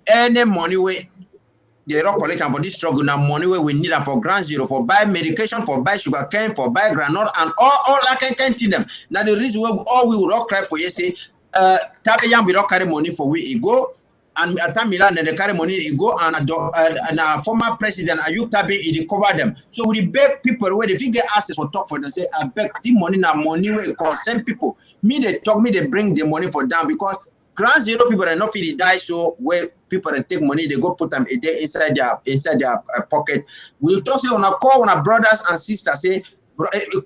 any money where they don't collect for this struggle now money where we need for ground zero for buy medication, for buy sugar cane, for buy granite and all that can them. Now the reason why all we will all cry for you say Tabe we don't carry money for we go. And at time Milan and the carry money you go and a former president Ayub Tabe he cover them. So we beg people where if you get access for talk for them say I beg the money now money where concern people. Me they talk me they bring the money for them because ground zero people are not really die so where people and take money they go put them a day inside their pocket. We talk say on a call on our brothers and sisters say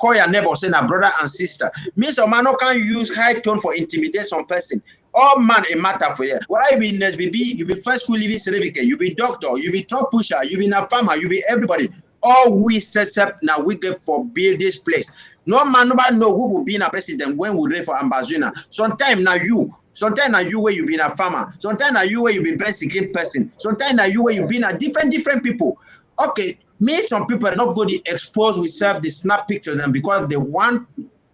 call your neighbor say na brother and sister. Means a man no can use high tone for intimidate some person. All man a matter for you. What I be next be you be first school living certificate, you be doctor, you be truck pusher, you be a farmer, you be everybody. All we set up now we get for build this place. No man nobody know who will be in a president when we ready for ambassador. Sometimes now you where you be a farmer, sometimes now you where you be best secret person, sometimes now you where you be a different people. Okay, me some people are not going to expose with self the snap pictures them because they want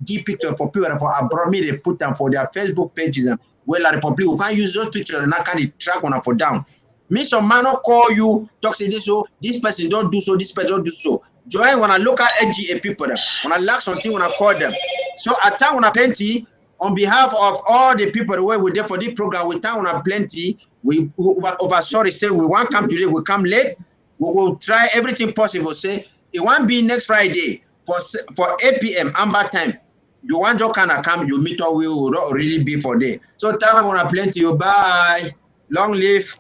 give picture for people for abroad me they put them for their Facebook pages and well La Republic we can't use those pictures and I can't track on for down. Me some man not call you talk say this so this person don't do so, this person don't do so. Join when I look at NGA people them, when I lack something when I call them. So at time when I plenty on behalf of all the people where we there for this program with time when I plenty we over sorry say we won't come today we come late. We will try everything possible. Say it won't be next Friday for 8 p.m. Amber time. You want your kind of come, you meet up, we will already be for day. So time I want to plenty you. Bye. Long live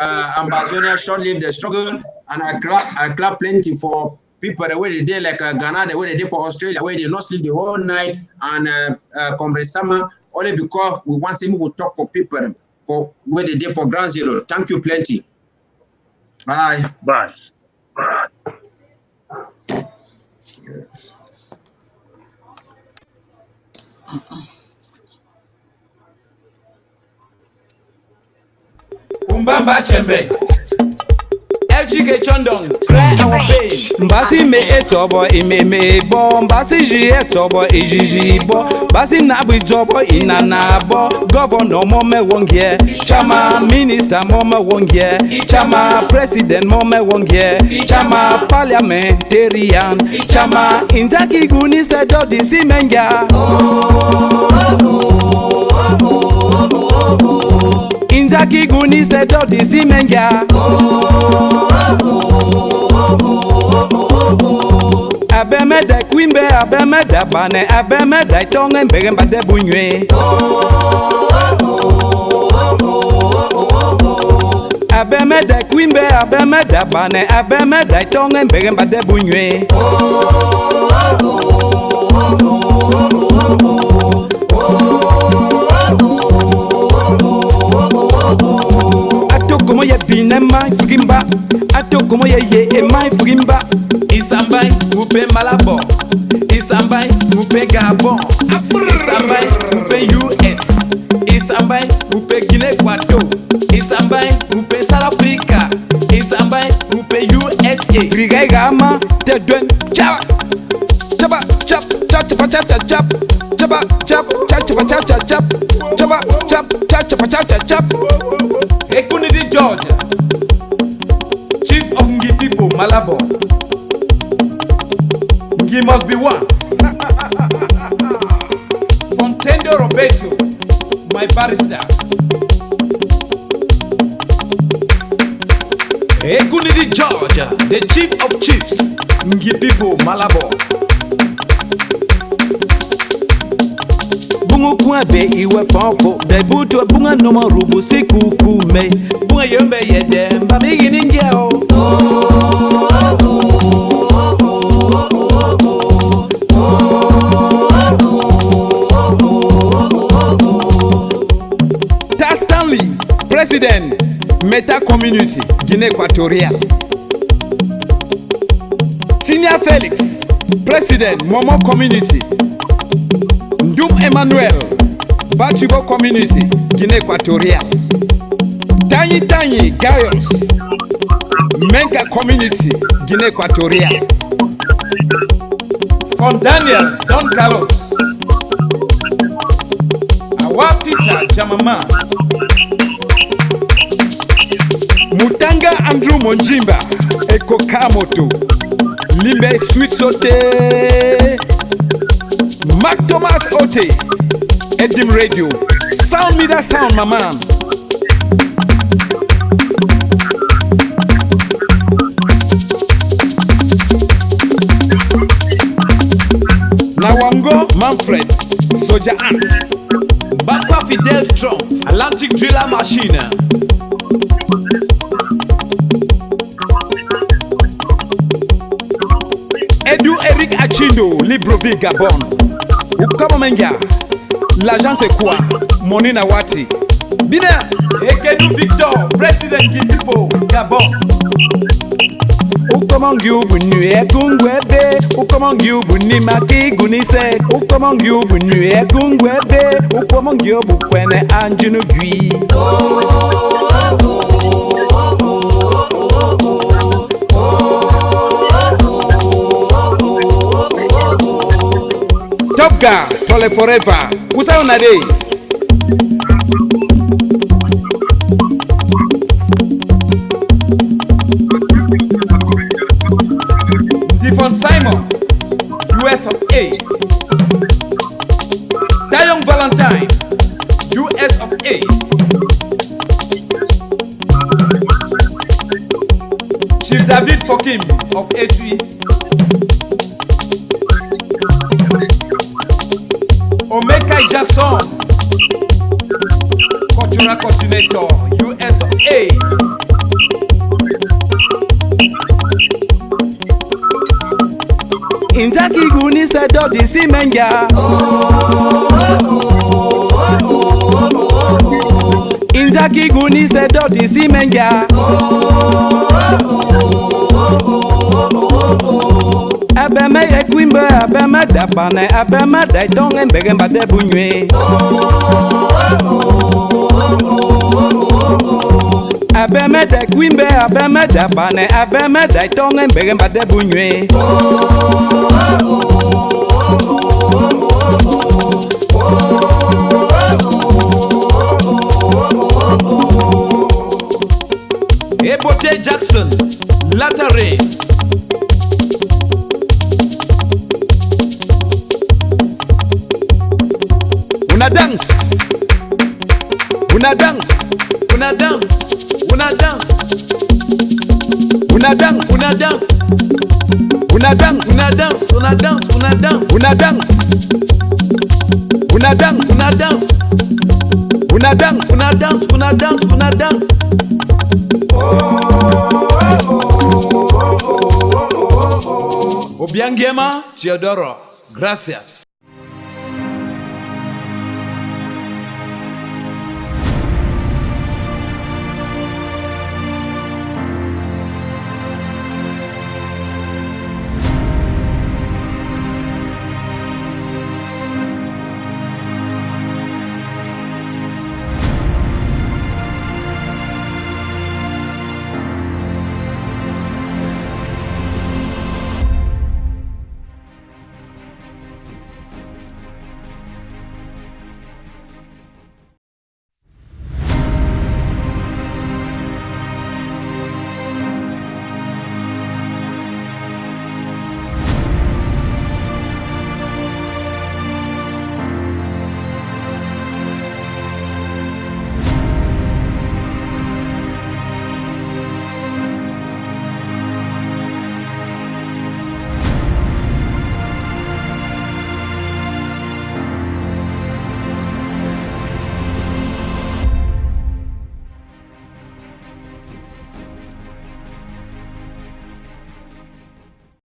Ambazonia, short live the struggle. And I clap plenty for people the way they did like Ghana, the way they did for Australia, where they not sleep the whole night and Comrade Summer, only because we want to we'll talk for people for where they did for ground zero. Thank you plenty. Bye. Bye. Umbamba Chembe. LGK Chondon, cry our pain. Mbasi me etobo imeme bo, mbasi ji etobo ijiji bo, mbasi nabi jobo inana bo, governor mome wongye, chama minister mome wongye, chama president mome wongye, chama parliamentarian, chama injaki guni sedo di simenga. Injaki guni sedo di simenga. Abemeda kwimbe abemeda bane abemeda itonge mbege mbade bunywe. Abemeda kwimbe abemeda bane abemeda itonge mbege mbade bunywe. Como ye bine mai brimba ato como ye mai brimba Isambai upe Malabo, Isambai upe Gabon, Isambai upe US, Isambai upe Guinée Equato, Isambai upe South Africa, Isambai upe USA. Grigai gama te duen chaba chaba chap chap chap chap chap chap chaba chap chap chap chap chap chap chaba chap chap chap chap chap. Ekunidi George, Chief of Ngi people, Malabo. Ngi must be one. Fontendo Roberto, my barrister. Ekunidi George, the Chief of Chiefs, Ngi people, Malabo. Bungu kwebe iwe poko debuto bunga noma rubu sikuku me bunga yombe yede mbami giningia o Stanley, President, Meta Community, Guinea Equatorial. Senior Felix, President, Momo Community. Ndum Emmanuel, Bachubo Community, Guinea Equatorial. Tanyi Gaius, Menka Community, Guinea Equatorial. From Daniel, Don Carlos. Awa Peter Jamama. Mutanga Andrew Monjimba, Eko Kamoto. Limbe Sweet Sote. Mark Thomas Ote, Edim Radio, Sound me that sound, my man. Nawango Manfred, Soja Ants, Bakwa Fidel Trump, Atlantic Driller Machine. Edu Eric Achindo, Libreville, Gabon. Ukabamenga, l'agence est quoi? Monina Wati. Bina, Ekenu Victor, President Gipipo, Gabon. Ukomongi ubunu ekungwebe, ukomongi ubuni maki gunise, ukomongi ubunu ekungwebe, ukomongi obukwene anjunu gui. Top Guy, Tole Forever, Usa Onade. Devon Simon, US of A. Dayong Valentine, US of A. Chief David Fokim of A3. Omeka Jackson, Cultural Coordinator, US of A. Injaki guni sedo di simenga. Injaki guni sedo di simenga. abeme ye kwimbe abeme dapane abeme daitonge mbege mbade bunywe abeme de kwimbe abeme dapane abeme daitonge mbege mbade bunywe Ebote Jackson Latare Una dance Una dance Una dance Una dance Una dance Una dance Una dance Una dance Una dance Una dance Una dance Una dance Una dance Una dance Una dance Una dance Una dance Obiangema Teodoro, gracias.